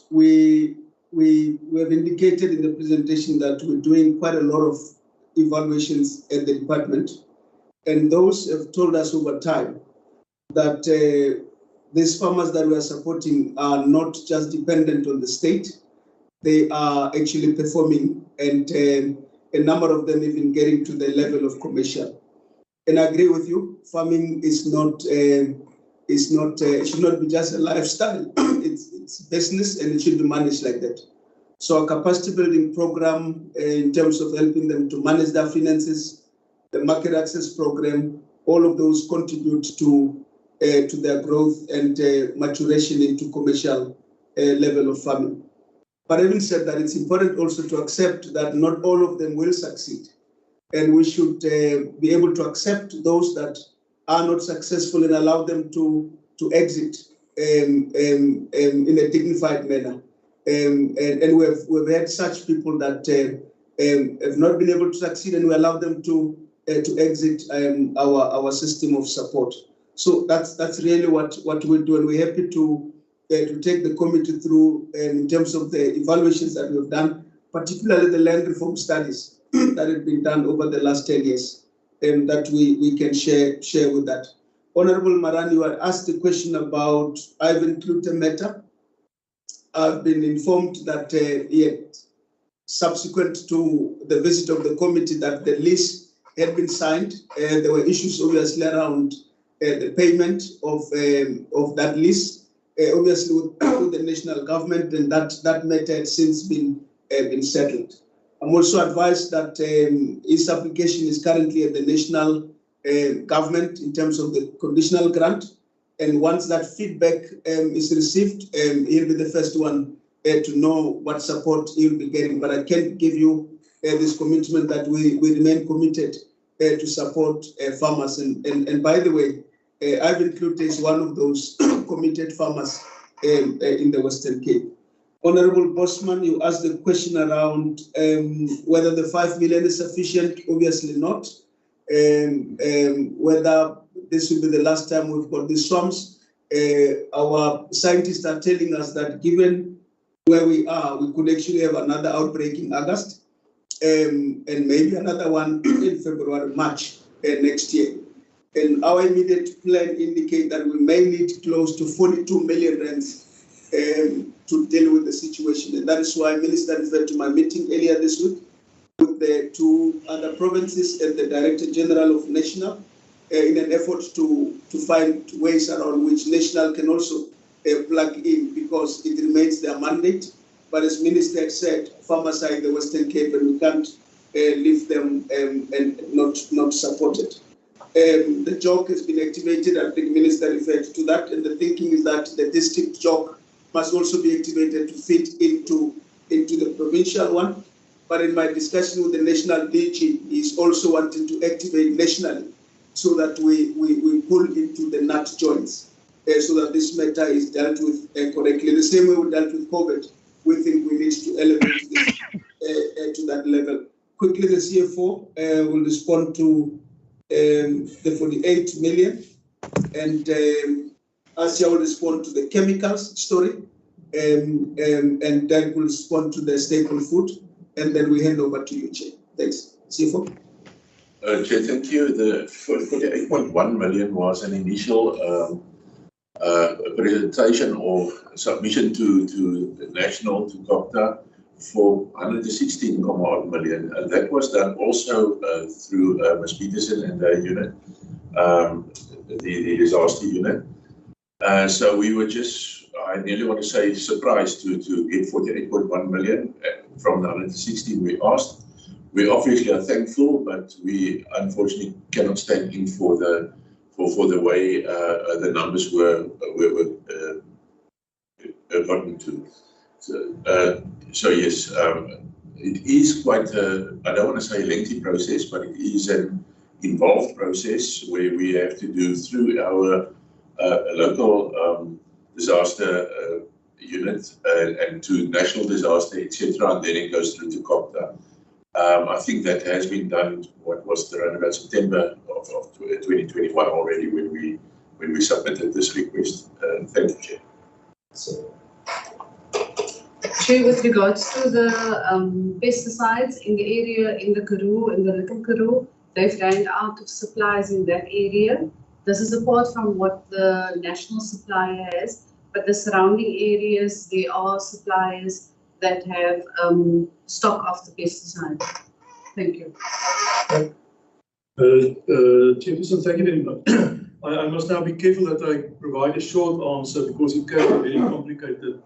We have indicated in the presentation that we're doing quite a lot of evaluations at the department, and those have told us over time that these farmers that we are supporting are not just dependent on the state, they are actually performing, and a number of them even getting to the level of commercial. And I agree with you, farming is not, it should not be just a lifestyle, it's business, and it should be managed like that. So a capacity building program in terms of helping them to manage their finances, the market access program, all of those contribute to their growth and maturation into commercial level of farming. But having said that, it's important also to accept that not all of them will succeed. And we should be able to accept those that are not successful and allow them to exit in a dignified manner. And we've had such people that have not been able to succeed, and we allow them to exit our system of support. So that's really what we do, and we're happy to take the committee through in terms of the evaluations that we've done, particularly the land reform studies that have been done over the last 10 years, and that we can share with that. Honourable Maran, you had asked a question about Ivan Klute matter. I've been informed that subsequent to the visit of the committee that the lease had been signed. There were issues obviously around the payment of that lease, obviously with the national government, and that matter had since been settled. I'm also advised that his application is currently at the national government in terms of the conditional grant. And once that feedback is received, he'll be the first one to know what support he'll be getting. But I can't give you this commitment that we remain committed to support farmers. And by the way, I've included as one of those committed farmers in the Western Cape. Honorable Bosman, you asked the question around whether the 5 million is sufficient. Obviously not. Whether this will be the last time we've got these swarms. Our scientists are telling us that given where we are, we could actually have another outbreak in August and maybe another one in February, March next year. And our immediate plan indicates that we may need close to 42 million rands to deal with the situation. And that is why Minister referred to my meeting earlier this week with the two other provinces and the Director General of National in an effort to find ways around which National can also plug in, because it remains their mandate. But as Minister had said, farmers are in the Western Cape and we can't leave them and not support it. The JOC has been activated. I think Minister referred to that, and the thinking is that the district JOC must also be activated to fit into the provincial one. But in my discussion with the national DG, he's also wanting to activate nationally so that we pull into the nut joints so that this matter is dealt with correctly. The same way we dealt with COVID, we think we need to elevate this to that level. Quickly, the CFO will respond to the 48 million, and Asia will respond to the chemicals story, and then we'll respond to the staple food, and then we hand over to you, Chair. Thanks. CFO. Chair, thank you. The 48.1 million was an initial presentation or submission to National, to COPTA, for 116.1 million. That was done also through Ms. Peterson and the unit, the disaster unit. So we were just, I nearly want to say, surprised to get 48.1 million from the 116 we asked. We obviously are thankful, but we unfortunately cannot stand in for the way the numbers were gotten to. So yes, it is quite a, I don't want to say a lengthy process, but it is an involved process where we have to do through our local disaster unit and to national disaster, etc., and then it goes through to COPTA. I think that has been done, what was around about September of 2021 already when we submitted this request. Thank you, Chair. Chair, with regards to the pesticides in the area, in the Karoo, in the Little Karoo, they've ran out of supplies in that area. This is apart from what the national supplier has, but the surrounding areas, there are suppliers that have stock of the pesticides. Thank you. Chairperson, thank you very much. I must now be careful that I provide a short answer because it can be a very complicated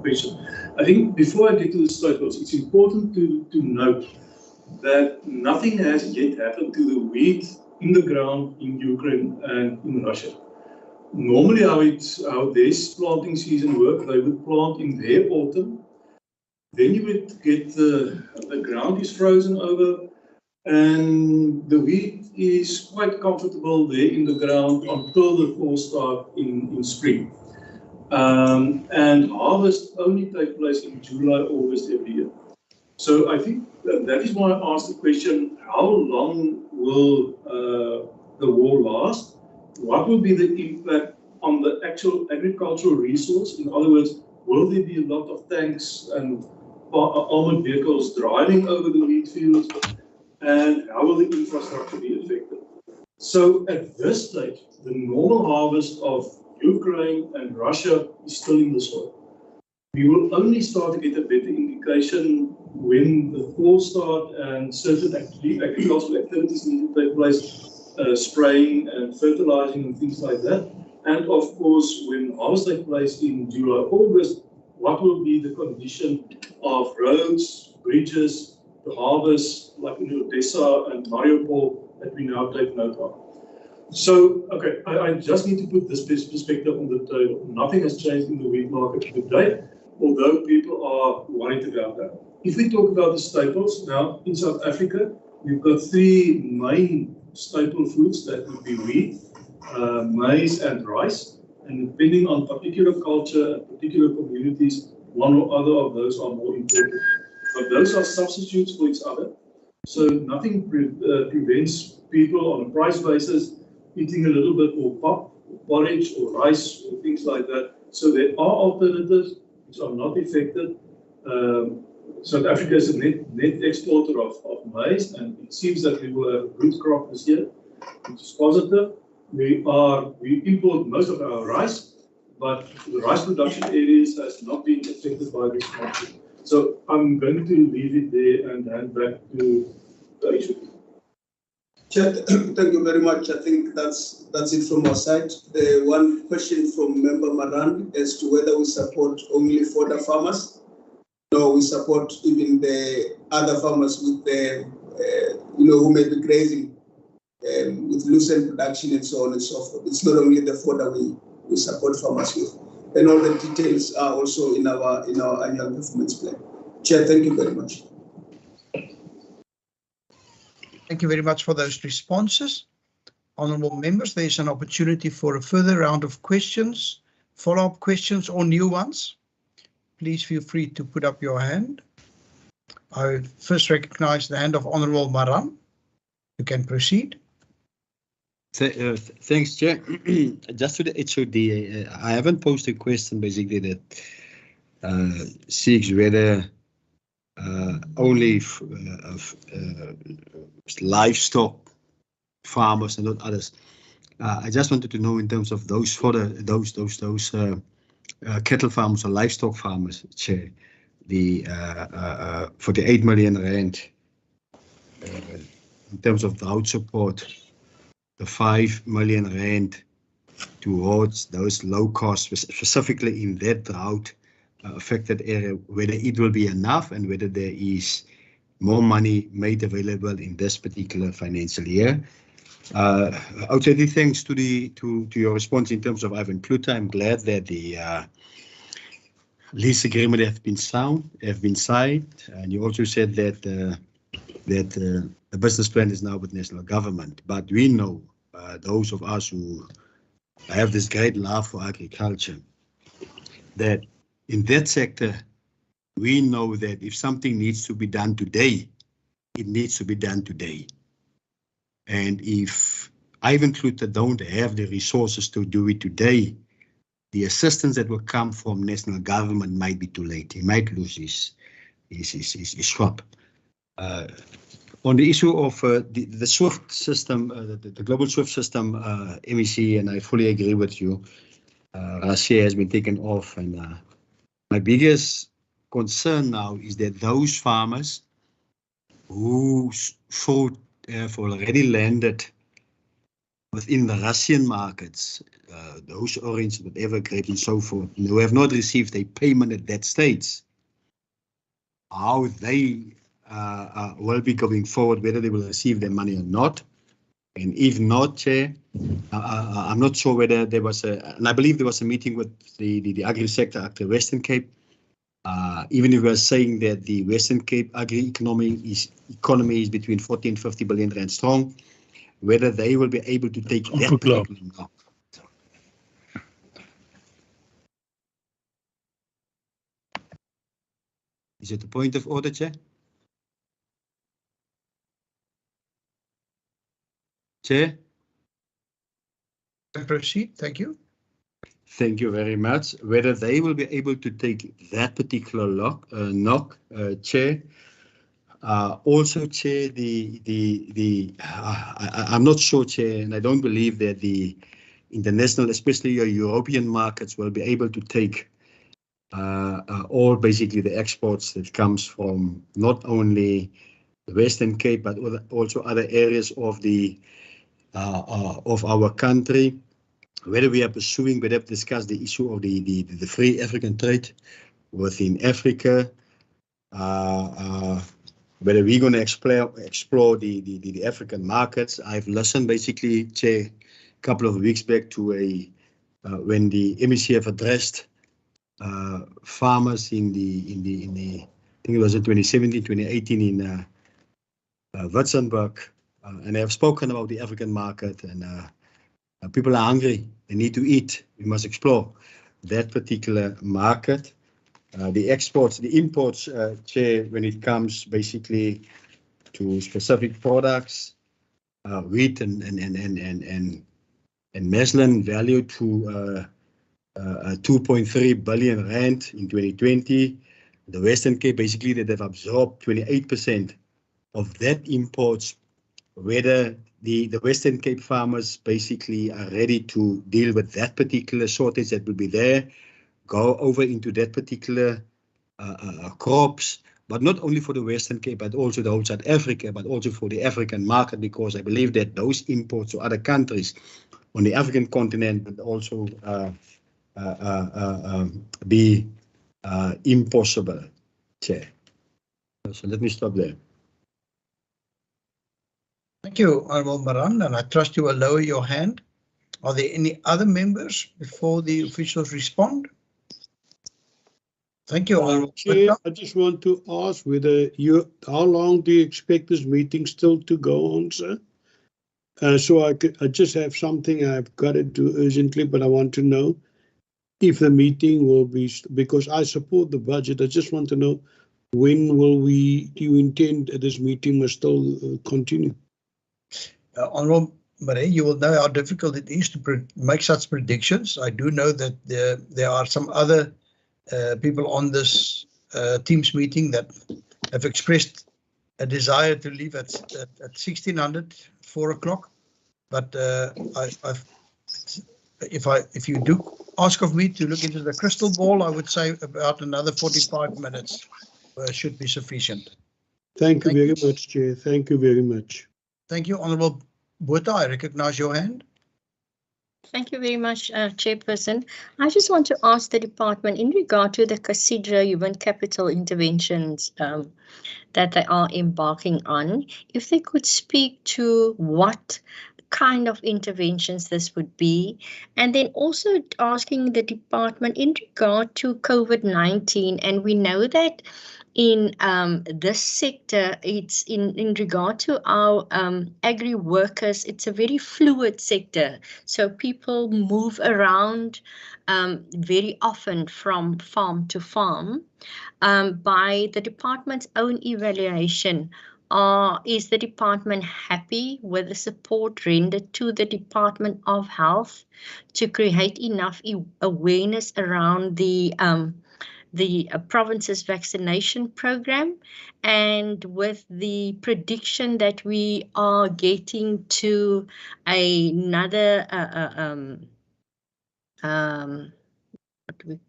question. I think before I get to the staples, it's important to note that nothing has yet happened to the wheat in the ground in Ukraine and in Russia. Normally how this planting season works, they would plant in their autumn, then you would get the ground is frozen over, and the wheat is quite comfortable there in the ground until the fall start in spring. And harvest only take place in July, August every year. So I think that is why I asked the question, how long will the war last? What will be the impact on the actual agricultural resource? In other words, will there be a lot of tanks and armored vehicles driving over the wheat fields? And how will the infrastructure be affected? So at this stage, the normal harvest of Ukraine and Russia is still in the soil. We will only start to get a better indication when the fall start and certain agricultural activities need to take place, spraying and fertilizing and things like that. And of course, when harvest takes place in July, August, what will be the condition of roads, bridges, the harvest, like in Odessa and Mariupol, that we now take note of. So, okay, I just need to put this perspective on the table. Nothing has changed in the wheat market today, although people are worried about that. if we talk about the staples, now in South Africa, we've got three main staple foods that would be wheat, maize and rice. And depending on particular culture and particular communities, one or other of those are more important. But those are substitutes for each other. So nothing prevents people on a price basis eating a little bit more pap, or porridge, or rice, or things like that. So there are alternatives which are not affected. South Africa is a net exporter of maize, and it seems that we will have a good crop this year, which is positive. We import most of our rice, but the rice production areas has not been affected by this conflict. So I'm going to leave it there and hand back to Aisha. Chair, thank you very much. I think that's it from our side. The one question from Member Maran as to whether we support only fodder farmers. No, we support even the other farmers with the, who may be grazing with lucerne production and so on and so forth. It's not only the fodder we support farmers with. And all the details are also in our annual performance plan. Chair, thank you very much. Thank you very much for those responses. Honourable members, there is an opportunity for a further round of questions, follow-up questions or new ones. Please feel free to put up your hand. I first recognize the hand of Honourable Maran. You can proceed. Thanks, Chair. Just to the HOD, I haven't posed a question basically that seeks whether only livestock farmers and not others. I just wanted to know in terms of those cattle farmers or livestock farmers, Chair, for the 8 million rand in terms of drought support, the 5 million rand towards those low costs, specifically in that drought affected area, whether it will be enough and whether there is more money made available in this particular financial year. Outside thanks to your response in terms of Ivan Kluter. I'm glad that the lease agreement have been signed, and you also said that the business plan is now with national government. But we know, those of us who have this great love for agriculture, that in that sector, we know that if something needs to be done today, it needs to be done today. And if Ivan Kluter don't have the resources to do it today, the assistance that will come from national government might be too late. He might lose his crop. On the issue of the SWIFT system, the global SWIFT system, MEC, and I fully agree with you, Russia has been taken off, and my biggest concern now is that those farmers whose fruit have already landed within the Russian markets, those orange, whatever grape and so forth, who have not received a payment at that stage, how they will be going forward, whether they will receive their money or not. And if not, Chair, I'm not sure whether there was and I believe there was a meeting with the agri sector at the Western Cape. Even if we're saying that the Western Cape agri-economy is between 40 and 50 billion rand strong, whether they will be able to take that particular knock. Is it a point of order, Chair? Chair? Proceed, thank you. Thank you very much. Whether they will be able to take that particular knock, Chair. Also, Chair, I'm not sure, Chair, and I don't believe that the international, especially your European markets, will be able to take all basically the exports that comes from not only the Western Cape but also other areas of our country. Whether we are pursuing, we have discussed the issue of the free African trade within Africa. Whether we're going to explore the African markets. I've listened basically, Chair, a couple of weeks back to when the MEC have addressed farmers in the think it was in 2017, 2018 in Witzenberg, and I have spoken about the African market, and people are hungry. They need to eat. We must explore that particular market. The exports, the imports, Chair, when it comes basically to specific products, wheat and muslin valued to 2.3 billion rand in 2020. The Western Cape basically that have absorbed 28% of that imports. Whether the Western Cape farmers basically are ready to deal with that particular shortage that will be there, go over into that particular crops, but not only for the Western Cape, but also the whole South Africa, but also for the African market, because I believe that those imports to other countries on the African continent would also be impossible, Chair. So let me stop there. Thank you, Honourable Maran, and I trust you will lower your hand. Are there any other members before the officials respond? Thank you, Honourable Chair, I just want to ask whether how long do you expect this meeting still to go on, sir? So I just have something I've got to do urgently, but I want to know if the meeting will be, because I support the budget. I just want to know when do you intend this meeting must still continue? Honourable Marais, you will know how difficult it is to make such predictions. I do know that there are some other people on this Teams meeting that have expressed a desire to leave at 1600, 4 o'clock. But if you do ask of me to look into the crystal ball, I would say about another 45 minutes should be sufficient. Thank you very much, Chair. Thank you very much. Thank you, Honourable Botha. I recognize your hand. Thank you very much, Chairperson. I just want to ask the department in regard to the CACIDRA human capital interventions that they are embarking on, if they could speak to what kind of interventions this would be, and then also asking the department in regard to COVID-19, and we know that in this sector, it's in regard to our agri workers, it's a very fluid sector. So people move around very often from farm to farm. By the department's own evaluation, is the department happy with the support rendered to the Department of Health to create enough awareness around the province's vaccination program, and with the prediction that we are getting to another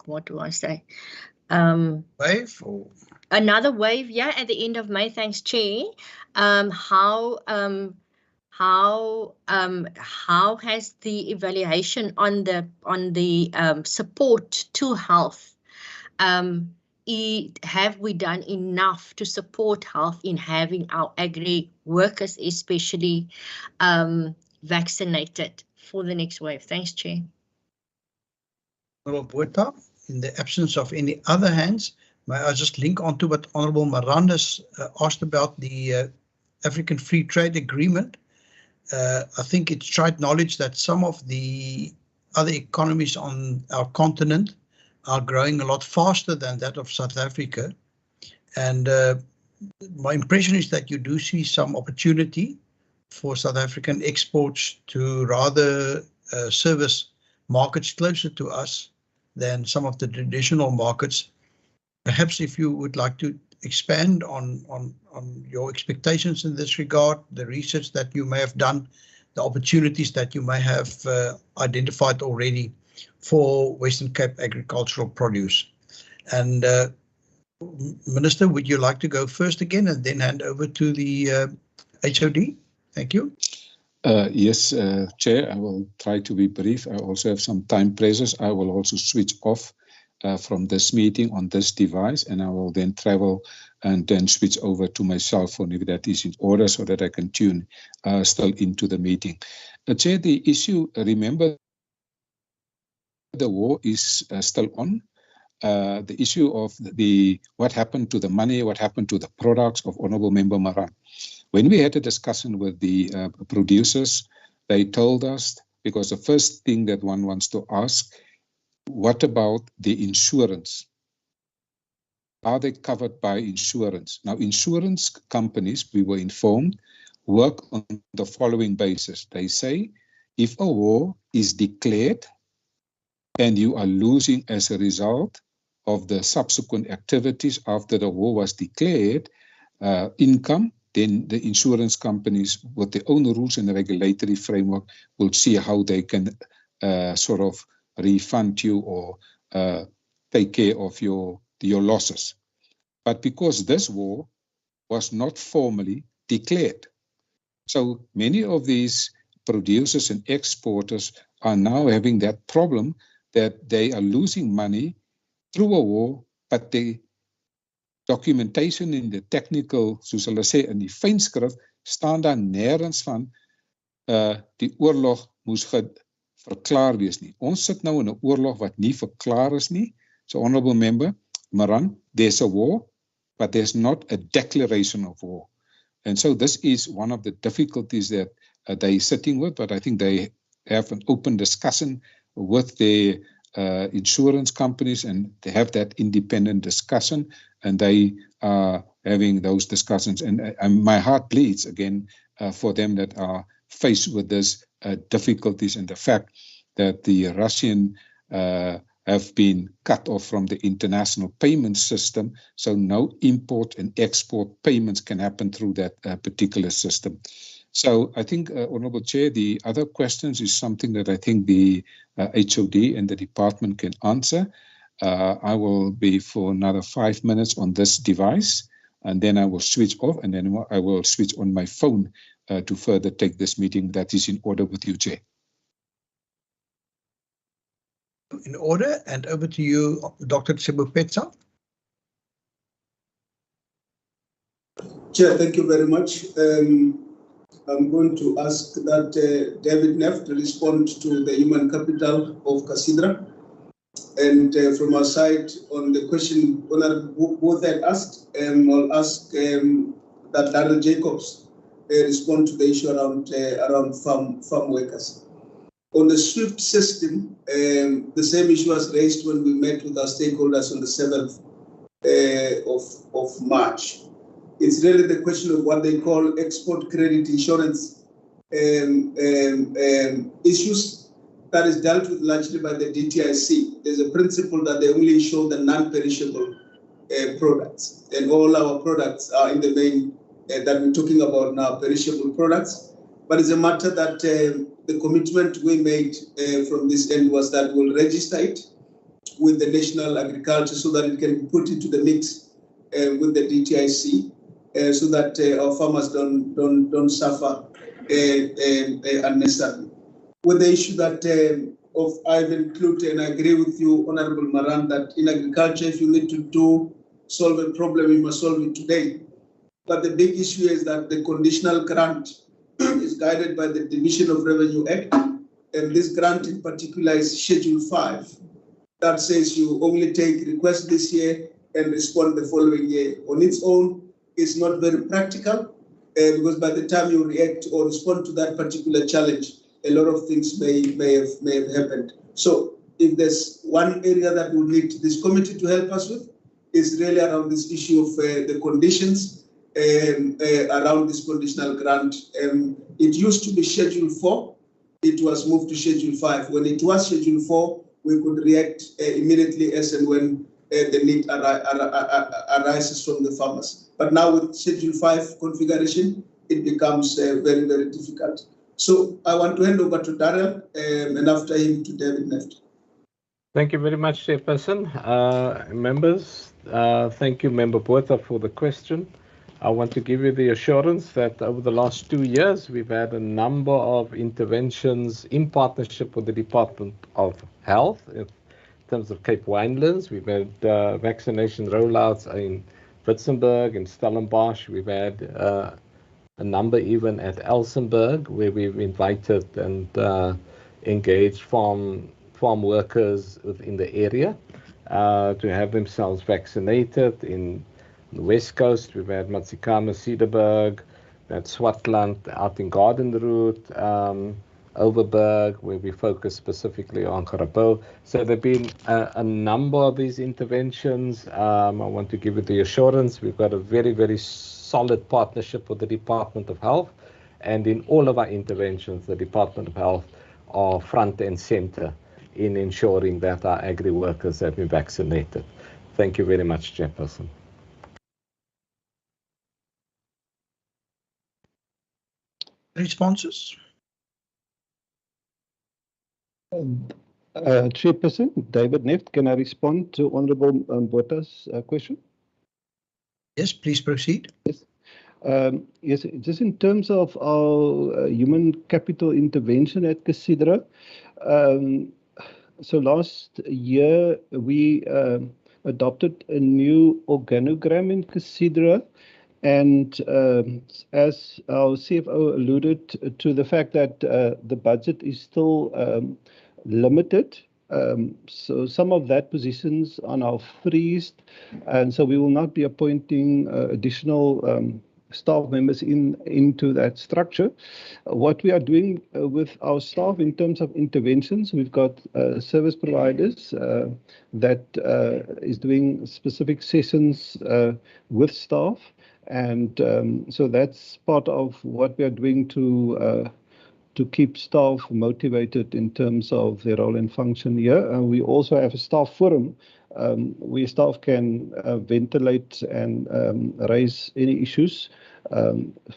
what do I say? Wave? Or? Another wave, yeah, at the end of May. Thanks, Chair. How has the evaluation on the support to health? Have we done enough to support health in having our agri workers especially vaccinated for the next wave? Thanks, Chair. Honourable Botha, in the absence of any other hands, may I just link on to what Honourable Miranda's asked about the African Free Trade Agreement. I think it's tried knowledge that some of the other economies on our continent are growing a lot faster than that of South Africa. And my impression is that you do see some opportunity for South African exports to rather service markets closer to us than some of the traditional markets. Perhaps if you would like to expand on your expectations in this regard, the research that you may have done, the opportunities that you may have identified already for Western Cape agricultural produce. And Minister, would you like to go first again and then hand over to the HOD? Thank you. Yes, Chair, I will try to be brief. I also have some time pressures. I will also switch off from this meeting on this device, and I will then travel and then switch over to my cell phone if that is in order, so that I can tune still into the meeting. Chair, the issue, remember, the war is still on. the issue of what happened to the money, what happened to the products of Honorable Member Maran. When we had a discussion with the producers, they told us, because the first thing that one wants to ask, what about the insurance? Are they covered by insurance? Now, insurance companies, we were informed, work on the following basis. They say, if a war is declared and you are losing as a result of the subsequent activities after the war was declared, income, then the insurance companies, with their own rules and regulatory framework, will see how they can sort of refund you or take care of your losses. But because this war was not formally declared, so many of these producers and exporters are now having that problem that they are losing money through a war, but the documentation in the technical, soos hulle sê, in die fynskrif, staan daar nergens van die oorlog moes verklaar wees nie. Ons sit nou in 'n oorlog wat nie verklaar is nie. So, Honorable Member Maran, there's a war, but there's not a declaration of war. And so this is one of the difficulties that they're sitting with, but I think they have an open discussion with their insurance companies, and they have that independent discussion, and they are having those discussions. And my heart bleeds again for them that are faced with this difficulties and the fact that the Russian have been cut off from the international payment system, so no import and export payments can happen through that particular system. So I think, Honourable Chair, the other questions is something that I think the HOD and the department can answer. I will be for another 5 minutes on this device, and then I will switch off, and then I will switch on my phone to further take this meeting. That is in order with you, Chair. In order, and over to you, Dr. Tsibupetsa. Chair, thank you very much. I'm going to ask that David Neff respond to the human capital of Casidra. And from our side, on the question both had asked, I'll ask that Darrell Jacobs respond to the issue around farm workers. On the SWIFT system, the same issue was raised when we met with our stakeholders on the 7th of March. It's really the question of what they call export credit insurance issues that is dealt with largely by the DTIC. There's a principle that they only insure the non-perishable products, and all our products are in the main that we're talking about now, perishable products. But it's a matter that the commitment we made from this end was that we'll register it with the National Agriculture so that it can be put into the mix with the DTIC, so that our farmers don't suffer unnecessarily. With the issue that I've included, and I agree with you, Honourable Maran, that in agriculture, if you need to solve a problem, you must solve it today. But the big issue is that the conditional grant is guided by the Division of Revenue Act, and this grant in particular is Schedule 5, that says you only take requests this year and respond the following year. On its own, it's not very practical, because by the time you react or respond to that particular challenge, a lot of things may have happened. So if there's one area that we need this committee to help us with, is really around this issue of the conditions around this conditional grant. It used to be Schedule 4. It was moved to Schedule 5. When it was Schedule 4, we could react immediately as and when the need arises from the farmers. But now with Schedule 5 configuration, it becomes very, very difficult. So I want to hand over to Darrell, and after him to David Neff. Thank you very much, Chairperson. Members, thank you, Member Botha, for the question. I want to give you the assurance that over the last 2 years, we've had a number of interventions in partnership with the Department of Health. In terms of Cape Winelands, we've had vaccination rollouts in Witzenberg and Stellenbosch. We've had a number even at Elsenburg, where we've invited and engaged farm workers within the area. to have themselves vaccinated. In the West Coast, we've had Matsikana, Cederberg, at Swartland, out in Garden Route, Overberg, where we focus specifically on Karabo. So there have been a number of these interventions. I want to give you the assurance we've got a very, very solid partnership with the Department of Health. And in all of our interventions, the Department of Health are front and center in ensuring that our agri workers have been vaccinated. Thank you very much, Chairperson. Responses? Chairperson, David Neft, can I respond to Honourable Bota's question? Yes, please proceed. Yes. Yes, just in terms of our human capital intervention at Casidra, so last year we adopted a new organogram in Casidra, and as our CFO alluded to the fact that the budget is still limited, so some of that positions are now freezed, and so we will not be appointing additional staff members into that structure. What we are doing with our staff in terms of interventions, we've got service providers that is doing specific sessions with staff, and so that's part of what we are doing to keep staff motivated in terms of their role and function here. And we also have a staff forum where staff can ventilate and raise any issues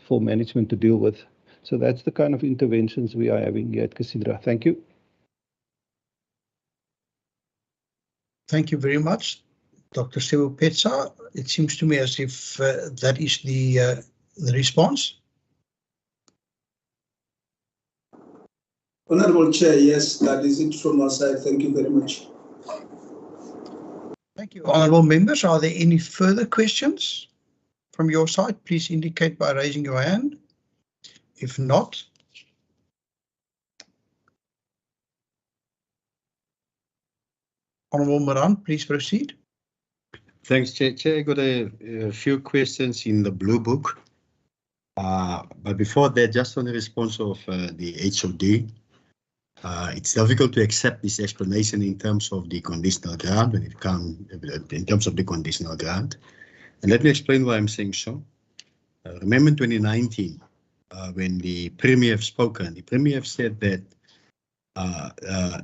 for management to deal with. So that's the kind of interventions we are having here at Casidra. Thank you. Thank you very much, Dr. Sebopetsa. It seems to me as if that is the response. Honourable Chair, yes, that is it from our side. Thank you very much. Thank you. Honourable members, are there any further questions from your side? Please indicate by raising your hand. If not, Honourable Moran, please proceed. Thanks, Chair. I got a few questions in the blue book. But before that, just on the response of the HOD, it's difficult to accept this explanation in terms of the conditional grant when it comes in terms of the conditional grant. And let me explain why I'm saying so. Remember in 2019, when the Premier have spoken, the Premier have said that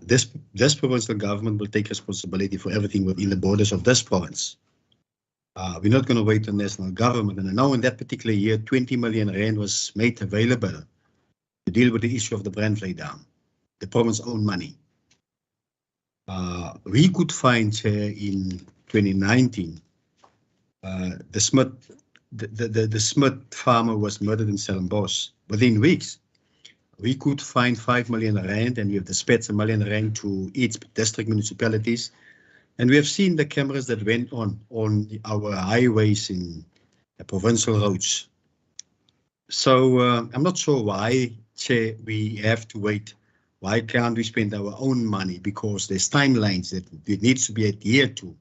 this provincial government will take responsibility for everything within the borders of this province. We're not going to wait on national government. And I know in that particular year, 20 million rand was made available to deal with the issue of the Brandfly Dam, the province's own money. We could find in 2019, the Smith farmer was murdered in Stellenbosch. Within weeks, we could find 5 million rand, and we have dispatched 1 million rand to each district municipalities. And we have seen the cameras that went on our highways in the provincial roads. So I'm not sure why, Chair, we have to wait. Why can't we spend our own money? Because there's timelines that it needs to be adhered to.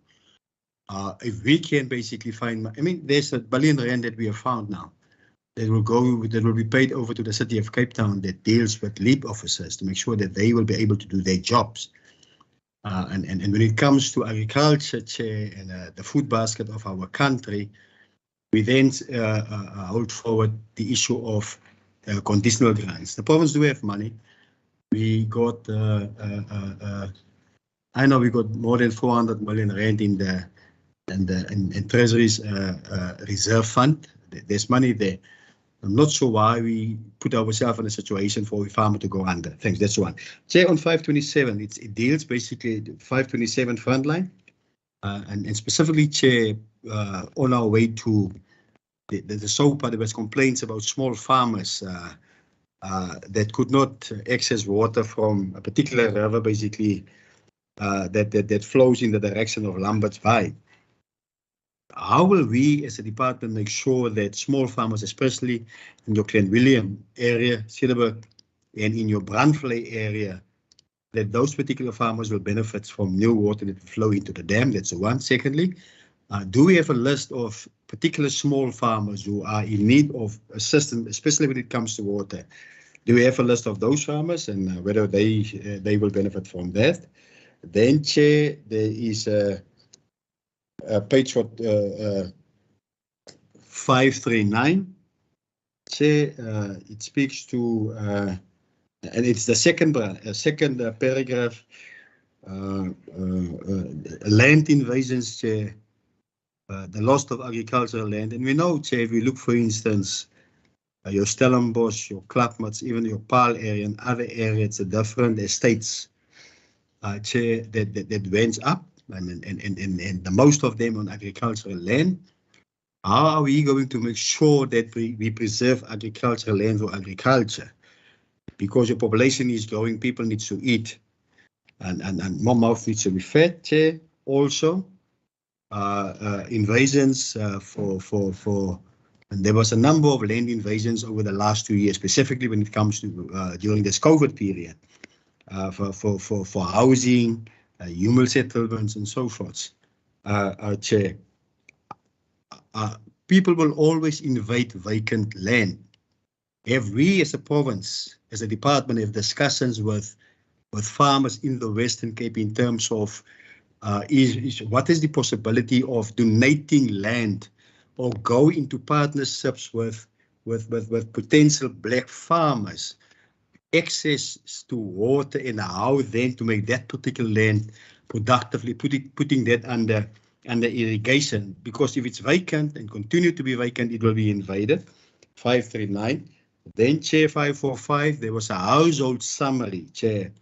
If we can basically find, I mean, there's a billion rand that we have found now that will be paid over to the city of Cape Town that deals with LEAP officers to make sure that they will be able to do their jobs. And when it comes to agriculture, Chair, and the food basket of our country, we then hold forward the issue of conditional grants. The province do have money. We got, I know we got more than 400 million rand in Treasury's reserve fund. There's money there. I'm not sure why we put ourselves in a situation for a farmer to go under. Thanks, that's one. Chair, on 527, it deals basically 527 frontline, and specifically, Chair, on our way to the SOPA, there was complaints about small farmers that could not access water from a particular river, basically, that flows in the direction of Lambert's Bay. How will we as a department make sure that small farmers, especially in your Glen William area, Cederberg, and in your Brandfly area, that those particular farmers will benefit from new water that will flow into the dam. That's the one. Secondly, do we have a list of particular small farmers who are in need of assistance, especially when it comes to water? Do we have a list of those farmers and whether they will benefit from that? Then, Chair, there is a page 539. Chair, it speaks to, and it's the second paragraph, land invasions, Chair, the loss of agricultural land. And we know, Chair, if we look, for instance, your Stellenbosch, your Klapmuts, even your Paarl area and other areas, the different estates, Chair, that went up, and the most of them on agricultural land. How are we going to make sure that we preserve agricultural land for agriculture? Because your population is growing, people need to eat, and more mouth needs to be fed, Chair. Also, invasions and there was a number of land invasions over the last 2 years, specifically when it comes to during this COVID period, for housing, human settlements, and so forth. Chair, people will always invade vacant land. Have we, as a province, as a department, have discussions with farmers in the Western Cape in terms of what is the possibility of donating land or go into partnerships with potential black farmers, access to water, and how then to make that particular land productively, putting that under irrigation? Because if it's vacant and continue to be vacant, it will be invaded. 539. Then, Chair, 545, there was a household summary, Chair.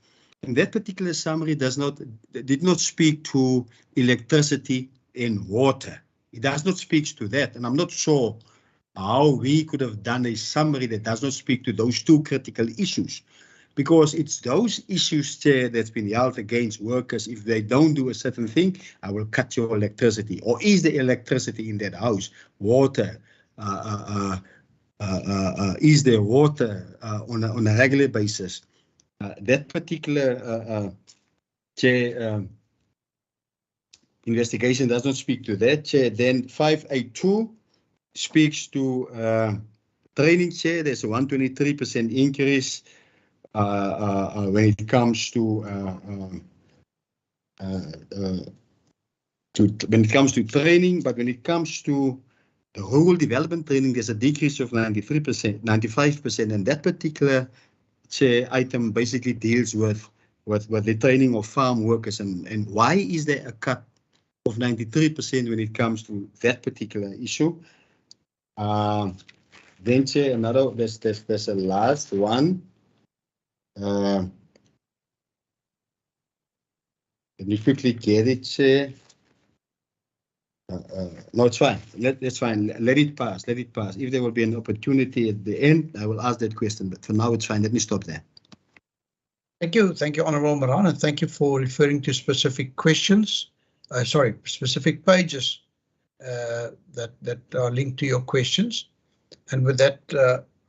And that particular summary did not speak to electricity and water. It does not speak to that. And I'm not sure how we could have done a summary that does not speak to those two critical issues. Because it's those issues, Chair, that's been held against workers. If they don't do a certain thing, I will cut your electricity. Or is there electricity in that house? Water? Is there water on a regular basis? That particular Chair, investigation does not speak to that, Chair. Then 582 speaks to training, Chair. There's a 123% increase when it comes to training, but when it comes to the rural development training, there's a decrease of 93%, 95%, and that particular, Chair, item basically deals with the training of farm workers, and why is there a cut of 93% when it comes to that particular issue? Then, Chair, there's a last one. Let me quickly get it, Chair. No, it's fine. That's fine. Let it pass. Let it pass. If there will be an opportunity at the end, I will ask that question. But for now, it's fine. Let me stop there. Thank you, Honourable Moran, and thank you for referring to specific questions. Specific pages that are linked to your questions. And with that,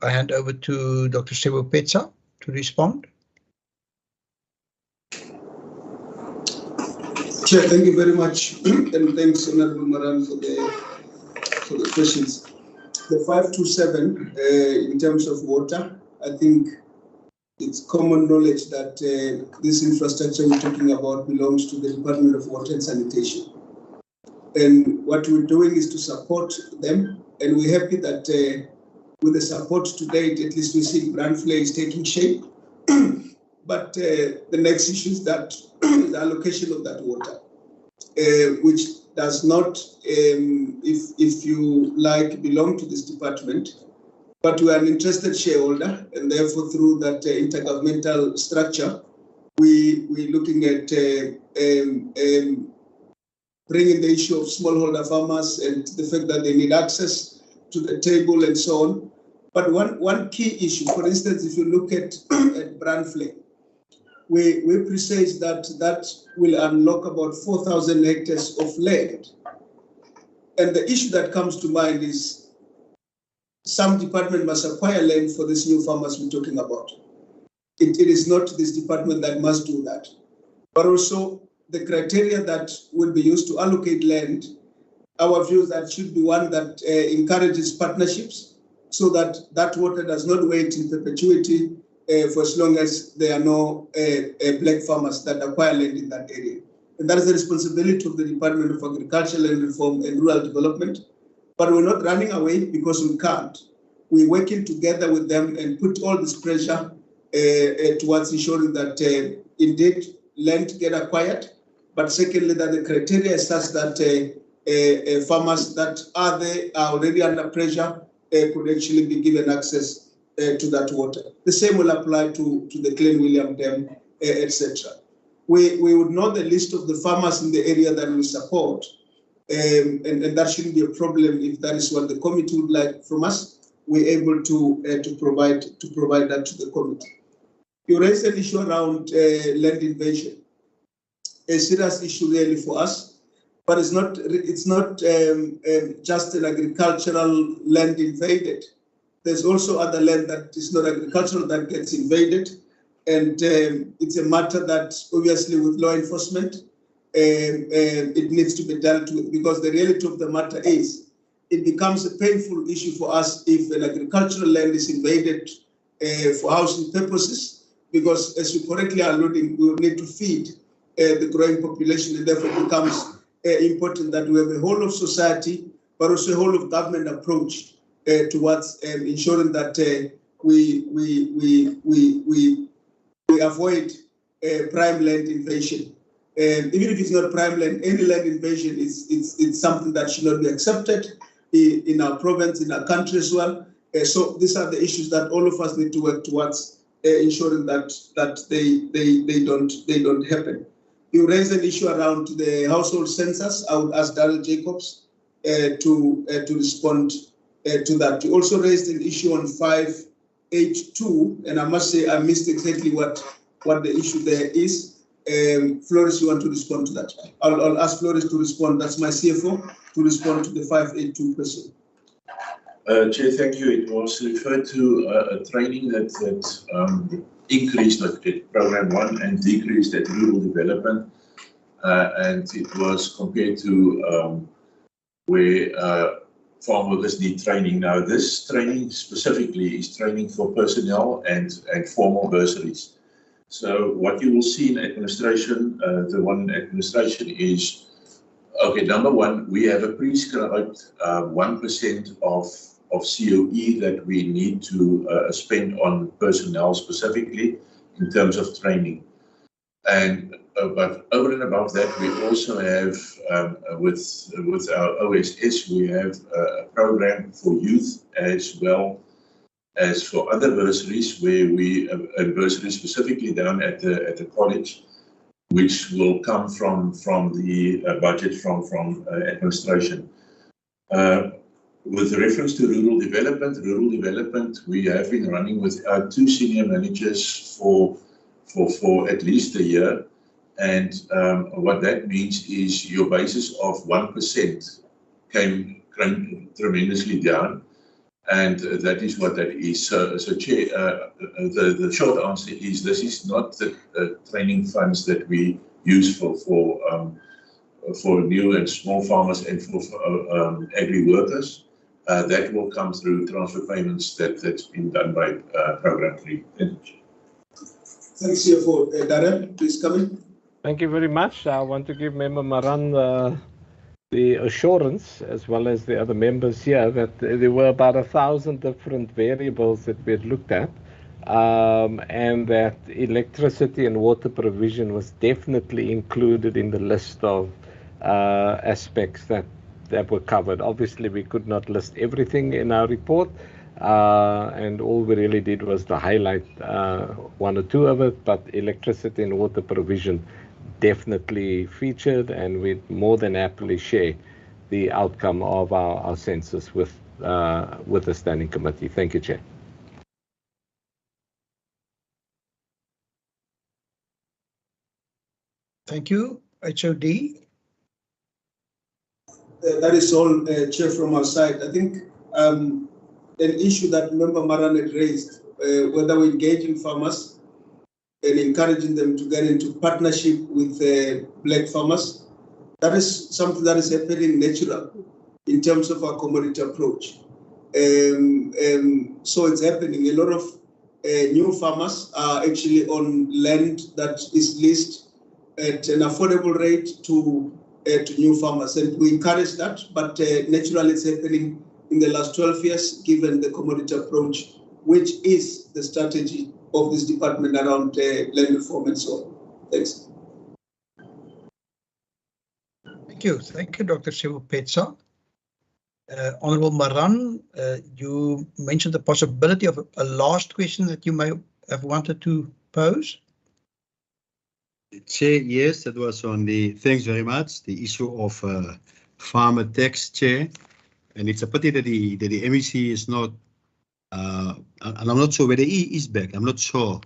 I hand over to Dr. Sebo Petsa to respond. Chair, thank you very much, and thanks, Honourable Moran, for the questions. The 527, in terms of water, I think it's common knowledge that this infrastructure we're talking about belongs to the Department of Water and Sanitation. And what we're doing is to support them, and we're happy that with the support to date, at least we see Brandflay is taking shape. But the next issue is that the allocation of that water, which does not, if you like, belong to this department, but we are an interested shareholder, and therefore through that intergovernmental structure, we're looking at bringing the issue of smallholder farmers and the fact that they need access to the table and so on. But one key issue, for instance, if you look at Brandflay, we presage that will unlock about 4,000 hectares of land. And the issue that comes to mind is some department must acquire land for these new farmers we're talking about. it is not this department that must do that. But also the criteria that would be used to allocate land, our view is that should be one that encourages partnerships so that that water does not wait in perpetuity for as long as there are no black farmers that acquire land in that area. And that is the responsibility of the Department of Agriculture, Land Reform and Rural Development. But we're not running away because we can't. We're working together with them and put all this pressure towards ensuring that indeed land get acquired, but secondly that the criteria is such that farmers that are already under pressure could actually be given access to that water. The same will apply to the Glen William Dam, etc. We would know the list of the farmers in the area that we support, and that shouldn't be a problem if that is what the committee would like from us. We're able to provide that to the committee. You raised an issue around land invasion, a serious issue really for us, but it's not just an agricultural land invaded. There's also other land that is not agricultural that gets invaded, and it's a matter that obviously with law enforcement it needs to be dealt with, because the reality of the matter is it becomes a painful issue for us if an agricultural land is invaded for housing purposes, because as you correctly are alluding, we will need to feed the growing population, and therefore it becomes important that we have a whole of society, but also a whole of government approach towards ensuring that we avoid prime land invasion. Even if it's not prime land, any land invasion it's something that should not be accepted in our province, in our country as well. So these are the issues that all of us need to work towards ensuring that they don't happen. You raised an issue around the household census. I would ask Darrell Jacobs to respond to that. You also raised an issue on 582, and I must say I missed exactly what the issue there is. Flores, you want to respond to that? I'll ask Flores to respond. That's my CFO, to respond to the 582 question. Chair, thank you. It was referred to a training that increased at Program 1 and decreased at Rural Development. And it was compared to where farm workers need training. Now, this training specifically is training for personnel and formal bursaries. So what you will see in administration, the one in administration is, okay, number one, we have a prescribed 1% of COE that we need to spend on personnel specifically in terms of training. And but over and above that, we also have with our OSS, we have a program for youth as well as for other bursaries, where we bursaries specifically down at the college, which will come from the budget from administration. With reference to rural development, we have been running with our 2 senior managers for at least a year, and what that means is your basis of 1% came tremendously down. And that is what that is. So Chair, the short answer is this is not the training funds that we use for new and small farmers and for agri-workers. That will come through transfer payments that's been done by Program 3. Thanks, CFO. Darrell, please come in. Thank you very much. I want to give Member Maran the assurance, as well as the other members here, that there were about 1,000 different variables that we had looked at, and that electricity and water provision was definitely included in the list of aspects that were covered. Obviously, we could not list everything in our report, and all we really did was to highlight 1 or 2 of it, but electricity and water provision definitely featured, and we more than happily share the outcome of our census with the standing committee. Thank you, Chair. Thank you. HOD. That is all, Chair, from our side. I think an issue that Member Maran had raised, whether we engage in farmers, and encouraging them to get into partnership with black farmers. That is something that is happening natural in terms of our commodity approach. So it's happening. A lot of new farmers are actually on land that is leased at an affordable rate to new farmers, and we encourage that, but naturally it's happening in the last 12 years, given the commodity approach, which is the strategy of this department around land reform and so on. Thanks. Thank you, Dr. Sibopetsa. Honorable Maran, you mentioned the possibility of a last question that you may have wanted to pose. Chair, yes, that was on the, thanks very much, the issue of farmer tax, Chair. And it's a pity that the MEC is not, and I'm not sure whether he is back, I'm not sure.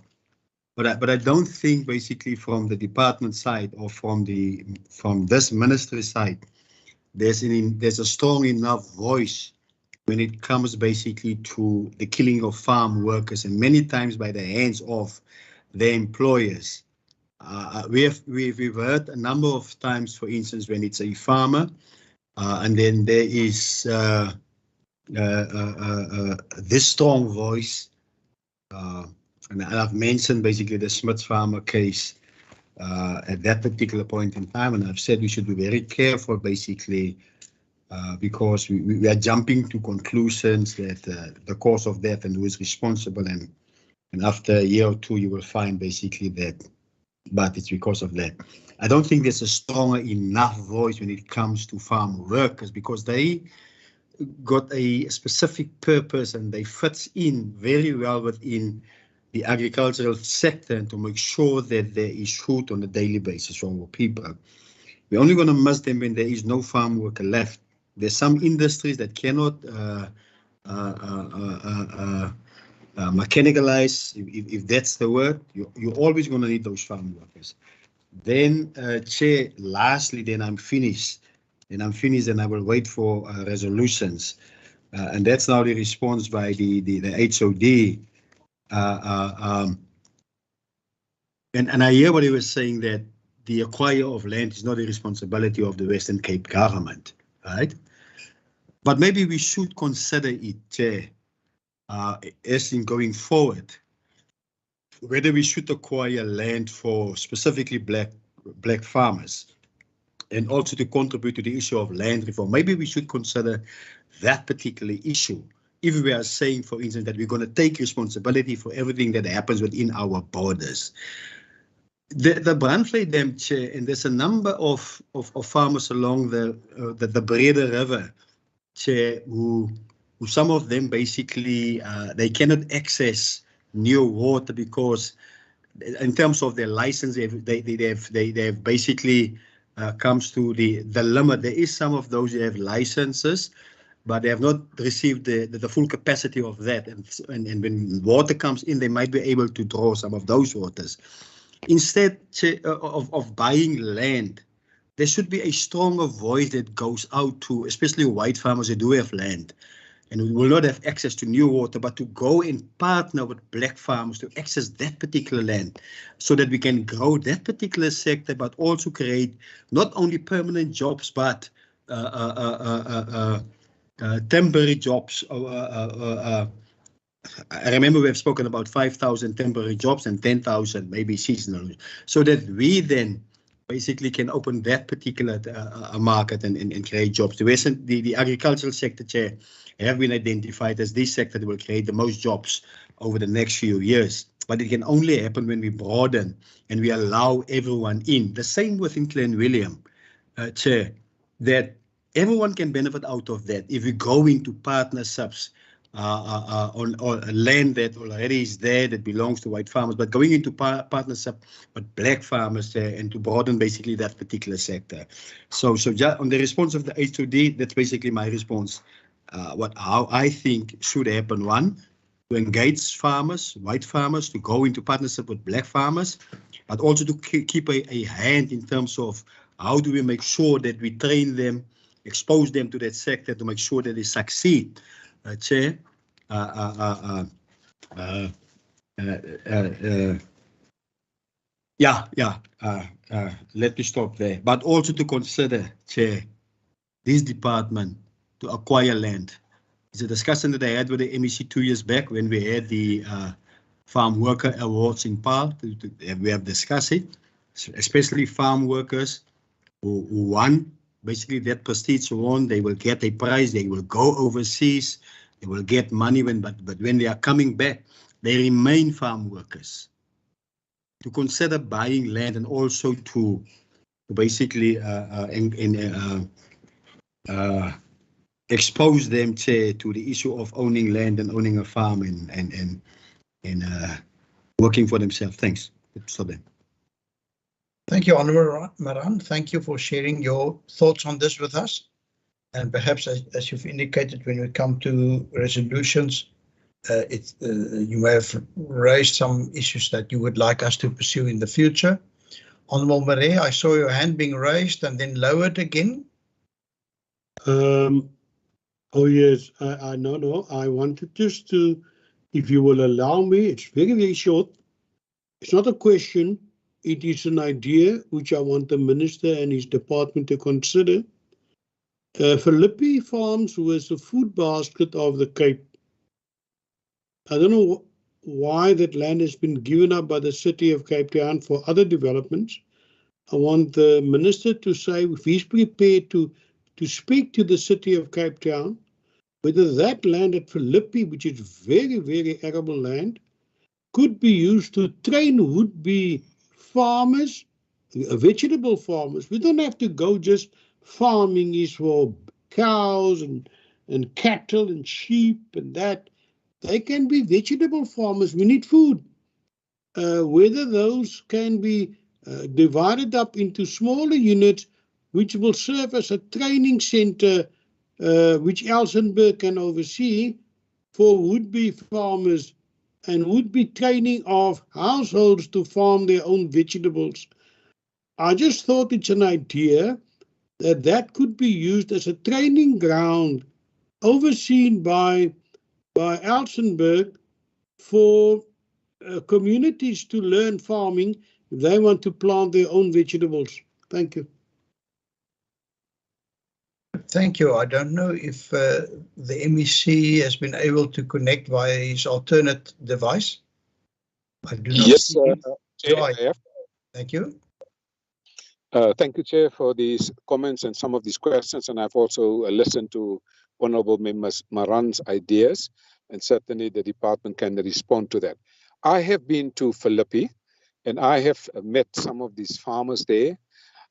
But I don't think basically from the department side or from this ministry side, there's a strong enough voice when it comes basically to the killing of farm workers, and many times by the hands of their employers. We've heard a number of times, for instance, when it's a farmer, and then there is this strong voice, and I've mentioned basically the Smith farmer case at that particular point in time, and I've said we should be very careful basically because we are jumping to conclusions that the cause of death and who is responsible, and after a year or two you will find basically that, but it's because of that. I don't think there's a strong enough voice when it comes to farm workers, because they got a specific purpose and they fit in very well within the agricultural sector, and to make sure that there is food on a daily basis for our people. We're only going to miss them when there is no farm worker left. There's some industries that cannot mechanicalize, if that's the word. You're always going to need those farm workers. Then, Chair, lastly, then I'm finished. And I will wait for resolutions. And that's now the response by the HOD. And I hear what he was saying, that the acquire of land is not the responsibility of the Western Cape government, right? But maybe we should consider it, Chair, as in going forward, whether we should acquire land for specifically black farmers, and also to contribute to the issue of land reform. Maybe we should consider that particular issue. If we are saying, for instance, that we're going to take responsibility for everything that happens within our borders. The Brandvlei Dam, Chair, and there's a number of farmers along the Brede River, Chair, who some of them basically, they cannot access new water because in terms of their license, they have basically comes to the limit. There is some of those who have licenses, but they have not received the full capacity of that. And when water comes in, they might be able to draw some of those waters. Instead of buying land, there should be a stronger voice that goes out to, especially white farmers who do have land and who will not have access to new water, but to go and partner with black farmers to access that particular land so that we can grow that particular sector, but also create not only permanent jobs, but temporary jobs. I remember we have spoken about 5,000 temporary jobs and 10,000 maybe seasonal, so that we then basically can open that particular market and create jobs. The agricultural sector, Chair, have been identified as this sector that will create the most jobs over the next few years. But it can only happen when we broaden and we allow everyone in. The same within Glen William, Chair, that everyone can benefit out of that if we go into partnerships on land that already is there that belongs to white farmers, but going into partnership with black farmers and to broaden basically that particular sector. So just on the response of the HOD, that's basically my response. How I think should happen: one, to engage farmers, white farmers, to go into partnership with black farmers, but also to keep a hand in terms of how do we make sure that we train them, expose them to that sector to make sure that they succeed. Chair, Yeah. Let me stop there. But also to consider, Chair, this department to acquire land. It's a discussion that I had with the MEC 2 years back when we had the Farm Worker Awards in PAL. We have discussed it, especially farm workers who won. Basically, that prestige won. They will get a prize. They will go overseas. They will get money. But when they are coming back, they remain farm workers. To consider buying land and also to basically expose them to the issue of owning land and owning a farm and working for themselves. Thanks. Stop there. Thank you, Honourable Maran. Thank you for sharing your thoughts on this with us. And perhaps, as you've indicated, when we come to resolutions, you may have raised some issues that you would like us to pursue in the future. Honourable Marais, I saw your hand being raised and then lowered again. Oh yes, no. I wanted just to, if you will allow me, it's very, very short. It's not a question. It is an idea which I want the Minister and his department to consider. Philippi Farms was the food basket of the Cape. I don't know why that land has been given up by the city of Cape Town for other developments. I want the Minister to say if he's prepared to speak to the city of Cape Town, whether that land at Philippi, which is very, very arable land, could be used to train would-be farmers, vegetable farmers. We don't have to go just farming is for cows and cattle and sheep and that. They can be vegetable farmers. We need food. Whether those can be divided up into smaller units, which will serve as a training center, which Elsenburg can oversee for would-be farmers and would-be training of households to farm their own vegetables. I just thought it's an idea that could be used as a training ground overseen by Elsenburg for communities to learn farming if they want to plant their own vegetables. Thank you. Thank you. I don't know if the MEC has been able to connect via his alternate device. I do not Yes, see him. Chair, I have. Thank you. Thank you, Chair, for these comments and some of these questions. And I've also listened to Honourable Member Maran's ideas, and certainly the department can respond to that. I have been to Philippi, and I have met some of these farmers there.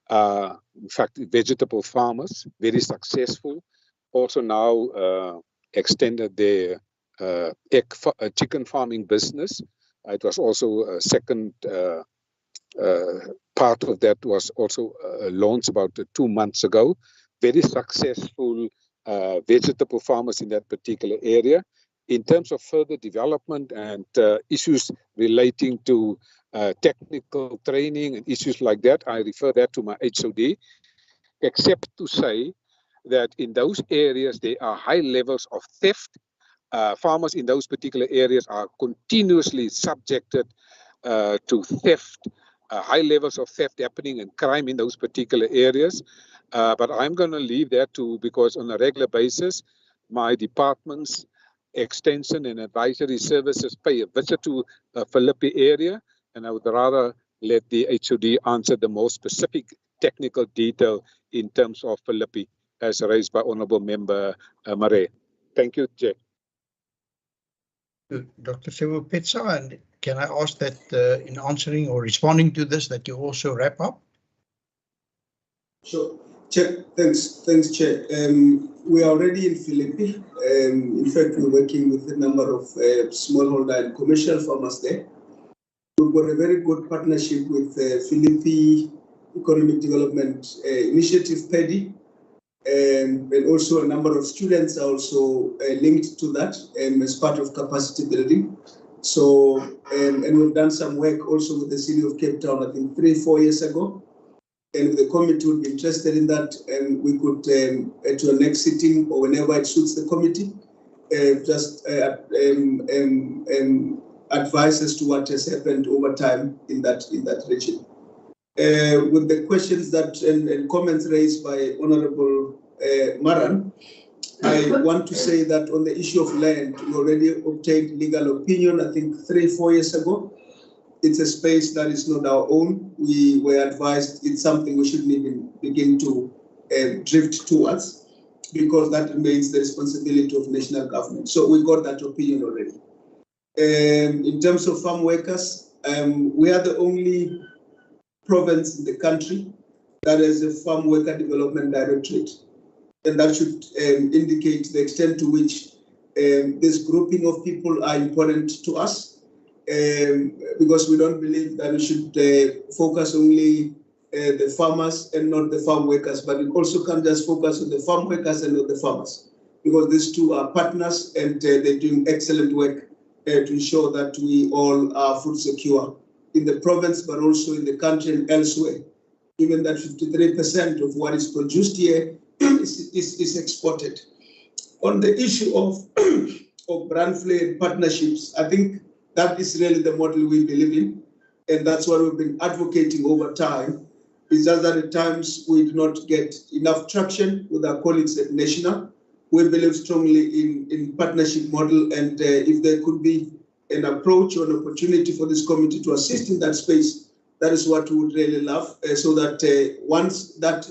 In fact, vegetable farmers, very successful. Also now extended their chicken farming business. It was also a second part of that was also launched about 2 months ago. Very successful vegetable farmers in that particular area. In terms of further development and issues relating to technical training and issues like that, I refer that to my HOD, except to say that in those areas there are high levels of theft. Farmers in those particular areas are continuously subjected to theft, high levels of theft happening and crime in those particular areas. But I'm going to leave that because on a regular basis, my department's extension and advisory services pay a visit to Philippi area, and I would rather let the HOD answer the more specific technical detail in terms of Philippi, as raised by Honourable Member Marais. Thank you, Chair. Dr. Sewu-Pitsa, and can I ask that in answering or responding to this, that you also wrap up? Sure. Chair, thanks, Chair. We are already in Philippi. In fact, we're working with a number of smallholder and commercial farmers there. We've got a very good partnership with Philippi Economic Development Initiative, PEDI, and also a number of students are also linked to that as part of capacity building. So, and we've done some work also with the City of Cape Town, I think 3-4 years ago. And the committee would be interested in that, and we could, to a next sitting or whenever it suits the committee, just advice as to what has happened over time in that region. With the questions that and comments raised by Honorable Maran, I want to say that on the issue of land, we already obtained legal opinion, I think 3-4 years ago. It's a space that is not our own. We were advised it's something we shouldn't even begin to drift towards, because that remains the responsibility of national government. So we got that opinion already. In terms of farm workers, we are the only province in the country that has a farm worker development directorate. And that should indicate the extent to which this grouping of people are important to us, because we don't believe that we should focus only the farmers and not the farm workers, but we also can't just focus on the farm workers and not the farmers, because these two are partners and they're doing excellent work to ensure that we all are food secure in the province, but also in the country and elsewhere, given that 53% of what is produced here is exported. On the issue of brand-led partnerships, I think that is really the model we believe in, and that's what we've been advocating over time. It's just that at times we do not get enough traction with our colleagues at National. We believe strongly in partnership model, and if there could be an approach or an opportunity for this committee to assist in that space, that is what we would really love, so that once that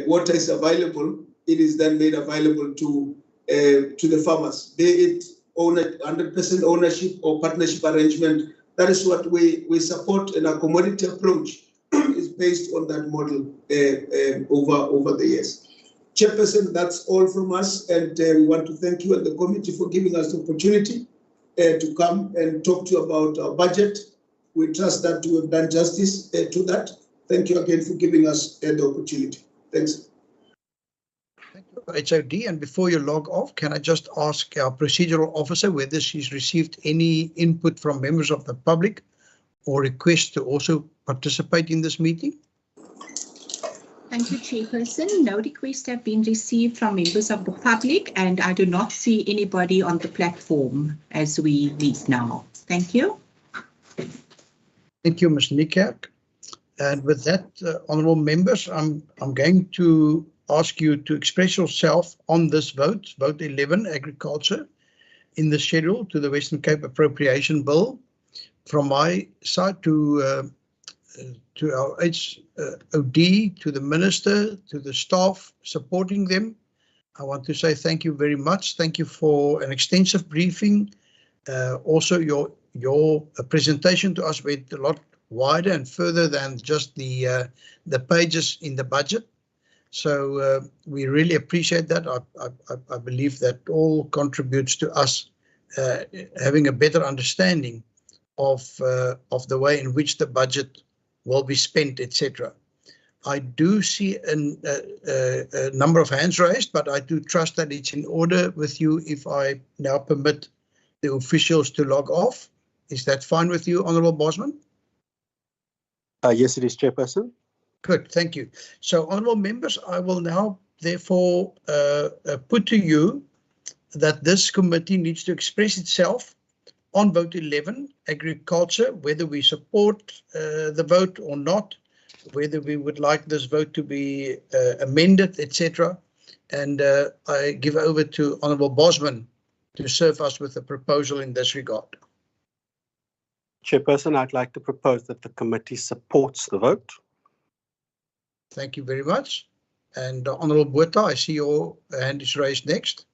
water is available, it is then made available to the farmers, be it 100% ownership or partnership arrangement. That is what we support, and our commodity approach is based on that model over the years. Chairperson, that's all from us, and we want to thank you and the committee for giving us the opportunity to come and talk to you about our budget. We trust that we have done justice to that. Thank you again for giving us the opportunity. Thanks. Thank you, HOD. And before you log off, can I just ask our procedural officer whether she's received any input from members of the public or requests to also participate in this meeting? Thank you, Chairperson. No requests have been received from members of the public, and I do not see anybody on the platform as we meet now. Thank you. Thank you, Ms. Niekerk. And with that, honourable members, I'm going to ask you to express yourself on this vote, vote 11, agriculture, in the schedule to the Western Cape Appropriation Bill. From my side to our HOD, to the Minister, to the staff supporting them, I want to say thank you very much. Thank you for an extensive briefing. Also, your presentation to us went a lot wider and further than just the pages in the budget. So we really appreciate that. I believe that all contributes to us having a better understanding of the way in which the budget will be spent, etc. I do see a number of hands raised, but I do trust that it's in order with you if I now permit the officials to log off. Is that fine with you, Honourable Bosman? Yes, it is, Chairperson. Good, thank you. So, honourable members, I will now therefore put to you that this committee needs to express itself on vote 11, agriculture, whether we support the vote or not, whether we would like this vote to be amended, etc. And I give over to Honourable Bosman to serve us with a proposal in this regard. Chairperson, I'd like to propose that the committee supports the vote. Thank you very much. And Honourable Botha, I see your hand is raised next.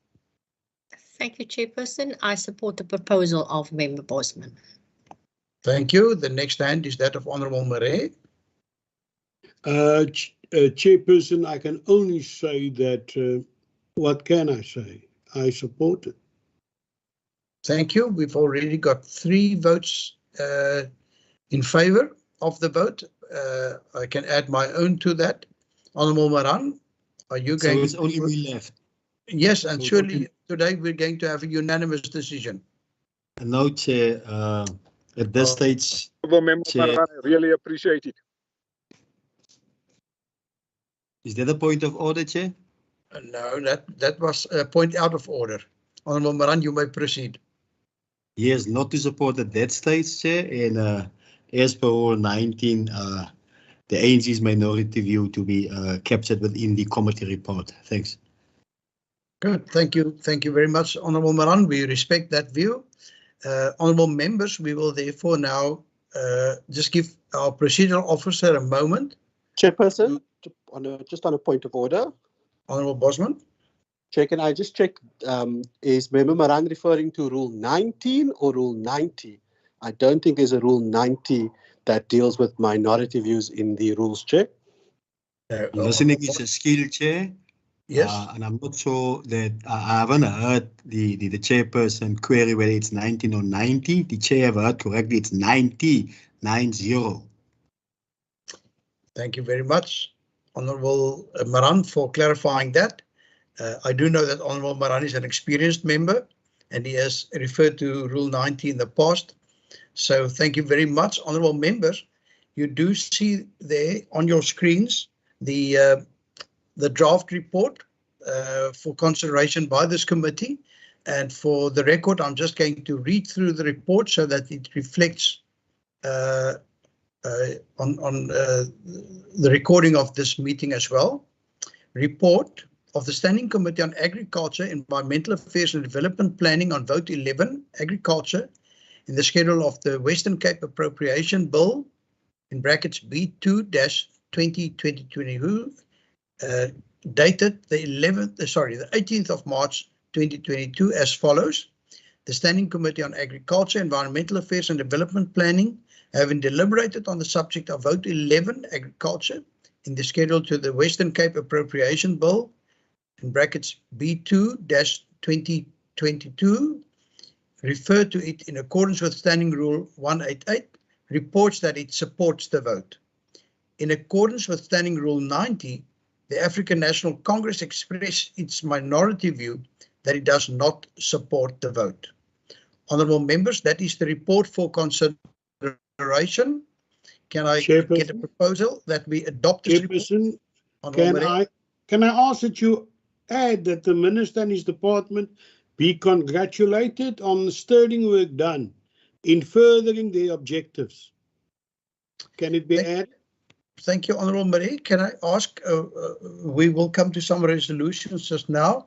Thank you, Chairperson. I support the proposal of Member Bosman. Thank you. The next hand is that of Honourable Murray. Chairperson, I can only say that, what can I say? I support it. Thank you. We've already got 3 votes in favour of the vote. I can add my own to that. Honourable Maran, are you going? So it's only me left. Yes, and surely today we're going to have a unanimous decision. No, Chair. At this stage, Chair, I really appreciate it. is that a point of order, Chair? No, that was a point out of order. Honourable Maran, you may proceed. Yes, not to support at that stage, Chair, and as per Rule 19, the ANC's minority view to be captured within the committee report. Thanks. Good, thank you. Thank you very much, Honourable Maran. We respect that view. Honourable members, we will therefore now just give our procedural officer a moment. Chairperson, just on a point of order. Honourable Bosman. Chair, can I just check, is Member Maran referring to Rule 19 or Rule 90? I don't think there's a Rule 90 that deals with minority views in the rules, Chair. Listening is a skill, Chair. Yes. And I'm not sure that I haven't heard the chairperson query whether it's 19 or 90. The chair have heard correctly, it's 90. Thank you very much, Honourable Maran, for clarifying that. I do know that Honourable Maran is an experienced member and he has referred to Rule 90 in the past. So thank you very much, Honourable members. You do see there on your screens the draft report for consideration by this committee. And for the record, I'm just going to read through the report so that it reflects on the recording of this meeting as well. Report of the Standing Committee on Agriculture, Environmental Affairs and Development Planning on Vote 11, Agriculture, in the schedule of the Western Cape Appropriation Bill, in brackets B2-2022, dated the 18th of March 2022 as follows. The Standing Committee on Agriculture, Environmental Affairs and Development Planning, having deliberated on the subject of Vote 11, Agriculture, in the schedule to the Western Cape Appropriation Bill, in brackets B2-2022, refer to it in accordance with Standing Rule 188, reports that it supports the vote. In accordance with Standing Rule 90, the African National Congress expressed its minority view that it does not support the vote. Honourable members, that is the report for consideration. Can I get a proposal that we adopt this report? Can I ask that you add that the Minister and his department be congratulated on the sterling work done in furthering their objectives? Can it be added? Thank you, Honourable Marie. Can I ask, we will come to some resolutions just now,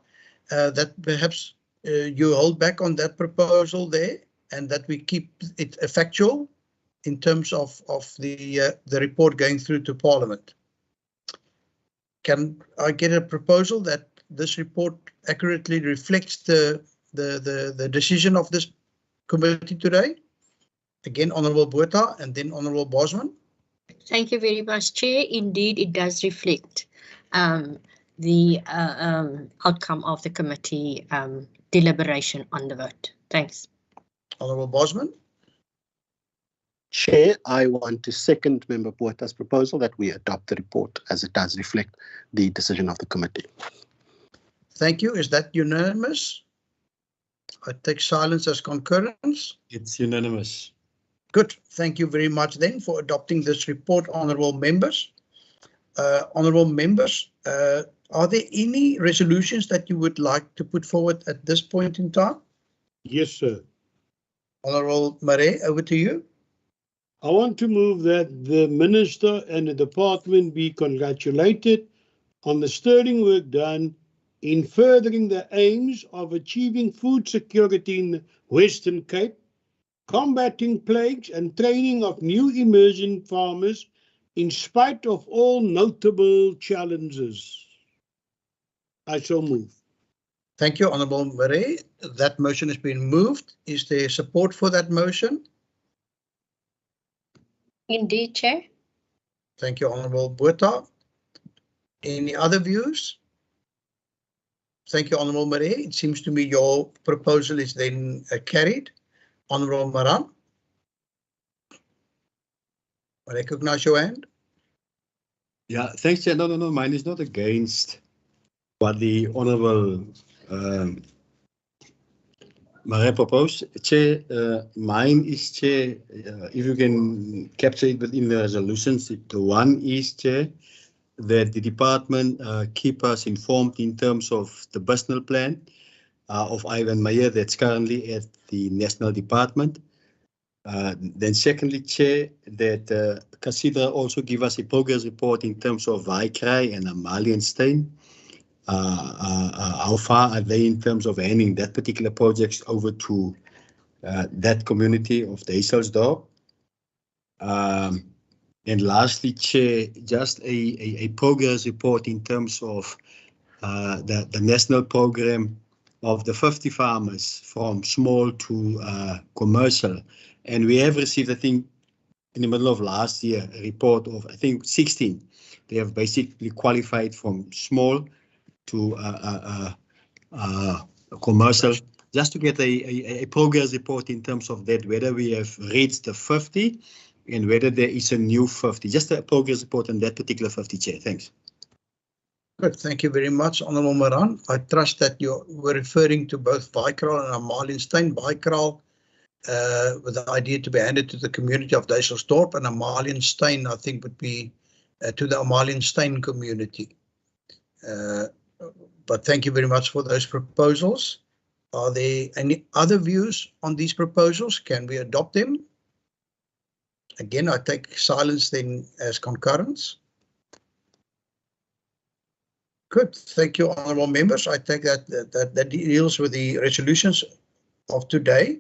that perhaps you hold back on that proposal there and that we keep it factual in terms of the report going through to Parliament. Can I get a proposal that this report accurately reflects the decision of this committee today? Again, Honourable Botha and then Honourable Bosman. Thank you very much, Chair. Indeed, it does reflect the outcome of the committee deliberation on the vote. Thanks. Honourable Bosman. Chair, I want to second Member Botha's proposal that we adopt the report as it does reflect the decision of the committee. Thank you. Is that unanimous? I take silence as concurrence. It's unanimous. Good. Thank you very much then for adopting this report, honourable members. Honourable members, are there any resolutions that you would like to put forward at this point in time? Yes, sir. Honourable Marais, over to you. I want to move that the Minister and the Department be congratulated on the sterling work done in furthering the aims of achieving food security in the Western Cape, combating plagues and training of new emerging farmers in spite of all notable challenges. I so move. Thank you, Honourable Marais. That motion has been moved. Is there support for that motion? Indeed, Chair. Thank you, Honourable Botha. Any other views? Thank you, Honourable Marais. It seems to me your proposal is then carried. Honourable Maran. I recognise your hand. Yeah, thanks, Chair. No, mine is not against what the Honourable Marais proposed. Chair, mine is, Chair, if you can capture it within the resolutions, the one is, Chair, that the department keep us informed in terms of the business plan of Ivan Meyer that's currently at the National Department. Then secondly, Chair, that CASIDRA also give us a progress report in terms of Vaikrai and Amalienstein. How far are they in terms of handing that particular project over to that community of the Eiselsdorp? And lastly, Chair, just a progress report in terms of the national program of the 50 farmers from small to commercial. And we have received, I think, in the middle of last year, a report of, I think, 16. They have basically qualified from small to commercial, just to get a progress report in terms of that, whether we have reached the 50 and whether there is a new 50. Just a progress report on that particular 50, Chair. Thanks. Good, thank you very much, Honourable Moran. I trust that you were referring to both Vaikral and Amalienstein. Vaikral with the idea to be handed to the community of Eiselsdorp, and Amalienstein, I think, would be to the Amalienstein community. But thank you very much for those proposals. Are there any other views on these proposals? Can we adopt them? Again, I take silence then as concurrence. Good, thank you, honourable members. I take that deals with the resolutions of today,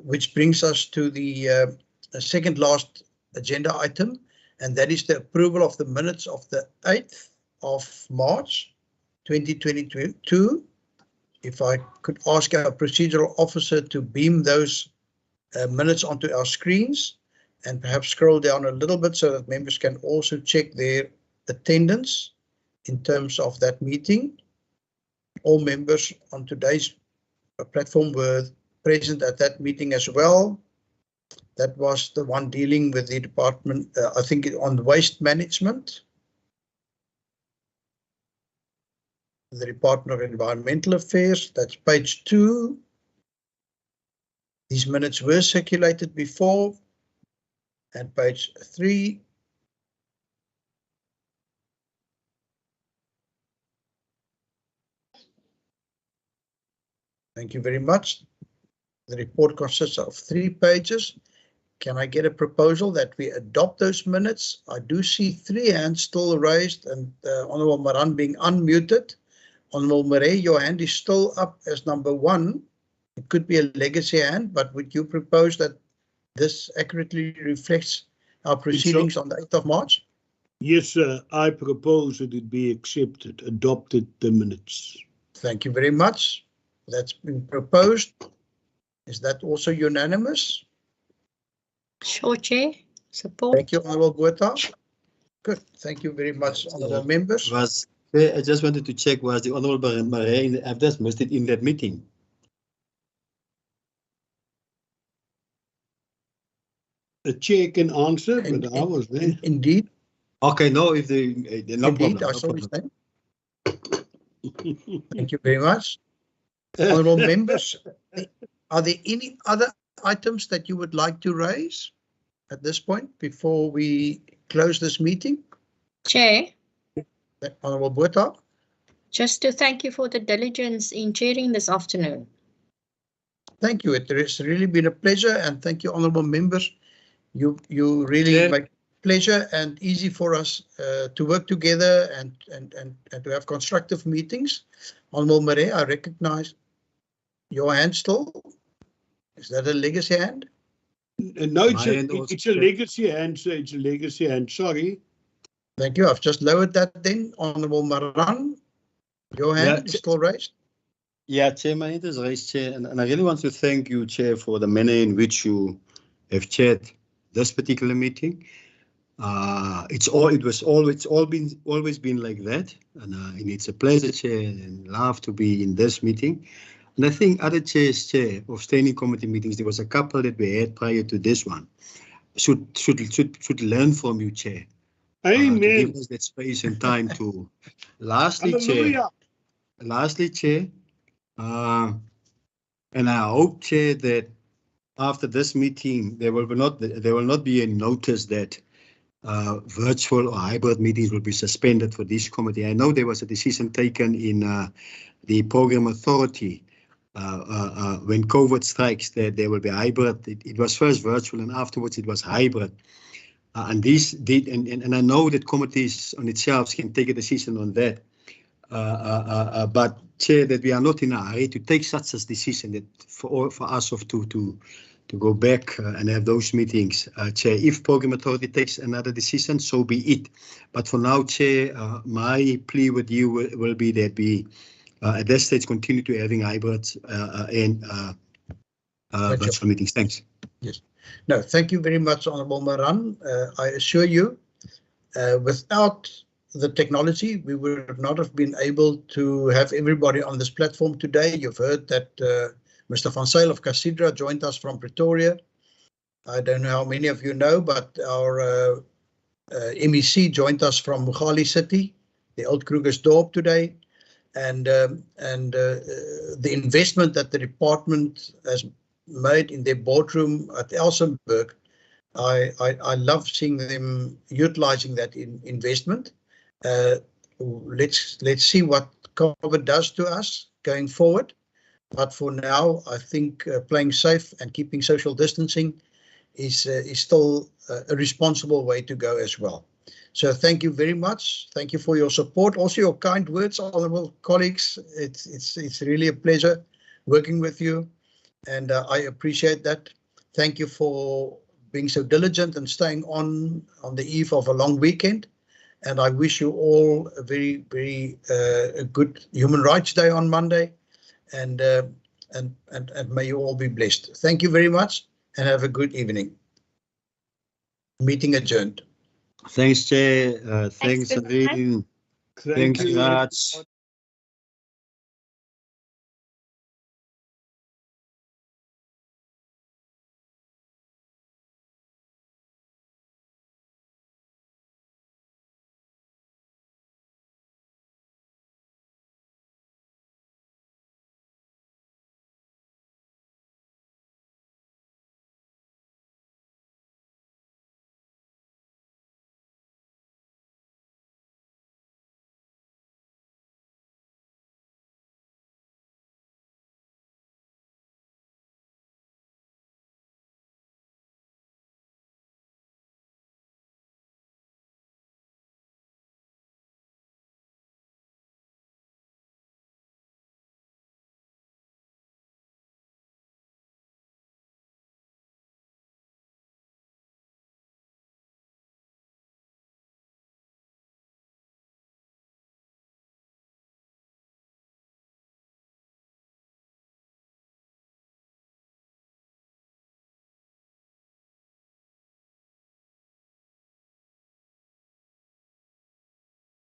which brings us to the second last agenda item, and that is the approval of the minutes of the 8th of March 2022. If I could ask our procedural officer to beam those minutes onto our screens and perhaps scroll down a little bit so that members can also check their attendance in terms of that meeting. All members on today's platform were present at that meeting as well. That was the one dealing with the department, I think, on waste management. The Department of Environmental Affairs, that's page 2. These minutes were circulated before. And page 3. Thank you very much. The report consists of 3 pages. Can I get a proposal that we adopt those minutes? I do see 3 hands still raised and Honourable Moran being unmuted. Honourable Murray, your hand is still up as number 1. It could be a legacy hand, but would you propose that this accurately reflects our proceedings on the 8th of March? Yes, sir. I propose that it be accepted, adopted the minutes. Thank you very much. That's been proposed. Is that also unanimous? Sure, Chair. Support. Thank you, Honourable Botha. Good. Thank you very much, Honourable members. I just wanted to check, was the Honourable Murray, I've just missed it in that meeting. The chair can answer, but I was there. Indeed. Okay, no, if they no Indeed, problem. I saw his name. Thank you very much. Honourable members, are there any other items that you would like to raise at this point before we close this meeting? Chair. Honourable Botha. Just to thank you for the diligence in chairing this afternoon. Thank you. It has really been a pleasure, and thank you, honourable members. You really make pleasure and easy for us to work together and to have constructive meetings. Honourable Murray, I recognise your hand still. Is that a legacy hand? No, it's a legacy hand, sir. It's a legacy hand. Sorry. Thank you. I've just lowered that then. Honourable Moran, your hand is still raised. Yeah, Chair, my hand is raised, Chair, and I really want to thank you, Chair, for the manner in which you have chaired this particular meeting. It's always been like that, and it's a pleasure, Chair, and love to be in this meeting. And I think other chairs, Chair, of standing committee meetings, there was a couple that we had prior to this one, should learn from you, Chair. Amen. To give us that space and time to. Lastly, Chair. Lastly, Chair. And I hope, Chair, that after this meeting, there will not be a notice that virtual or hybrid meetings will be suspended for this committee. I know there was a decision taken in the program authority when COVID strikes, there will be hybrid. It was first virtual and afterwards it was hybrid. And these did, and I know that committees on itself can take a decision on that. But Chair, that we are not in a hurry to take such a decision, that for us to go back and have those meetings. Chair, if Program Authority takes another decision, so be it. But for now, Chair, my plea with you will be that we at that stage continue to having hybrids and virtual meetings. Thanks. Yes. No, thank you very much, Honourable Maran. I assure you, without the technology, we would not have been able to have everybody on this platform today. You've heard that Mr. Van Zyl of Casidra joined us from Pretoria. I don't know how many of you know, but our MEC joined us from Mugali City, the old Krugersdorp today. And the investment that the department has made in their boardroom at Elsenburg, I love seeing them utilizing that investment. Let's see what COVID does to us going forward. But for now, I think playing safe and keeping social distancing is still a responsible way to go as well. So thank you very much. Thank you for your support. Also your kind words, honourable colleagues. It's really a pleasure working with you, and I appreciate that. Thank you for being so diligent and staying on the eve of a long weekend. And I wish you all a very, very a good Human Rights Day on Monday, and may you all be blessed. Thank you very much, and have a good evening. Meeting adjourned. Thanks, Chair. Thanks, very much. Irene. Thanks, Raj.